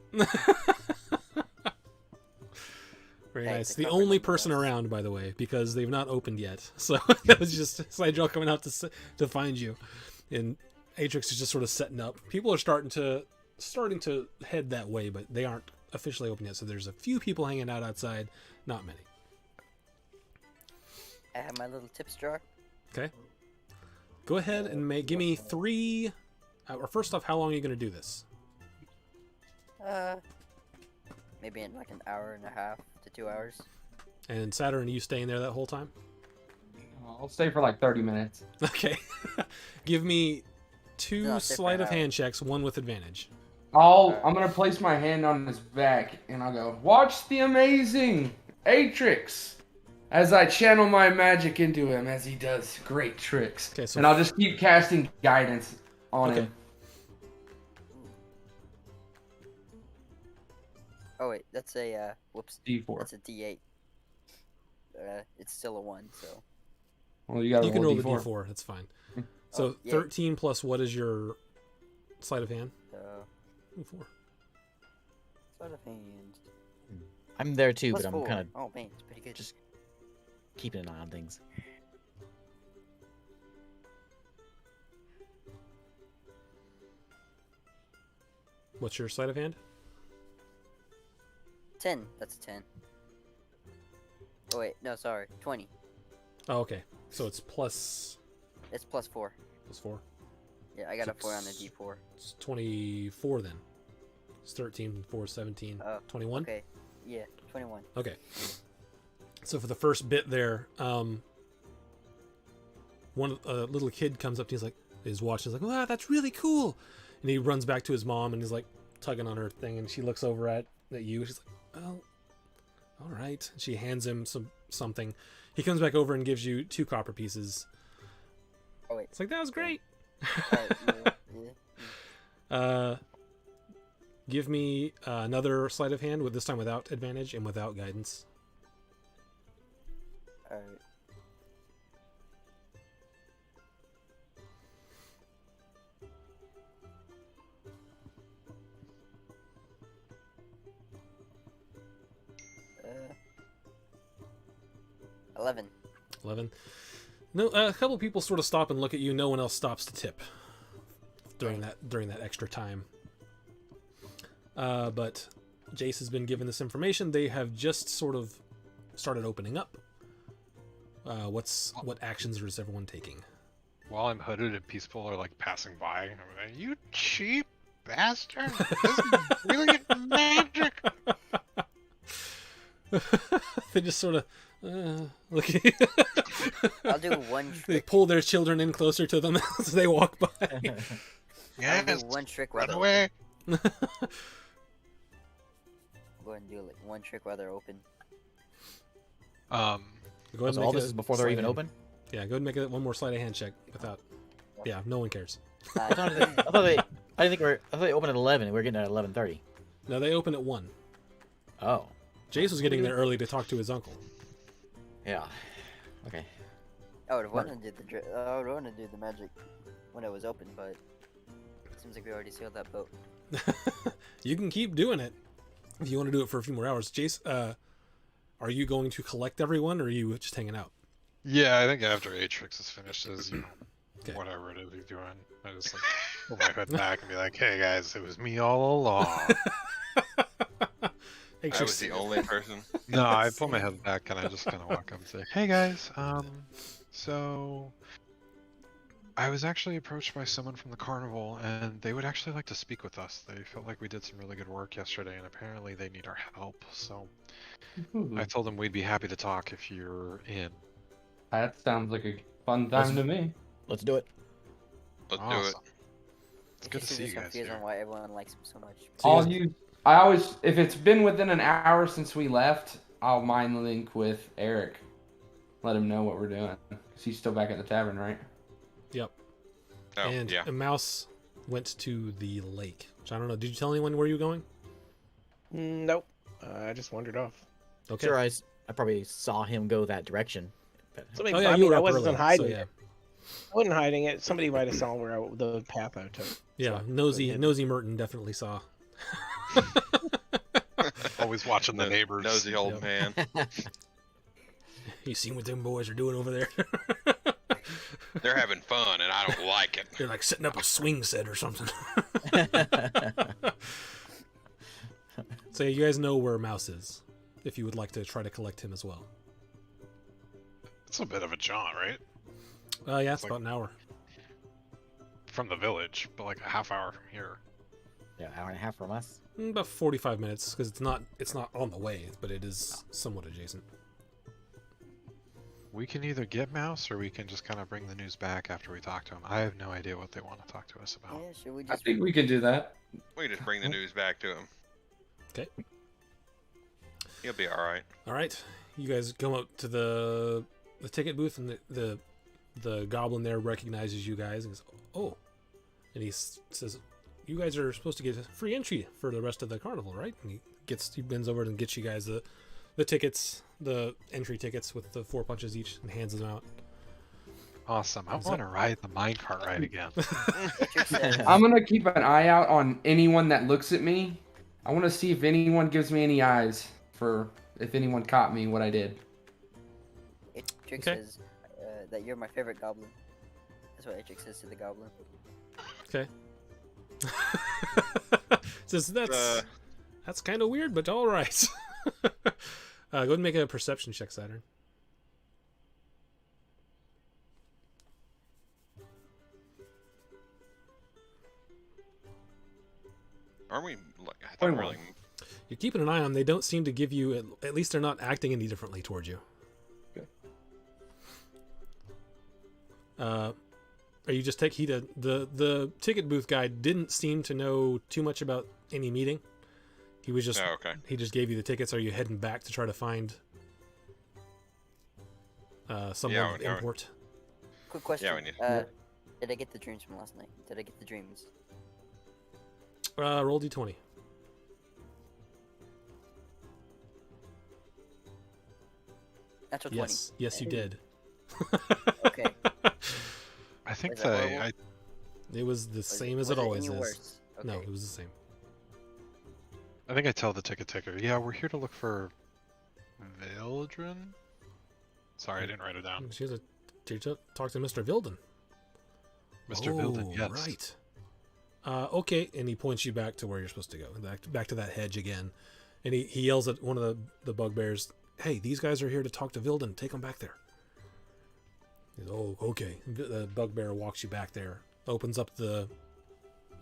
Very
Hey,
nice.
it's
The
a
only
comfort
person
nonetheless.
around, by the way, because they've not opened yet. So that was just Sidrel coming out to find you, and Atrix is just sort of setting up. People are starting to head that way, but they aren't officially open yet. So there's a few people hanging out outside, not many.
I have my little tips jar.
Okay. Go ahead and give me 3. Or first off, how long are you going to do this?
Maybe in like an hour and a half to 2 hours.
And Saturn, are you staying there that whole time?
I'll stay for like 30 minutes.
Okay. Give me 2
No, I'll stay for
sleight
an
of
hour.
hand checks, one with advantage.
I'm gonna place my hand on his back and I'll go, "Watch the amazing Atrix," as I channel my magic into him as he does great tricks.
Okay, so
And I'll just keep casting guidance on
Okay.
him.
Oh wait, that's a whoops.
D4.
That's a D8. It's still a 1, so
Well, you gotta
you can
roll
roll
D4.
the d4. That's fine. So
Oh, yeah.
13 plus what is your sleight of hand? 4.
sleight of hand.
I'm there too,
Plus
but I'm
4.
kind of
Oh man, it's pretty good.
just keeping an eye on things.
What's your sleight of hand?
10. That's a 10. Oh wait, no, sorry, 20.
Oh, okay. So it's plus
It's plus 4.
4.
Yeah, I got
So
a 4 on the
it's-
D4.
It's 24 then. It's 13, 4, 17,
Oh,
21.
Okay, yeah, 21.
Okay. So for the first bit there, one little kid comes up to he's like, is watching. He's like, "Wow, that's really cool!" And he runs back to his mom and he's like tugging on her thing, and she looks over at you. She's like, "Oh, all right." And she hands him something. He comes back over and gives you 2 copper pieces.
Oh wait.
It's like, that was great.
Yeah.
Give me another sleight of hand, with this time without advantage and without guidance.
Alright. Uh, 11.
11. No, a couple people sort of stop and look at you. No one else stops to tip during that extra time. But Jace has been given this information. They have just sort of started opening up. What actions is everyone taking?
While I'm hooded and people are like passing by, I'm like, "You cheap bastard! This is really magic."
They just sort of look at you.
I'll do one
They
trick.
pull their children in closer to them as they walk by.
I'll do
Yes,
one trick
run
while they're
away.
open. Go ahead and do like one trick while they're open.
Go ahead and
So
make
all this
a
is before they're
sleight
even
of hand.
open.
Yeah, go ahead and make one more sleight of hand check without. Yeah, no one cares.
I thought they. I thought they opened at 11. We're getting at 11:30.
No, they open at 1.
Oh,
Jace was getting there early to talk to his uncle.
yeah. Okay.
I would have wanted to do I would want to do the magic when it was open, but it seems like we already sealed that boat.
You can keep doing it if you want to do it for a few more hours. Jace, are you going to collect everyone, or are you just hanging out?
Yeah, I think after Atrix is finished, is
Okay.
whatever it is he's doing, I just like pull my hood back and be like, "Hey guys, it was me all along."
Hey,
I was the only person.
No, I pull my head back and I just kind of walk up and say, "Hey guys, so I was actually approached by someone from the carnival, and they would actually like to speak with us. They felt like we did some really good work yesterday, and apparently they need our help. So I told them we'd be happy to talk if you're in."
That sounds like a fun time to me.
Let's do it.
Let's do
Awesome.
it.
It's good to see you guys
confused
here.
on why everyone likes him so much.
So you guys-
I always, if it's been within an hour since we left, I'll mind link with Eric. Let him know what we're doing. Because he's still back at the tavern, right?
Yep.
Oh,
And
yeah.
a mouse went to the lake. Which I don't know. Did you tell anyone where you were going?
Nope. I just wandered off.
Okay.
Sure, I probably saw him go that direction. But
Somebody,
Oh yeah,
I
you
mean,
were
I
up
wasn't
early,
hiding
so yeah.
it. I wasn't hiding it. Somebody might have saw the path I took.
Yeah,
So,
nosy Merton definitely saw.
Always watching the neighbors.
Nosy old
Yep.
man.
You seen what them boys are doing over there?
They're having fun, and I don't like it.
They're like setting up a swing set or something. So yeah, you guys know where Mouse is, if you would like to try to collect him as well.
It's a bit of a jaunt, right?
Yeah, it's
Like-
about an hour.
From the village, but like a half hour from here.
Yeah, hour and a half from us.
About 45 minutes, because it's not on the way, but it is somewhat adjacent.
We can either get Mouse or we can just kind of bring the news back after we talk to him. I have no idea what they want to talk to us about.
Yeah, should we
I
just
think we can do that.
We just bring the news back to him.
Okay.
He'll be all right.
All right, you guys come up to the ticket booth, and the goblin there recognizes you guys and goes, "Oh," and he says, "You guys are supposed to get free entry for the rest of the carnival, right?" And he bends over and gets you guys the tickets, the entry tickets with the 4 punches each, and hands them out.
Awesome. I
So-
want to ride the minecart ride again.
Patrick says,
I'm going to keep an eye out on anyone that looks at me. I want to see if anyone gives me any eyes for if anyone caught me what I did.
Patrick
Okay.
says that you're my favorite goblin. That's what Patrick says to the goblin.
Okay. Says that's kind of weird, but all right. Go ahead and make a perception check, Saturn.
Aren't we? Like, I thought
21.
really.
You're keeping an eye on them. They don't seem to give you. At least they're not acting any differently towards you.
Okay.
Are you just the ticket booth guy didn't seem to know too much about any meeting. He was just
Oh, okay.
he just gave you the tickets. Are you heading back to try to find someone
Yeah,
of
yeah.
import?
Quick question.
Yeah, we need-
Did I get the dreams from last night? Did I get the dreams?
Roll d20.
Natural 20.
Yes, you did.
Okay.
I think
Was it horrible?
It was the
Was
same
was
as it always
any
is.
worse? Okay.
No, it was the same.
I think I tell the ticket taker, yeah, we're here to look for Vildren. Sorry, I didn't write it down.
She has to talk to Mr. Vilden.
Mr. Vilden, yes.
Right. Okay, and he points you back to where you're supposed to go. Back to that hedge again. And he yells at one of the bugbears, "Hey, these guys are here to talk to Vilden. Take them back there." He's, oh, okay. The bugbear walks you back there, opens up the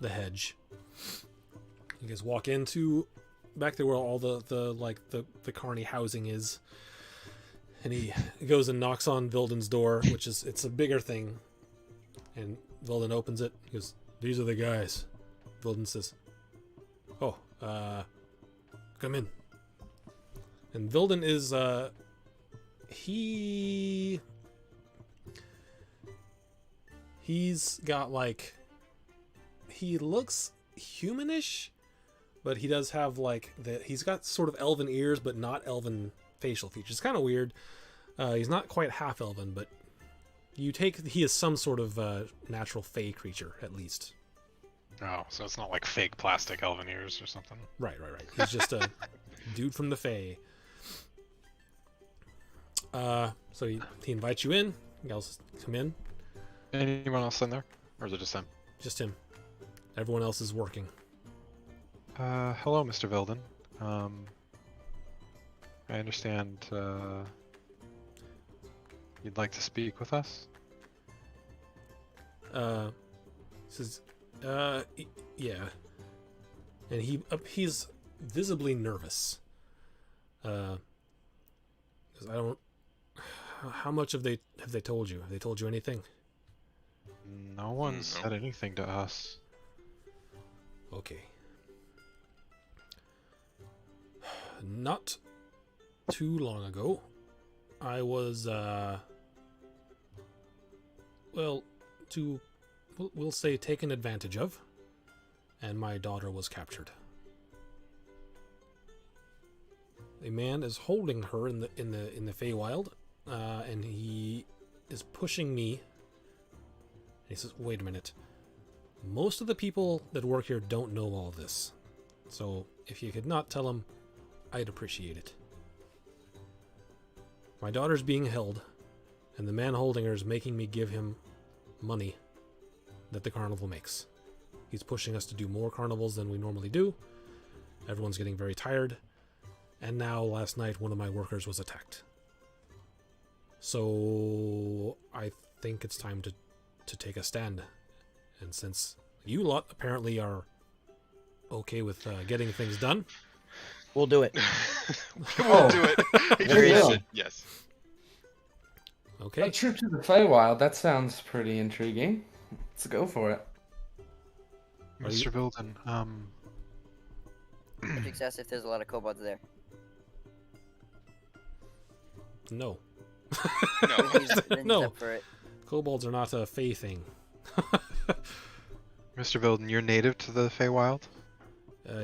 hedge. You guys walk into back there where all the carny housing is, and he goes and knocks on Vilden's door, which is it's a bigger thing. And Vilden opens it. He goes, "These are the guys." Vilden says, "Oh, come in." And Vilden is he's got like, he looks humanish, but he does have like he's got sort of elven ears, but not elven facial features. It's kind of weird. He's not quite half elven, but he is some sort of natural fey creature at least.
Oh, so it's not like fake plastic elven ears or something.
Right. He's just a dude from the Fae. So he invites you in. You guys come in.
Anyone else in there? Or is it just him?
Just him. Everyone else is working.
Hello, Mr. Vilden. I understand, you'd like to speak with us?
Says, yeah. And he's visibly nervous. 'Cause I don't. How much have they told you? Have they told you anything?
No one said anything to us.
Okay. Not too long ago, I was, we'll say taken advantage of, and my daughter was captured. A man is holding her in the Feywild, and he is pushing me. And he says, "Wait a minute. Most of the people that work here don't know all this, so if you could not tell them, I'd appreciate it. My daughter's being held, and the man holding her is making me give him money that the carnival makes. He's pushing us to do more carnivals than we normally do. Everyone's getting very tired. And now, last night, one of my workers was attacked. So, I think it's time to take a stand. And since you lot apparently are okay with getting things done,
We'll do it.
We'll do it.
Yeah.
Yes.
okay.
A trip to the Feywild, that sounds pretty intriguing. Let's go for it.
Are you-
Mr. Vilden,
Project asks if there's a lot of kobolds there.
No.
No.
Then he's
No.
up for it.
Kobolds are not a Fey thing.
Mr. Vilden, you're native to the Feywild?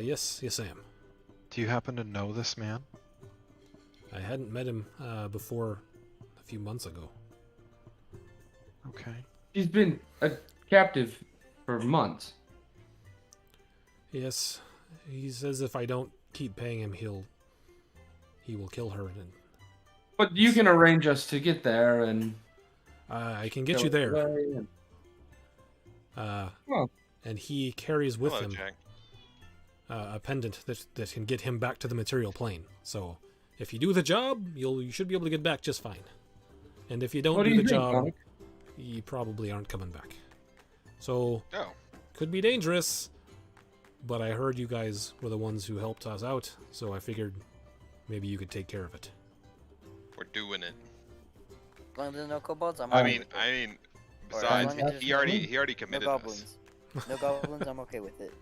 Yes, I am.
Do you happen to know this man?
I hadn't met him before a few months ago.
Okay.
He's been a captive for months.
Yes, he says if I don't keep paying him, he will kill her. And
But you can arrange us to get there and
I can get
go
you there.
away and- Oh.
And he carries with
Hello,
him
Jack.
a pendant that can get him back to the material plane. So if you do the job, you should be able to get back just fine. And if you don't
What do
do
you
the
think,
job,
Mike?
you probably aren't coming back. So
Oh.
could be dangerous. But I heard you guys were the ones who helped us out, so I figured maybe you could take care of it.
We're doing it.
As long as there's no kobolds, I'm
I
okay
mean,
with it. Or as
besides,
long as there's
he already
no
committed us.
goblins. No goblins, I'm okay with it.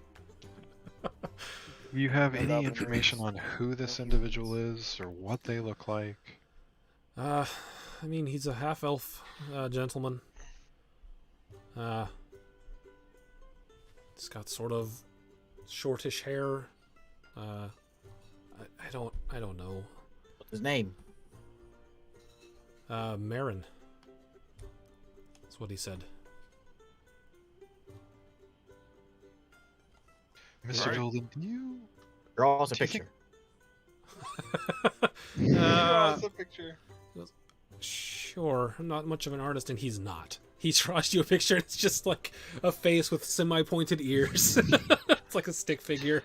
Do you have
No
any
goblins.
information on who this individual is or what they look like?
I mean, he's a half-elf gentleman. He's got sort of shortish hair. I don't know.
What's his name?
Marin. That's what he said.
Mr.
Alright.
Vilden, do you...
Draw us a
Do you think-
picture.
Uh,
a picture.
Sure, I'm not much of an artist, and he's not. He draws you a picture, and it's just like a face with semi-pointed ears. It's like a stick figure.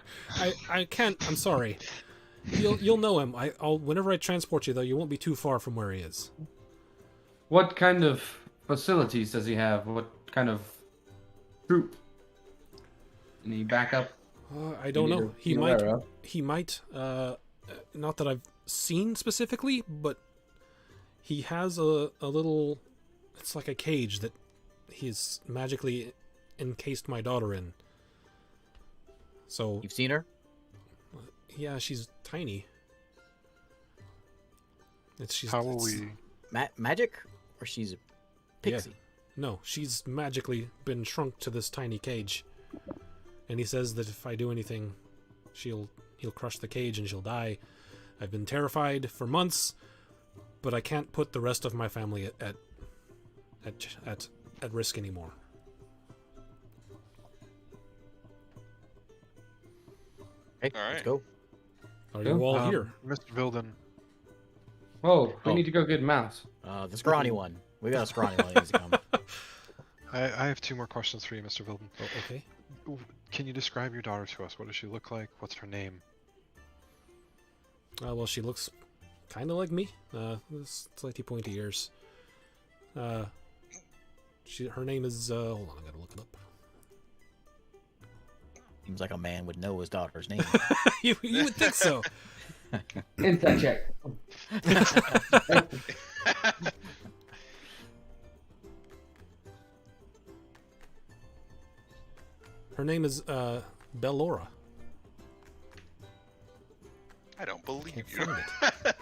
I can't. I'm sorry. You'll know him. I'll whenever I transport you, though, you won't be too far from where he is.
What kind of facilities does he have? What kind of troop? Any backup?
I don't
need
know.
to
He
be
might.
aware of?
He might. Not that I've seen specifically, but he has a little. It's like a cage that he's magically encased my daughter in. So
You've seen her?
yeah, she's tiny.
How will we?
Magic, or she's a pixie?
No, she's magically been shrunk to this tiny cage. And he says that if I do anything, he'll crush the cage and she'll die. I've been terrified for months, but I can't put the rest of my family at risk anymore.
Okay,
All
let's
right.
go.
Are you all here?
Mr. Vilden,
Oh, we
Oh.
need to go get Mouse.
The scrawny one. We got a scrawny one that needs to come.
I have 2 more questions for you, Mr. Vilden.
Oh, okay.
Can you describe your daughter to us? What does she look like? What's her name?
Well, she looks kind of like me. Slightly pointy ears. Her name is. Hold on, I gotta look it up.
Seems like a man would know his daughter's name.
you would think so.
Insight check.
Her name is Bellora.
I don't believe
Can't
you.
find it.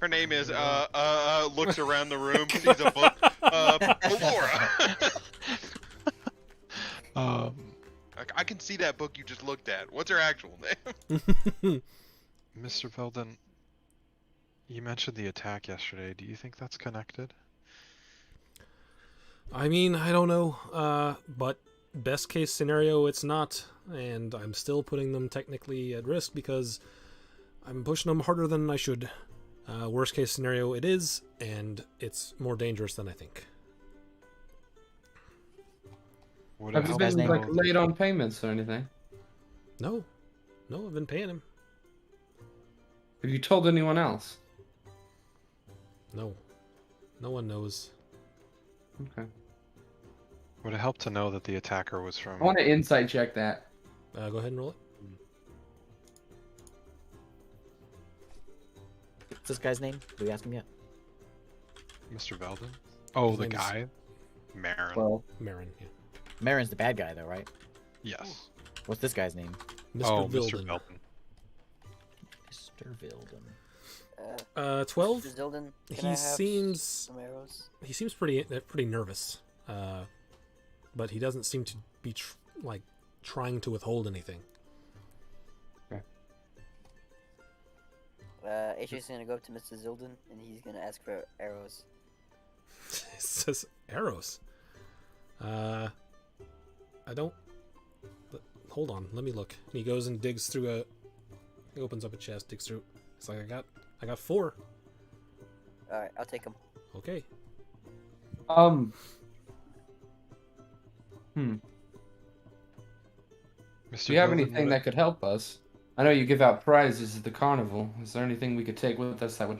Her name is looks around the room, sees a book. Laura. I can see that book you just looked at. What's her actual name?
Mr. Vilden, you mentioned the attack yesterday. Do you think that's connected?
I mean, I don't know, but best case scenario, it's not, and I'm still putting them technically at risk because I'm pushing them harder than I should. Worst case scenario, it is, and it's more dangerous than I think.
Would
Have
it
you
help
been
to
like
know-
late on payments or anything?
No, I've been paying him.
Have you told anyone else?
No one knows.
Okay.
Would it help to know that the attacker was from?
I want to insight check that.
Go ahead and roll it.
What's this guy's name? Did we ask him yet?
Mr. Vilden? Oh,
His
the
name's-
guy? Marin.
Well,
Marin, yeah.
Marin's the bad guy, though, right?
Yes.
What's this guy's name?
Mr.
Oh,
Vilden.
Mr. Vilden.
Mr. Vilden.
12.
Mr. Zildin, can I
He
have
seems
some arrows?
pretty nervous, but he doesn't seem to be trying to withhold anything.
AJ's gonna go up to Mr. Zildin and he's gonna ask for arrows.
It says arrows. I don't. Hold on, let me look. And he goes and digs through he opens up a chest, digs through. It's like I got 4.
Alright, I'll take them.
Okay.
Mr.
Do you have
Vilden,
anything
would
that could help us? I know you give out prizes at the carnival. Is there anything we could take with us that would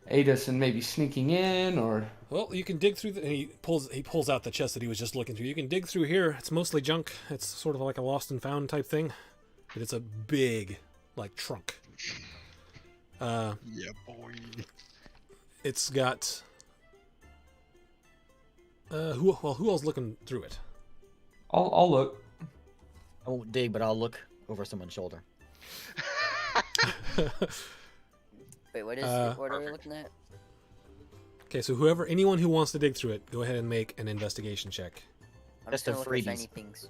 aid us in maybe sneaking in, or?
Well, you can dig through and he pulls out the chest that he was just looking through. You can dig through here. It's mostly junk. It's sort of like a lost and found type thing, but it's a big trunk.
Yeah, boy.
It's got. Who else looking through it?
I'll look.
I won't dig, but I'll look over someone's shoulder.
Wait, what
Uh,
what are we
Perfect.
looking at?
Okay, so anyone who wants to dig through it, go ahead and make an investigation check.
I'm
Just
just gonna
the
look for shiny
freebies.
things.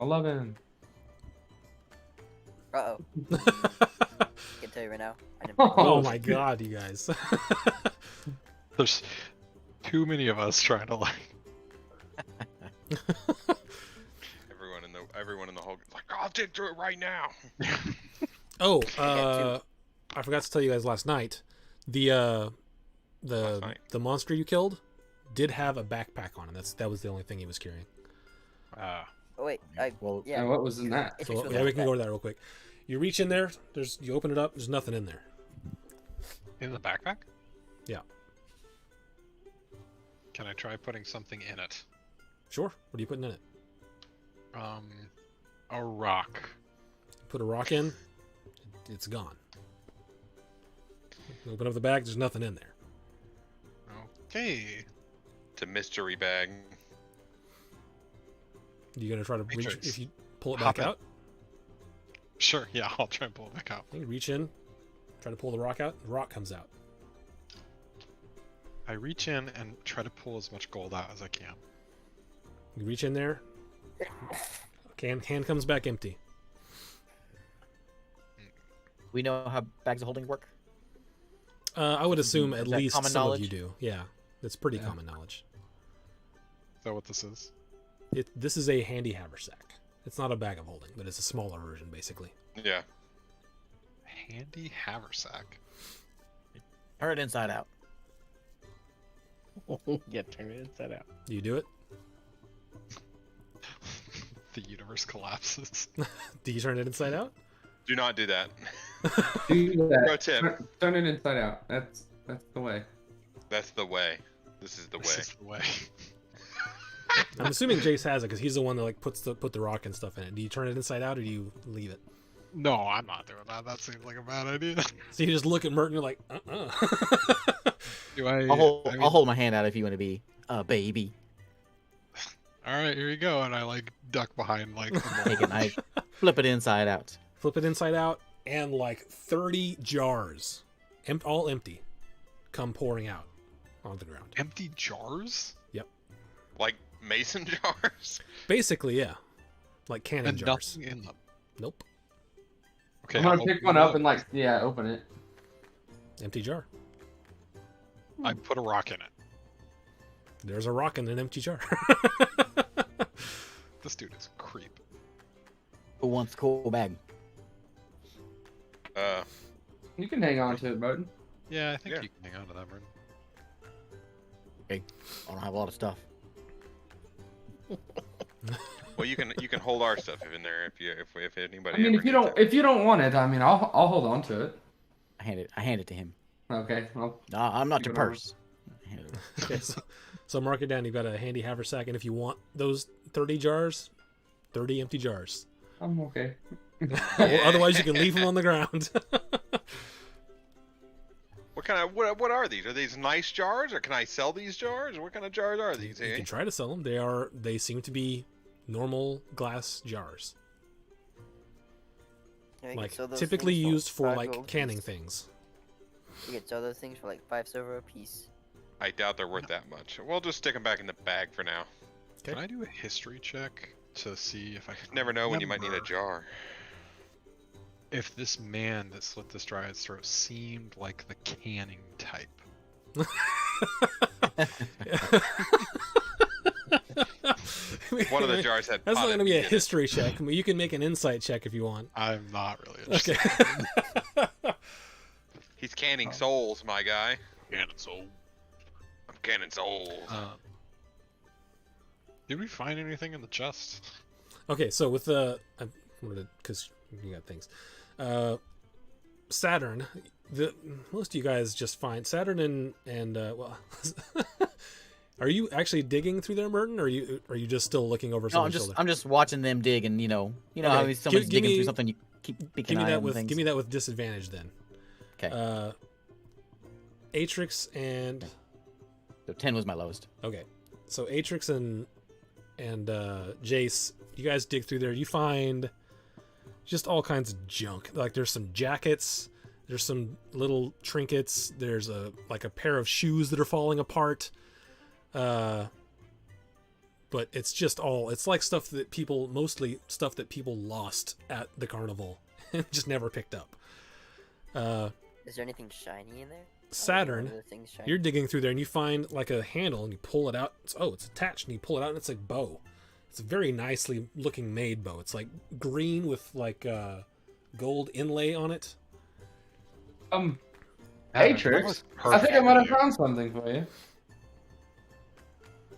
11.
Uh oh. I can tell you right now. I didn't pick
Oh my god, you guys.
There's too many of us trying to
Everyone in the whole like, I'll dig through it right now.
Oh,
got
I forgot to tell you guys last night. The
Last night.
the monster you killed did have a backpack on him. That was the only thing he was carrying.
Oh wait,
Well,
yeah.
And what was in that?
It's
So
just
yeah, we
with
can go to that real quick. You reach in there. You open it up. There's nothing in there.
In the backpack?
Yeah.
Can I try putting something in it?
Sure. What are you putting in it?
A rock.
Put a rock in. It's gone. Open up the bag. There's nothing in there.
Okay.
It's a mystery bag.
You gonna try to reach
Matrix.
if you pull it
Hop
back
in.
out?
Sure, yeah, I'll try and pull it back out.
You reach in, try to pull the rock out. The rock comes out.
I reach in and try to pull as much gold out as I can.
You reach in there. Hand comes back empty.
We know how bags of holding work.
I would assume at
Is that
least
common
some
knowledge?
of you do. Yeah, it's pretty
Yeah.
common knowledge.
Is that what this is?
This is a handy haversack. It's not a bag of holding, but it's a smaller version, basically.
Yeah.
Handy haversack.
Turn it inside out.
Yeah, turn it inside out.
Do you do it?
The universe collapses.
Do you turn it inside out?
Do not do that.
Do that.
Pro tip.
Turn it inside out. That's the way.
That's the way. This is the
This
way.
is the way.
I'm assuming Jace has it because he's the one that like put the rock and stuff in it. Do you turn it inside out or do you leave it?
No, I'm not doing that. That seems like a bad idea.
So you just look at Merton, you're like,
Do I?
I'll hold my hand out if you want to be a baby.
All right, here you go, and I like duck behind like. The
Take a knife, flip it inside out.
Flip it inside out, and like 30 jars, all empty, come pouring out on the ground.
Empty jars
Like mason jars.
Basically, yeah, like canning
and
jars.
nothing in them.
Nope,
Okay,
I'm gonna
I'll
pick
open
one
it
up and open it.
empty jar.
I put a rock in it.
There's a rock in an empty jar.
This dude is a creep.
Who wants a cool bag?
You can hang on to it, Moten.
Yeah, I think
Yeah.
you can hang on to that, Martin.
I don't have a lot of stuff.
Well, you can hold our stuff in there if anybody.
I mean,
ever needs it.
if you don't want it, I mean, I'll hold on to it.
I hand it to him.
Okay. Well,
No, I'm not
Keep
your
it on.
purse. I hand it over.
Okay, so mark it down. You've got a handy haversack, and if you want those 30 jars, 30 empty jars.
I'm okay.
Otherwise, you can leave them on the ground.
What kind of what are these? Are these nice jars, or can I sell these jars? What kind of jars are these?
You
Eh?
can try to sell them. They seem to be normal glass jars,
Yeah, you
like
can sell those
typically
things
used for
5
like
gold
canning
piece.
things.
You can sell those things for like 5 silver a piece.
I doubt they're worth that much. We'll just stick them back in the bag for now.
Okay.
Can I do a history check to see if I can
Never know when you might need a
remember
jar.
if this man that slit this dryad's throat seemed like the canning type?
One of the jars had.
That's not
potted
going to be a
meat in it.
history check. I mean, you can make an insight check if you want.
I'm not really
Okay.
interested.
He's canning souls, my guy.
Canning soul.
I'm canning souls.
Did we find anything in the chest?
Okay, so with the because you got things, Saturn. Most of you guys just find Saturn and well. Are you actually digging through there, Merton, or are you just still looking over
No,
someone's shoulder?
I'm just watching them dig, and how
Okay,
when someone's
give
digging
me-
through something, you keep peeking
Give me
eye
that
on
with
things.
give me that with disadvantage then.
Okay.
Atrix and
So 10 was my lowest.
okay, so Atrix and Jace, you guys dig through there. You find just all kinds of junk. Like there's some jackets, there's some little trinkets. There's a pair of shoes that are falling apart. But it's just it's like mostly stuff that people lost at the carnival and just never picked up.
Is there anything shiny in there?
Saturn,
Are there things shiny?
you're digging through there and you find like a handle and you pull it out. It's attached, and you pull it out and it's like bow. It's a very nicely looking made bow. It's like green with like gold inlay on it.
Hey,
That
Trix.
looks
I think I
perfect
might have
for you.
found something for you.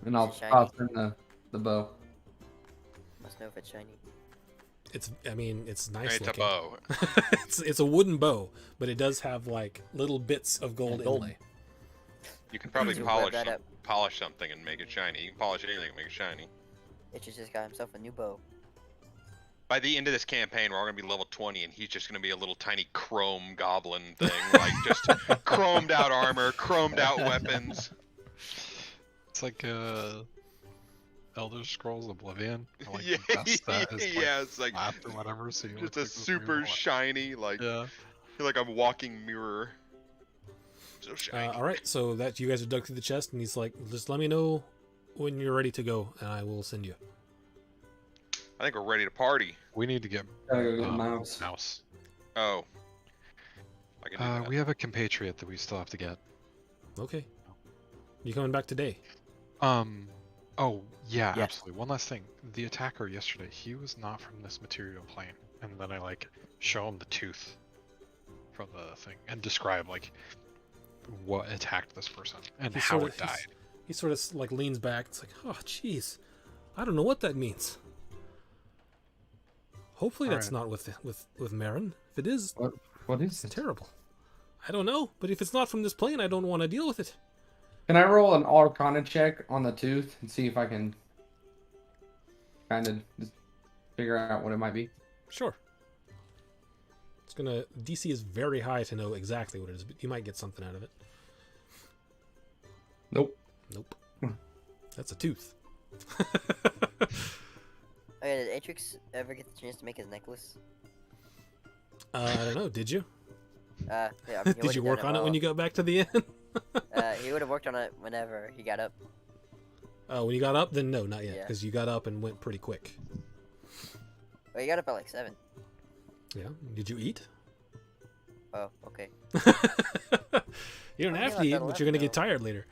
And I'll
Shiny.
toss in the bow.
Must know if it's shiny.
I mean, it's nice
It's a
looking.
bow.
It's a wooden bow, but it does have like little bits of gold
Yeah, gold.
inlay.
You can probably
To
polish
whip that up.
polish something and make it shiny. You can polish anything and make it shiny.
Itch just got himself a new bow.
By the end of this campaign, we're all gonna be level 20, and he's just gonna be a little tiny chrome goblin thing, like just chromed out armor, chromed out weapons.
It's like Elder Scrolls Oblivion. I like
Yeah,
the best that is, like,
yeah, it's like
flat or whatever. So you
just
look
a
like this
super
weird,
shiny, like
Yeah.
I feel like I'm walking mirror. So shiny.
All right, so that you guys have dug through the chest, and he's like, just let me know when you're ready to go, and I will send you.
I think we're ready to party.
We need to get
Gotta go get mouse.
mouse.
Oh. I can do that.
We have a compatriot that we still have to get.
Okay. You coming back today?
Oh yeah,
Yes.
absolutely. One last thing. The attacker yesterday, he was not from this material plane, and then I like show him the tooth from the thing and describe like what attacked this person and how it died.
He sort of like leans back. It's like, oh, jeez, I don't know what that means. Hopefully
All
that's
right.
not with Marin. If it is,
What is
it's
it?
terrible. I don't know, but if it's not from this plane, I don't want to deal with it.
Can I roll an Arcana check on the tooth and see if I can kind of just figure out what it might be?
Sure. It's gonna DC is very high to know exactly what it is, but you might get something out of it.
Nope.
Nope. That's a tooth.
Oh yeah, did Atrix ever get the chance to make his necklace?
I don't know. Did you?
Yeah, I mean, he
Did
would've
you
done
work on it when
well.
you got back to the end?
He would have worked on it whenever he got up.
Oh, when you got up, then no, not yet,
Yeah.
because you got up and went pretty quick.
Well, he got up at like 7.
Yeah. Did you eat?
Oh, okay.
You don't
Oh,
have
yeah,
to eat,
that'll
but you're gonna get
happen,
tired later.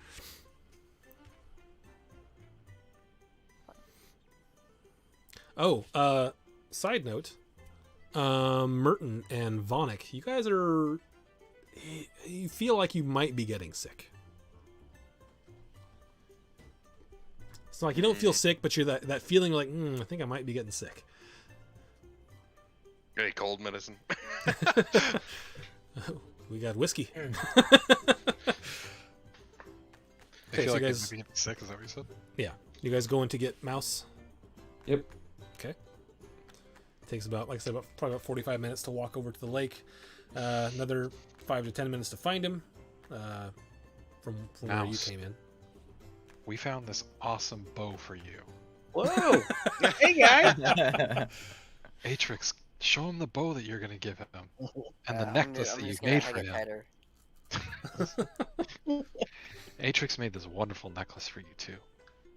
Oh, side note, Merton and Vonic, you guys are, you feel like you might be getting sick. It's like you don't feel sick, but you're that feeling like, I think I might be getting sick.
Any cold medicine?
We got whiskey.
I
Okay,
feel
so
like
you
I
guys-
might be getting sick. Is that what you said?
Yeah. You guys going to get mouse?
Yep.
Okay. Takes about, like I said, probably about 45 minutes to walk over to the lake. Another 5 to 10 minutes to find him from where you
Mouse.
came in.
We found this awesome bow for you.
Whoa! Hey guys!
Atrix, show him the bow that you're gonna give him, and the
I'm
necklace
I'm
that you
just gonna
made
hug
for
it
him.
tighter.
Atrix made this wonderful necklace for you too.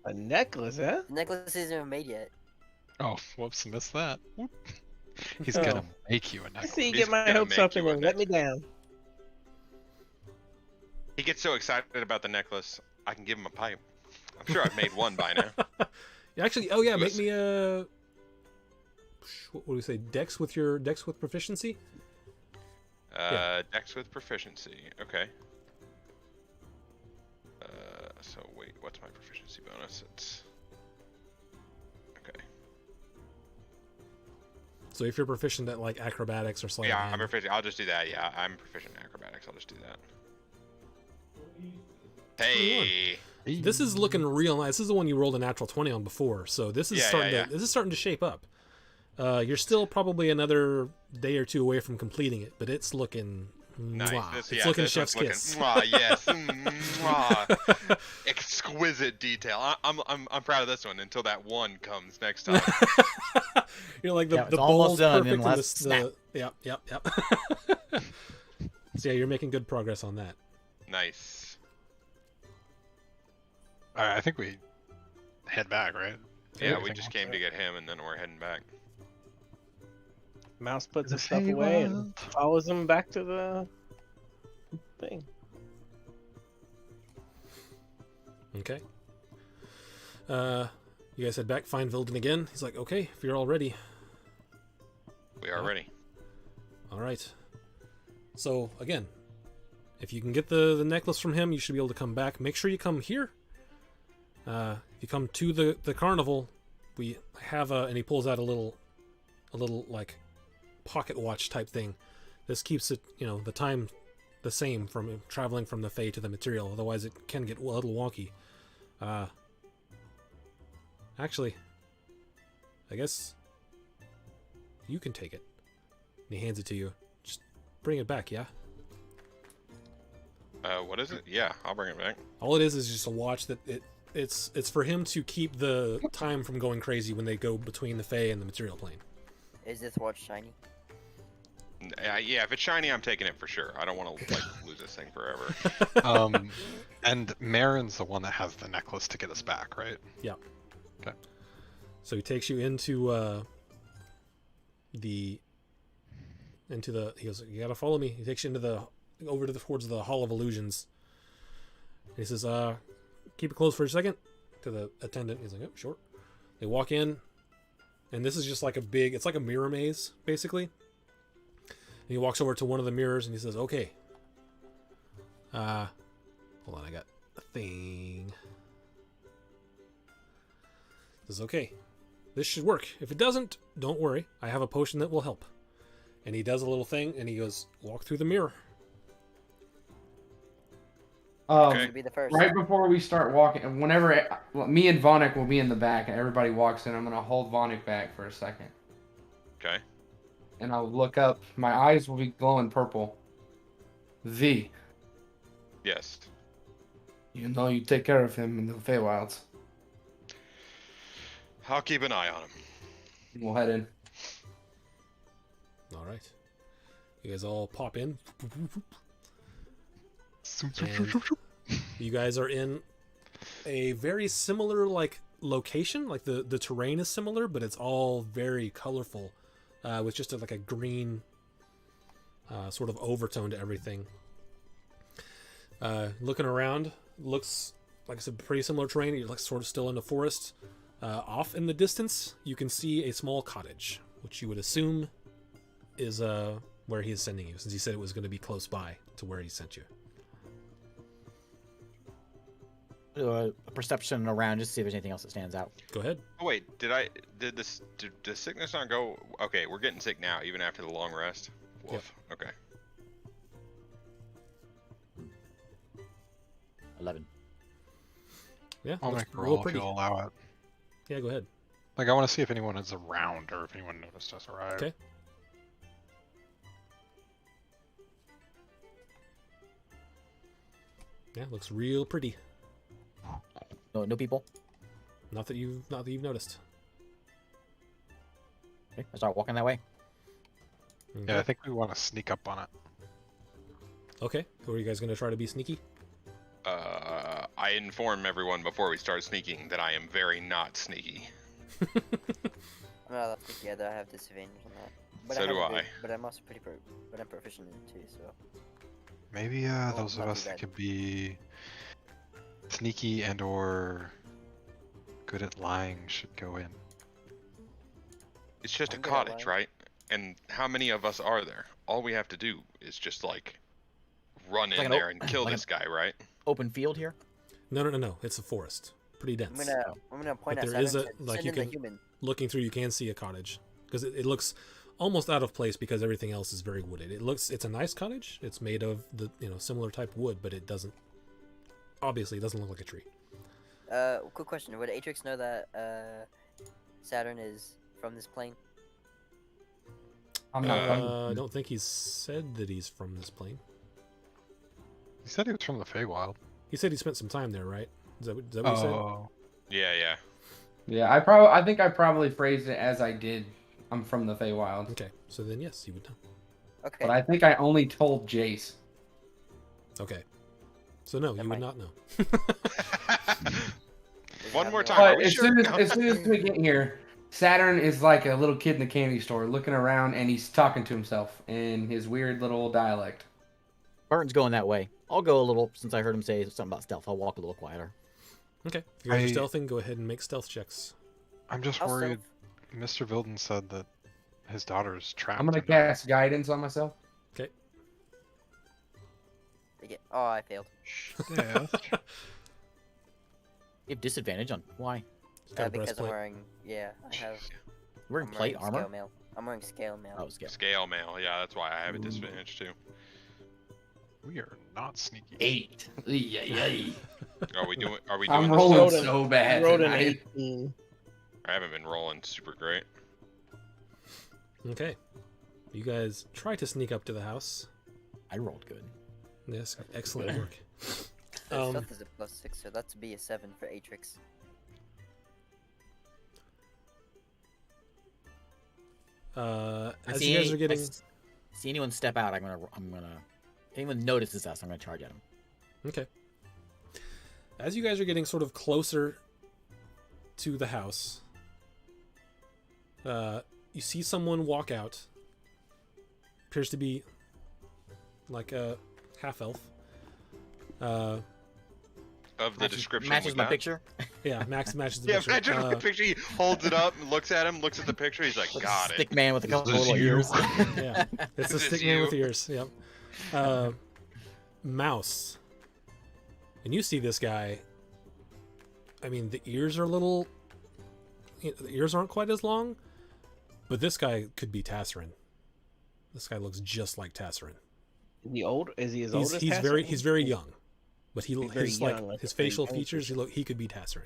A necklace, huh?
The necklace isn't even made yet.
Oh, whoops, missed that. Whoop. He's
Oh.
gonna make you a
I
necklace.
see you
He's
get my
gonna
hopes
make
up
you
and
a
then let me down.
He gets so excited about the necklace, I can give him a pipe. I'm sure I've made one by now.
Yeah, actually, oh yeah, make
Listen.
me a. What do we say? Dex with proficiency?
Dex with proficiency. Okay. So wait, what's my proficiency bonus? It's okay.
So if you're proficient at like acrobatics or sleight of
Yeah, I'm
hand.
proficient. I'll just do that. Yeah, I'm proficient in acrobatics. I'll just do that. Hey.
This is looking real nice. This is the one you rolled a natural 20 on before, so this is this is starting to shape up. You're still probably another day or two away from completing it, but it's looking
Nice.
mwah.
This,
It's
yeah,
looking
this
chef's
one's
kiss.
looking, mwah, yes. Mwah. Exquisite detail. I'm proud of this one until that one comes next time.
You're like
Yeah,
the
it's
bowl
almost done in
perfect and
last snap.
yep. So yeah, you're making good progress on that.
Nice.
All right, I think we head back, right?
Yeah, we
Everything
just
else
came to
right?
get him, and then we're heading back.
Mouse puts his
The
stuff away and
Feywild.
follows him back to the thing.
Okay. You guys head back, find Vilden again. He's like, okay, if you're all ready.
We are
Yeah.
ready.
All right. So again, if you can get the necklace from him, you should be able to come back. Make sure you come here. If you come to the carnival, we have and he pulls out a little a little like pocket watch type thing. This keeps it, the time the same from traveling from the Fae to the material. Otherwise, it can get a little wonky. Actually, I guess you can take it. And he hands it to you. Just bring it back, yeah?
What is it? Yeah, I'll bring it back.
All it is just a watch that it's for him to keep the time from going crazy when they go between the Fae and the material plane.
Is this watch shiny?
Yeah, if it's shiny, I'm taking it for sure. I don't want to lose this thing forever.
And Marin's the one that has the necklace to get us back, right?
Yeah.
Okay.
So he takes you into he goes, you gotta follow me. He takes you towards the Hall of Illusions. And he says, keep it closed for a second, to the attendant. He's like, oh, sure. They walk in, and this is just like it's like a mirror maze, basically. And he walks over to one of the mirrors and he says, okay. Hold on, I got a thing. He says, okay, this should work. If it doesn't, don't worry. I have a potion that will help. And he does a little thing and he goes, walk through the mirror.
Okay.
Be the first.
Right before we start walking, whenever me and Vonic will be in the back and everybody walks in, I'm gonna hold Vonic back for a second.
Okay.
And I'll look up. My eyes will be glowing purple. V,
Yes.
you know you take care of him in the Feywilds.
I'll keep an eye on him.
We'll head in.
All right. You guys all pop in. You guys are in a very similar location. Like the terrain is similar, but it's all very colorful, with just a green sort of overtone to everything. Looking around, looks like it's a pretty similar terrain. You're sort of still in the forest. Off in the distance, you can see a small cottage, which you would assume is where he is sending you, since he said it was going to be close by to where he sent you.
A perception around just to see if there's anything else that stands out.
Go ahead.
Oh wait, did the sickness not go? Okay, we're getting sick now, even after the long rest. Wolf. Okay.
11.
Yeah,
I'll
looks
make a
real
roll if
pretty.
you'll allow it.
Yeah, go ahead.
Like, I want to see if anyone is around or if anyone noticed us arrive.
Okay. Yeah, looks real pretty.
No people.
Not that you've noticed.
Okay, I start walking that way.
Yeah, I think we want to sneak up on it.
Okay. Who are you guys going to try to be sneaky?
I inform everyone before we start sneaking that I am very not sneaky.
I'm not allowed to together. I have disadvantage on that. But
So do
have a
I.
bit- But I'm also but I'm proficient in it too. So
Maybe those
not
of
too
us that
bad.
could be sneaky and or good at lying should go in.
It's just a
I'm good at
cottage,
lying.
right? And how many of us are there? All we have to do is just run
Like
in
an
there
o-
and kill
like
this guy, right?
Open field here.
No. It's a forest. Pretty dense.
I'm gonna point
But
out
there is
Saturn
a- like,
send
you
in the
can-
human.
Looking through, you can see a cottage because it looks almost out of place because everything else is very wooded. It's a nice cottage. It's made of the similar type wood, but it doesn't look like a tree.
Quick question: would Atrix know that Saturn is from this plane?
I'm not
I don't think he's said that he's from this plane.
He said he was from the Feywild.
He said he spent some time there, right? Is that what he said?
Oh,
Yeah.
Yeah, I think I probably phrased it as I did. I'm from the Feywild.
Okay, so then yes, you would know.
Okay.
But I think I only told Jace.
Okay, so no,
That
you would
might-
not know.
One more time.
But
Are we
as
sure?
soon as we get here, Saturn is like a little kid in the candy store looking around and he's talking to himself in his weird little dialect.
Barton's going that way. I'll go a little, since I heard him say something about stealth. I'll walk a little quieter.
Okay, if you guys are
I-
stealthing, go ahead and make stealth checks.
I'm just
I'll
worried.
stealth.
Mr. Vilden said that his daughter's trapped.
I'm gonna
in there.
cast guidance on myself.
Oh, I failed.
Yeah.
You have disadvantage on why?
He's got a
Because I'm
breastplate.
wearing. Yeah, I have.
We're in
I'm
plate
wearing
armor.
scale mail. I'm wearing scale mail.
Oh, scale.
Scale mail. Yeah, that's why I have a disadvantage too.
We are not sneaky.
8. Yay.
Are we doing? Are we
I'm
doing?
rolling
rolled an-
so
I
bad
rolled an
tonight.
18.
I haven't been rolling super great.
Okay. You guys try to sneak up to the house.
I rolled good.
Yes, excellent work.
The stealth is a +6, so that's be a 7 for Atrix.
As you guys are getting,
See anyone step out, I'm gonna. If anyone notices us, I'm gonna charge at them.
okay. As you guys are getting sort of closer to the house, you see someone walk out. Appears to be like a half elf.
Of the description
matches
we
my
got.
picture.
Yeah, Max matches the
Yeah,
picture.
imagine the picture. He holds it up and looks at him, looks at the picture. He's like, got it.
Stick man with a couple
This is
little
you.
ears.
Yeah, it's a
Is this
stick man with
you?
ears. Yep. Mouse. And you see this guy. I mean, the ears are a little. The ears aren't quite as long, but this guy could be Tasserin. This guy looks just like Tasserin.
Is he as old as
He's
Tassin?
very young, but
He's very
his
young, like
his
a very
facial
young
features. He could be Tasserin.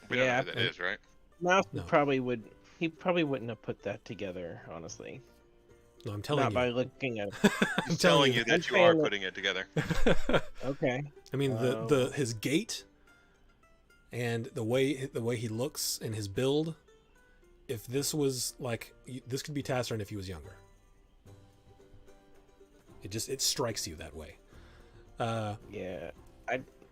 We don't
Yeah,
know who that is, right?
Mouse
No.
probably would. He probably wouldn't have put that together, honestly.
No, I'm telling
Not
you.
by looking at it.
I'm
He's telling you
I'm
that you
saying
are
that-
putting it together.
Okay.
I mean, his gait and the way he looks and his build. If this was like this could be Tasserin if he was younger. It strikes you that way.
Yeah.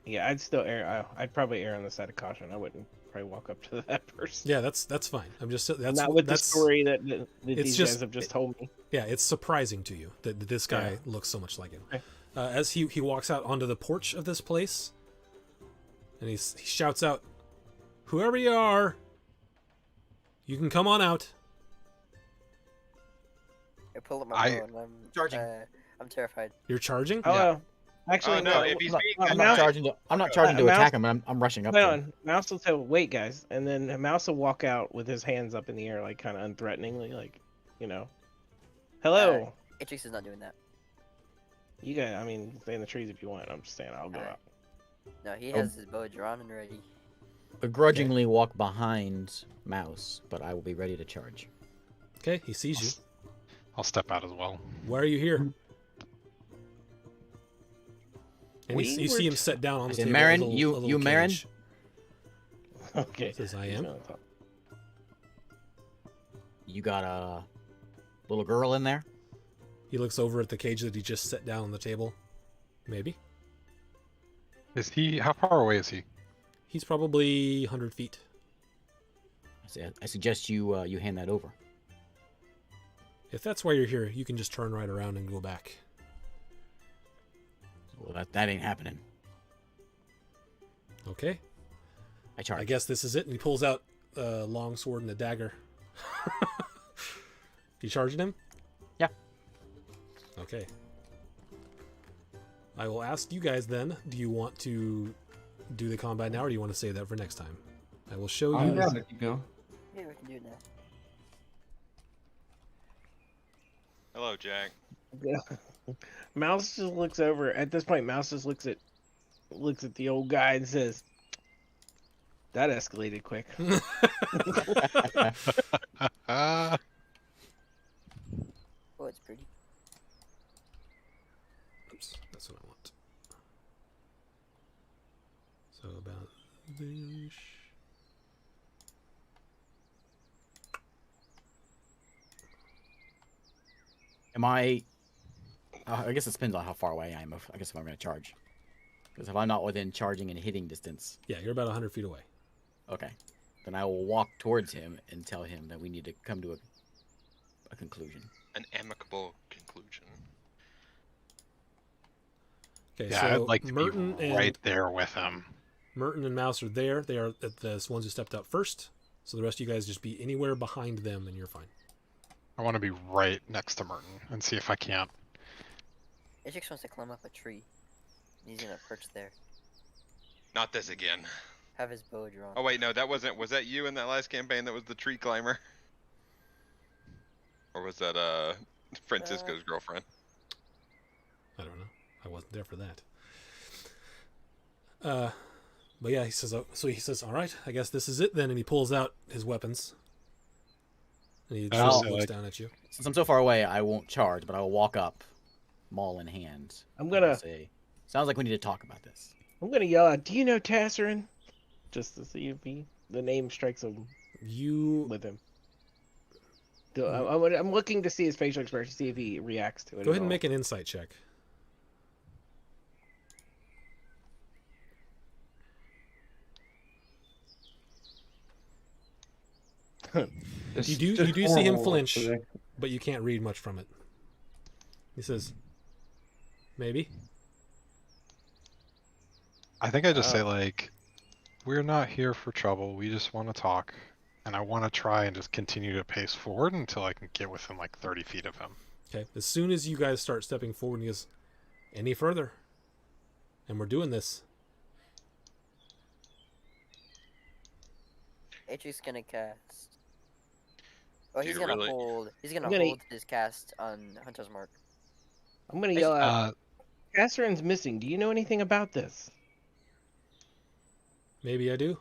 I'd still err. I'd probably err on the side of caution. I wouldn't probably walk up to that person.
Yeah, that's fine. I'm just that's
Not with
that's
the story that these
just-
guys have just told me.
yeah, it's surprising to you that this guy
Yeah.
looks so much like him.
Okay.
As he walks out onto the porch of this place, and he shouts out, "Whoever you are, you can come on out."
I pull up my
I-
bow and I'm
Charging.
I'm terrified.
You're charging.
Oh, actually,
Oh, no, if he's being
I'm
Mouse-
not charging. I'm not charging to
Mouse-
attack him. I'm rushing up.
Hold
To him.
on. Mouse will tell, wait, guys, and then Mouse will walk out with his hands up in the air, like kind of unthreateningly, like, hello.
Atrix is not doing that.
You guys, I mean, stay in the trees if you want. I'm just saying, I'll go
Alright.
out.
No, he
Oh.
has his bow drawn and ready.
Begrudgingly walk behind Mouse, but I will be ready to charge.
Okay, he sees you.
I'll step out as well.
Why are you here? And
We
you
were
see him
t-
set down on the
I said,
table.
Marin,
a little-
you-
a little
you Marin?
cage.
Okay.
Says I
He's
am.
gonna talk.
You got a little girl in there.
He looks over at the cage that he just set down on the table. Maybe.
Is he? How far away is he?
He's probably 100 feet.
I suggest you you hand that over.
If that's why you're here, you can just turn right around and go back.
Well, that ain't happening.
Okay.
I charge.
I guess this is it. And he pulls out a long sword and a dagger. You charging him?
Yeah.
Okay. I will ask you guys then, do you want to do the combat now or do you want to save that for next time? I will show
I'm
you.
down to keep going.
Yeah, we can do it now.
Hello, Jack.
Mouse just looks over. At this point, Mouse just looks at the old guy and says, "That escalated quick."
Oh, it's pretty.
Oops, that's what I want. So about this.
Am I? I guess it depends on how far away I am. I guess if I'm going to charge, because if I'm not within charging and hitting distance,
Yeah, you're about 100 feet away.
okay, then I will walk towards him and tell him that we need to come to a conclusion.
An amicable conclusion.
Okay,
Yeah,
so
I'd like to
Merton
be
and
right there with him.
Merton and Mouse are there. They are the ones who stepped out first. So the rest of you guys just be anywhere behind them and you're fine.
I want to be right next to Merton and see if I can't.
Atrix wants to climb up a tree. He's gonna perch there.
Not this again.
have his bow drawn.
Oh wait, no, that wasn't. Was that you in that last campaign? That was the tree climber, or was that Francisco's girlfriend?
I don't know. I wasn't there for that. But yeah, he says. So he says, "All right, I guess this is it then." And he pulls out his weapons. And he
Oh,
just
so,
looks
like-
down at you.
Since I'm so far away, I won't charge, but I'll walk up, maul in hand.
I'm
and
gonna
I'll say, sounds like we need to talk about this.
yell out, "Do you know Tasserin?" Just to see if the name strikes him
You
with him. I'm looking to see his facial expression, see if he reacts to it.
go ahead and make an insight check. You do see him flinch, but you can't read much from it. He says, "Maybe."
I think I just say like, we're not here for trouble. We just want to talk, and I want to try and just continue to pace forward until I can get within like 30 feet of him.
Okay. As soon as you guys start stepping forward, he goes, "Any further? And we're doing this."
Atreus gonna cast. Oh,
Do
he's
you
gonna
really-
hold. He's gonna
I'm gonna-
hold his cast on Hunter's Mark.
I'm gonna yell out,
Uh,
"Tasserin's missing. Do you know anything about this?"
Maybe I do.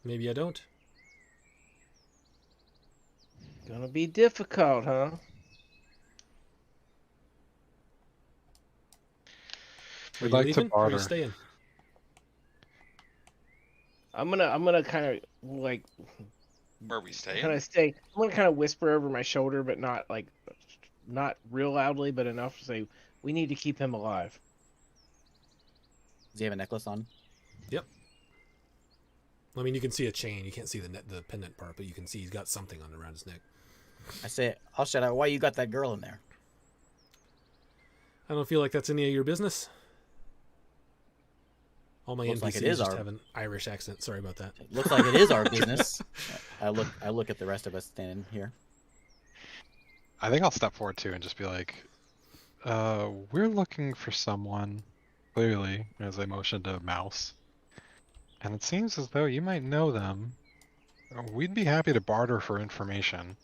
Maybe I don't.
Gonna be difficult, huh?
Are
We'd
you
like to
leaving? Or are you
barter.
staying?
I'm gonna kind of like
Where are we staying?
kind of stay. I'm gonna kind of whisper over my shoulder, but not real loudly, but enough to say we need to keep him alive.
Does he have a necklace on?
I mean, you can see a chain. You can't see the pendant part, but you can see he's got something on around his neck.
I say, I'll shout out, why you got that girl in there?
I don't feel like that's any of your business. All my
Looks
NPCs
like it is
just
our-
have an Irish accent. Sorry about that.
It looks like it is our business. I look at the rest of us standing here.
I think I'll step forward too and just be like, we're looking for someone, clearly, as I motion to Mouse. And it seems as though you might know them. We'd be happy to barter for information.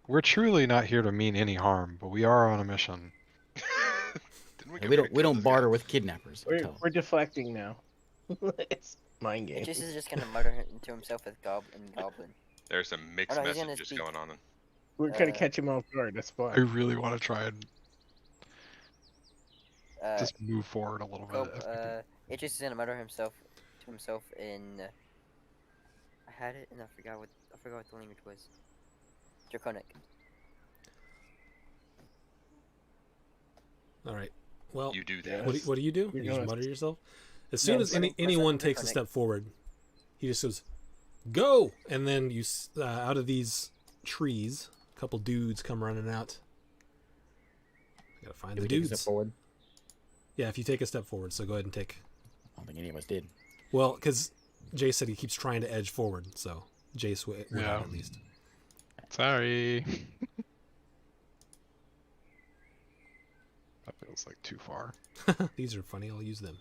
We're truly not here to mean any harm, but we are on a mission.
Didn't
Hey,
come
we
here
don't
to
we
kill
don't
this guy?
barter with kidnappers.
We're deflecting now. It's mind game.
Atreus is just gonna mutter to himself with Goblin.
There's some mixed
Oh, no, he's gonna
messages
speak.
going on.
We're gonna
uh,
catch him off guard. That's
I
fine.
really want to try and
Uh,
just move forward a little bit. if we can.
Atreus is gonna mutter to himself in. I had it and I forgot what the language was. Draconic.
All right. Well,
You do
Yeah.
that.
what do you do?
You're
You just
gonna-
mutter yourself. As soon
Yeah,
as
so first
anyone
I'm
takes a
Draconic.
step forward, he just goes, "Go!" And then out of these trees, a couple dudes come running out. I gotta find
Did
the
we take a
dudes.
step forward?
Yeah, if you take a step forward, so go ahead and take.
I don't think any of us did.
Well, because Jace said he keeps trying to edge forward, so Jace would
Yeah.
at least.
Sorry. That feels like too far.
These are funny. I'll use them.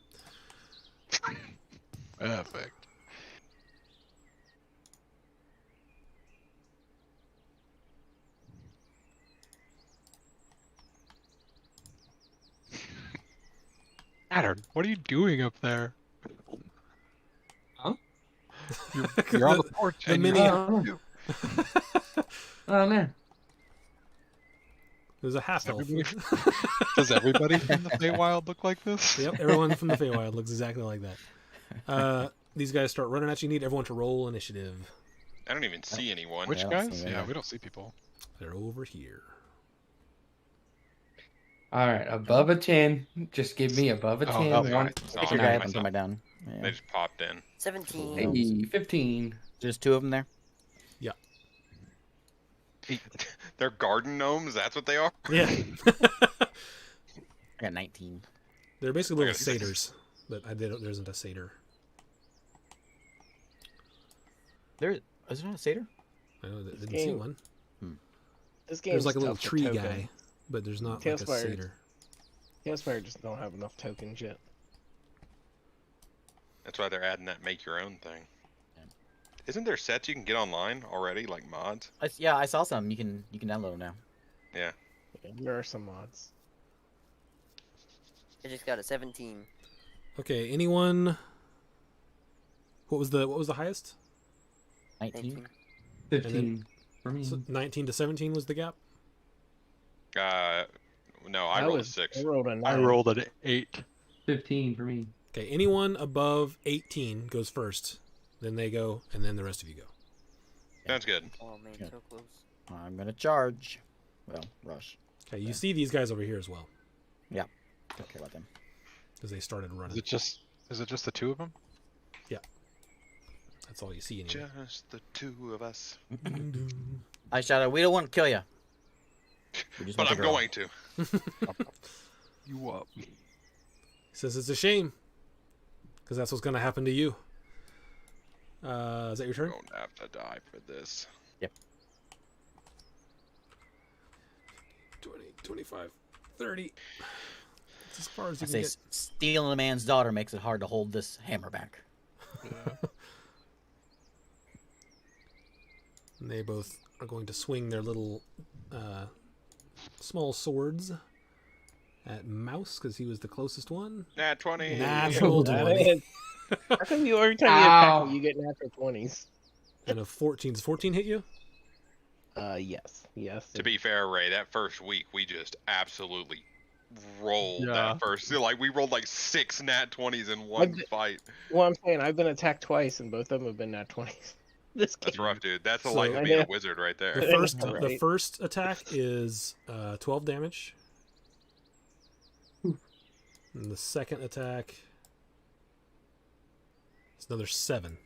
Perfect. Saturn, what are you doing up there?
Huh?
You're on the porch.
the
and you're-
mini-
Oh man.
There's a half elf.
Everybody- Does everybody in the Feywild look like this?
Yep, everyone from the Feywild looks exactly like that. These guys start running at you. You need everyone to roll initiative.
I don't even see anyone.
Which
Yeah, I don't
guys?
see
Yeah,
any.
we don't see people.
They're over here.
All right, above a 10. Just give me above a
Oh,
10.
oh,
One-
I
Pick
saw
your
them
guy up and
myself.
come back down.
They
Yeah.
just popped in.
17.
Hey, 15.
Just two of them there.
They're garden gnomes. That's what they are.
Yeah.
I got 19.
They're basically little
Okay.
satyrs, but there isn't a satyr.
Is there not a satyr?
I know, didn't see
game-
one.
This game
There's like a little tree guy, but there's not like a
Tailspire.
satyr.
Campfire just don't have enough tokens yet.
That's why they're adding that make your own thing.
Yeah.
Isn't there sets you can get online already, like mods?
Yeah, I saw some. You can download them now.
Yeah.
Yeah, there are some mods.
I just got a 17.
Okay, anyone? What was the highest?
19.
15 for me.
So 19 to 17 was the gap.
No, I rolled a 6.
I rolled a 9.
I rolled an 8.
15 for me.
Okay, anyone above 18 goes first. Then they go, and then the rest of you go.
Sounds good.
Oh man,
Yeah.
so close.
I'm gonna charge. Well, rush.
Okay, you see these guys over here as well
Don't care about them.
because they started running.
Is it just the two of them?
That's all you see anyway.
Just the two of us.
I shouted, "We don't want to kill you."
But I'm going to.
You up?
He says it's a shame because that's what's going to happen to you. Is that your turn?
Don't have to die for this.
20, 25, 30. That's as far as
I
you
say
can get.
stealing a man's daughter makes it hard to hold this hammer back.
And they both are going to swing their little small swords at Mouse because he was the closest one.
Nat 20.
Natural
That
20.
is- How come you every time you
Ow.
attack, you get natural 20s?
And a 14. Does 14 hit you?
Yes.
To be fair, Ray, that first week we just absolutely rolled
Yeah.
that first. Like we rolled like 6 nat 20s in one fight.
Well, I'm saying I've been attacked twice, and both of them have been nat 20s. This game.
That's rough, dude. That's the
So-
life
I
of being a
know.
wizard right
The
there.
Yeah,
first,
right.
the first attack is 12 damage. And the second attack is another 7.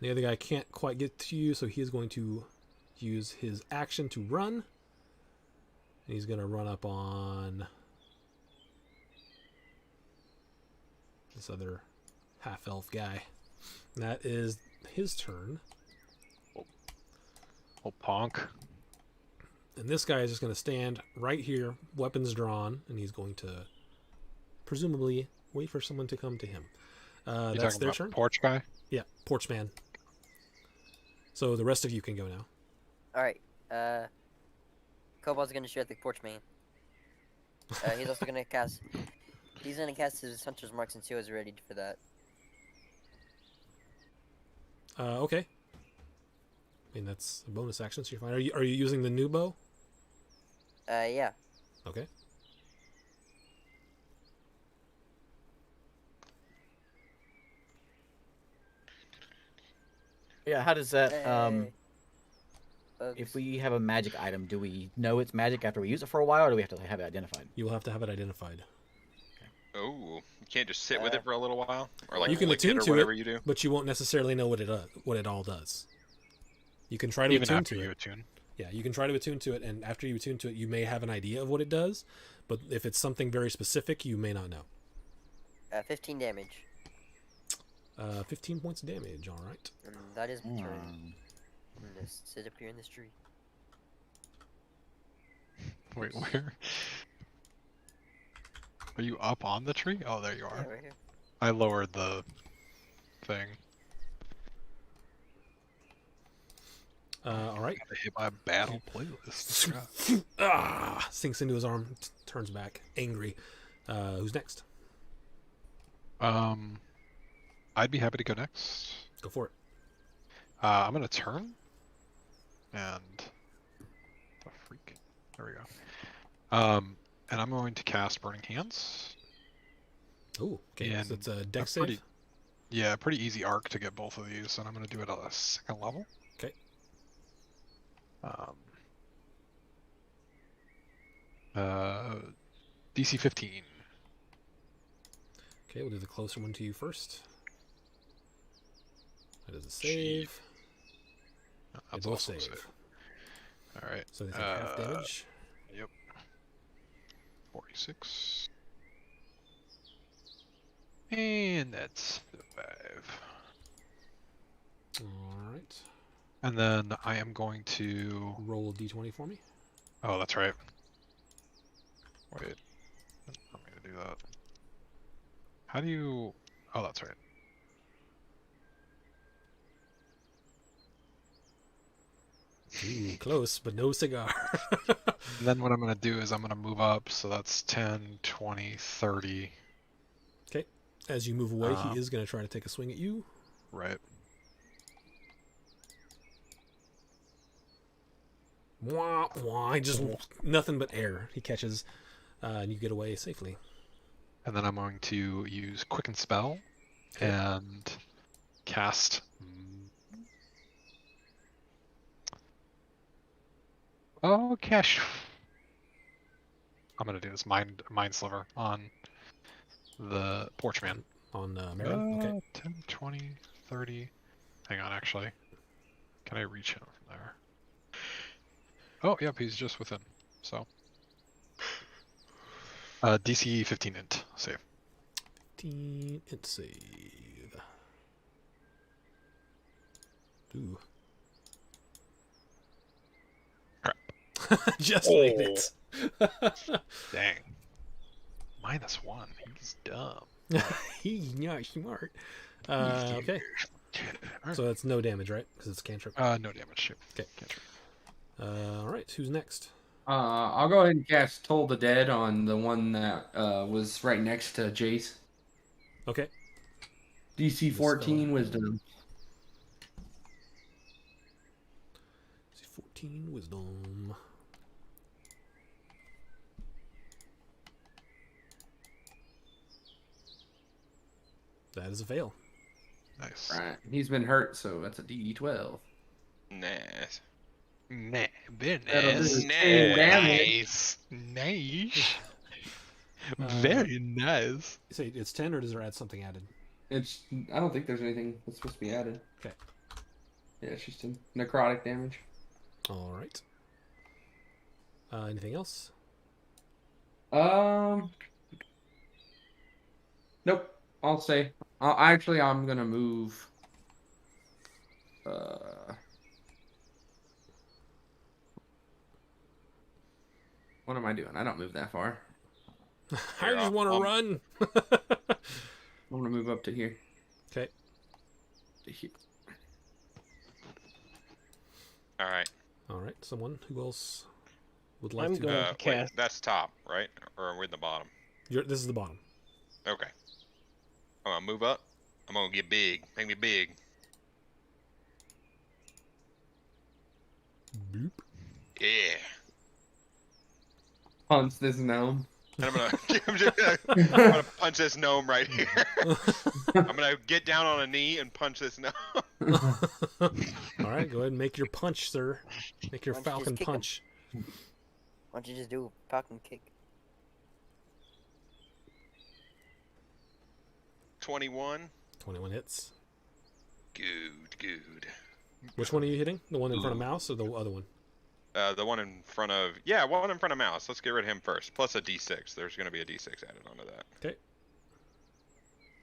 The other guy can't quite get to you, so he is going to use his action to run. And he's going to run up on this other half-elf guy. And that is his turn.
Oh, Ponk.
And this guy is just going to stand right here, weapons drawn, and he's going to presumably wait for someone to come to him.
You
That's
talking
their
about
turn.
Porch guy?
Yeah, porch man. So the rest of you can go now.
Alright, Kobold's gonna shoot at the porch man. He's also gonna cast. He's gonna cast his Hunter's Mark since he was ready for that.
Okay. I mean that's a bonus action, so you're fine. Are you using the new bow?
Yeah.
Okay.
Yeah, how does that
Hey.
if we have a magic item, do we know it's magic after we use it for a while, or do we have to have it identified?
You will have to have it identified.
Oh, you can't just sit with it for a little while, or like
You can
lick
attune
it or
to
whatever
it.
you do.
But you won't necessarily know what it all does. You can try to
Even
attune
after
to
you
it.
attune.
Yeah, you can try to attune to it, and after you attune to it, you may have an idea of what it does. But if it's something very specific, you may not know.
15 damage.
15 points of damage. All right.
And that is my turn. I'm gonna sit up here in this tree.
Wait, where? Are you up on the tree? Oh, there you
Yeah,
are.
right here.
I lowered the thing.
All right.
Gotta hit my battle playlist.
Sinks into his arm, turns back, angry. Who's next?
I'd be happy to go next.
Go for it.
I'm gonna turn, and the freak. There we go. And I'm going to cast Burning Hands.
Oh, okay.
And
So it's a dex
pretty-
save.
Yeah, pretty easy arc to get both of these, and I'm gonna do it at a 2nd level.
Okay.
DC 15.
Okay, we'll do the closer one to you first. That is a
Gee.
save. They
That's
both
also a
save.
save. All right.
So they take half damage.
Yep. 46. And that's 5.
All right.
And then I am going to.
Roll a d20 for me.
Oh, that's right. Wait. I'm gonna do that. How do you... Oh, that's right.
Ooh, close, but no cigar.
And then what I'm gonna do is I'm gonna move up, so that's 10, 20, 30.
Okay. As you move away, he
Um,
is going to try to take a swing at you.
Right.
Wah, wah. He just nothing but air. He catches, and you get away safely.
And then I'm going to use Quicken Spell
Okay.
and cast. Oh, cash. I'm gonna do this mind sliver on the porch man.
On Marin. Okay.
10, 20, 30. Hang on, actually. Can I reach him from there? Oh, yep, he's just within. So. DC 15 int save.
15 int save. Ooh.
Crap.
Just made it.
Dang. -1. He's dumb.
He's not smart. Okay. So that's no damage, right? Because it's a cantrip.
No damage. Shoot.
Okay.
Cantrip.
All right. Who's next?
I'll go ahead and cast Toll the Dead on the one that was right next to Jace.
Okay.
DC 14 Wisdom.
DC 14 Wisdom. That is a fail.
Nice.
Right. He's been hurt, so that's a DD12.
Nice.
Nah, very
That'll
nice.
do 10 damage.
Nice. Very nice.
Say it's 10, or does it add something added?
I don't think there's anything that's supposed to be added.
Okay.
Yeah, it's just necrotic damage.
All right. Anything else?
Nope. I'll say. I'm gonna move. What am I doing? I don't move that far.
I
Here,
just want to
I'll-
run.
I'm gonna move up to here.
Okay.
To here.
All right.
All right. Someone who else would like
I'm
to?
going to
Wait,
cast.
that's top, right? Or are we in the bottom?
This is the bottom.
Okay. I'm gonna move up. I'm gonna get big. Make me big.
Boop.
Yeah.
Punch this gnome.
And I'm gonna punch this gnome right here. I'm gonna get down on a knee and punch this gnome.
All right. Go ahead and make your punch, sir. Make your
Why don't you just
falcon
kick him?
punch.
Why don't you just do a falcon kick?
21.
21 hits.
Good.
Which one are you hitting? The one in front of Mouse or the other one?
The one in front of one in front of Mouse. Let's get rid of him first. Plus a D6. There's gonna be a D6 added onto that.
Okay.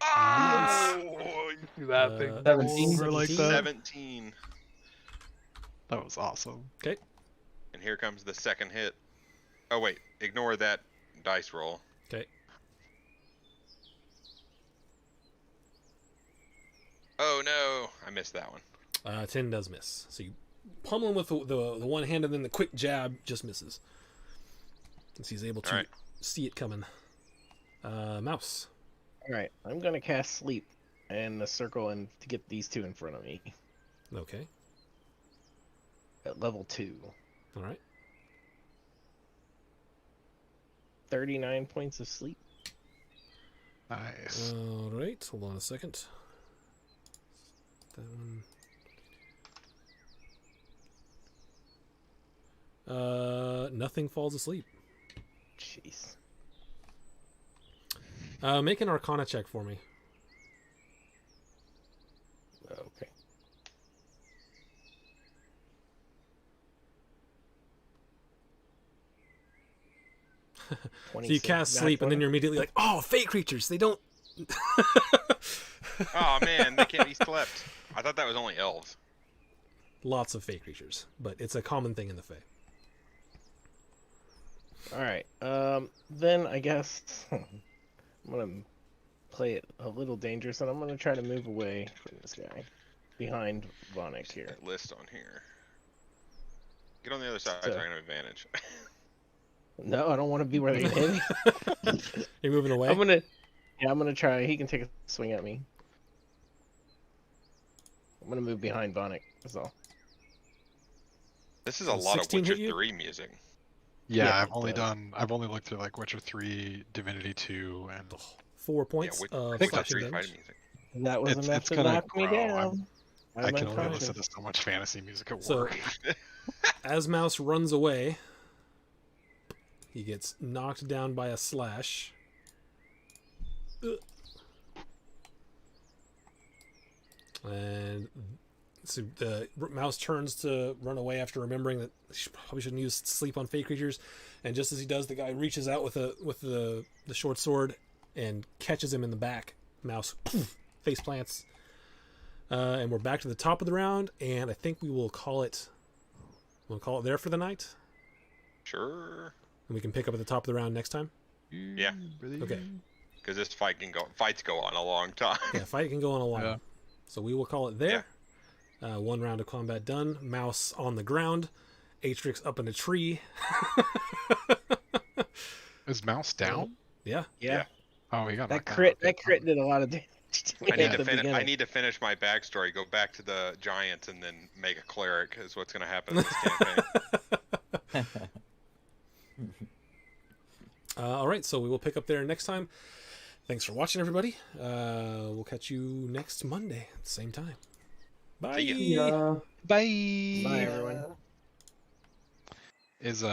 Oh,
you see that thing
17?
over like
17?
that?
17.
That was awesome.
Okay.
And here comes the second hit. Oh wait, ignore that dice roll.
Okay.
Oh no, I missed that one.
10 does miss. So you pummel him with the one hand, and then the quick jab just misses. Since he's able to
Alright.
see it coming. Mouse.
All right, I'm going to cast Sleep and the circle and to get these two in front of me
Okay.
at level 2.
All right.
39 points of sleep.
Nice.
All right. Hold on a second. That one. Nothing falls asleep.
Jeez.
Make an Arcana check for me.
Okay.
So you cast sleep, and then you're immediately like, "Oh, fate creatures! They don't."
Oh man, they can't be slept. I thought that was only elves.
Lots of fate creatures, but it's a common thing in the Fae.
All right. then I guess I'm gonna play it a little dangerous, and I'm gonna try to move away from this guy behind Vonic here.
That list on here. Get on the other side
So-
so I can have advantage.
No, I don't want to be where they hit me.
You're moving away.
I'm gonna try. He can take a swing at me. I'm gonna move behind Vonic. That's all.
This is a
So
lot of
16 hit
Witcher
you?
3 music.
Yeah,
Yeah,
I've only
it does.
I've only looked through like Witcher 3, Divinity 2, and
4 points
yeah,
of
Witcher
slashing
3
damage.
fighting music.
And that was enough
it's
to
gonna
knock me
grow.
down.
I
I'm
can only
unconscious.
listen to so much fantasy music at
So-
work.
As Mouse runs away, he gets knocked down by a slash. Ugh. And so the Mouse turns to run away after remembering that he probably shouldn't use sleep on fake creatures. And just as he does, the guy reaches out with the short sword and catches him in the back. Mouse face plants. And we're back to the top of the round, and I think we will call it. We'll call it there for the night,
Sure.
and we can pick up at the top of the round next time.
Yeah,
Okay.
because this fights go on a long time.
Yeah, fight can go on a while.
Yeah.
So we will call it there. One round of combat done. Mouse on the ground. Atrix up in a tree.
Is Mouse down?
Yeah.
Yeah,
Oh, he got
that
knocked down.
crit
Okay.
did a lot of damage to me
I need
at
to
the
finish. I
beginning.
need to finish my backstory. Go back to the giants and then make a cleric. Is what's going to happen in this campaign.
All right, so we will pick up there next time. Thanks for watching, everybody. We'll catch you next Monday at the same time. Bye.
See ya.
Yeah.
Bye.
Bye, everyone.
Is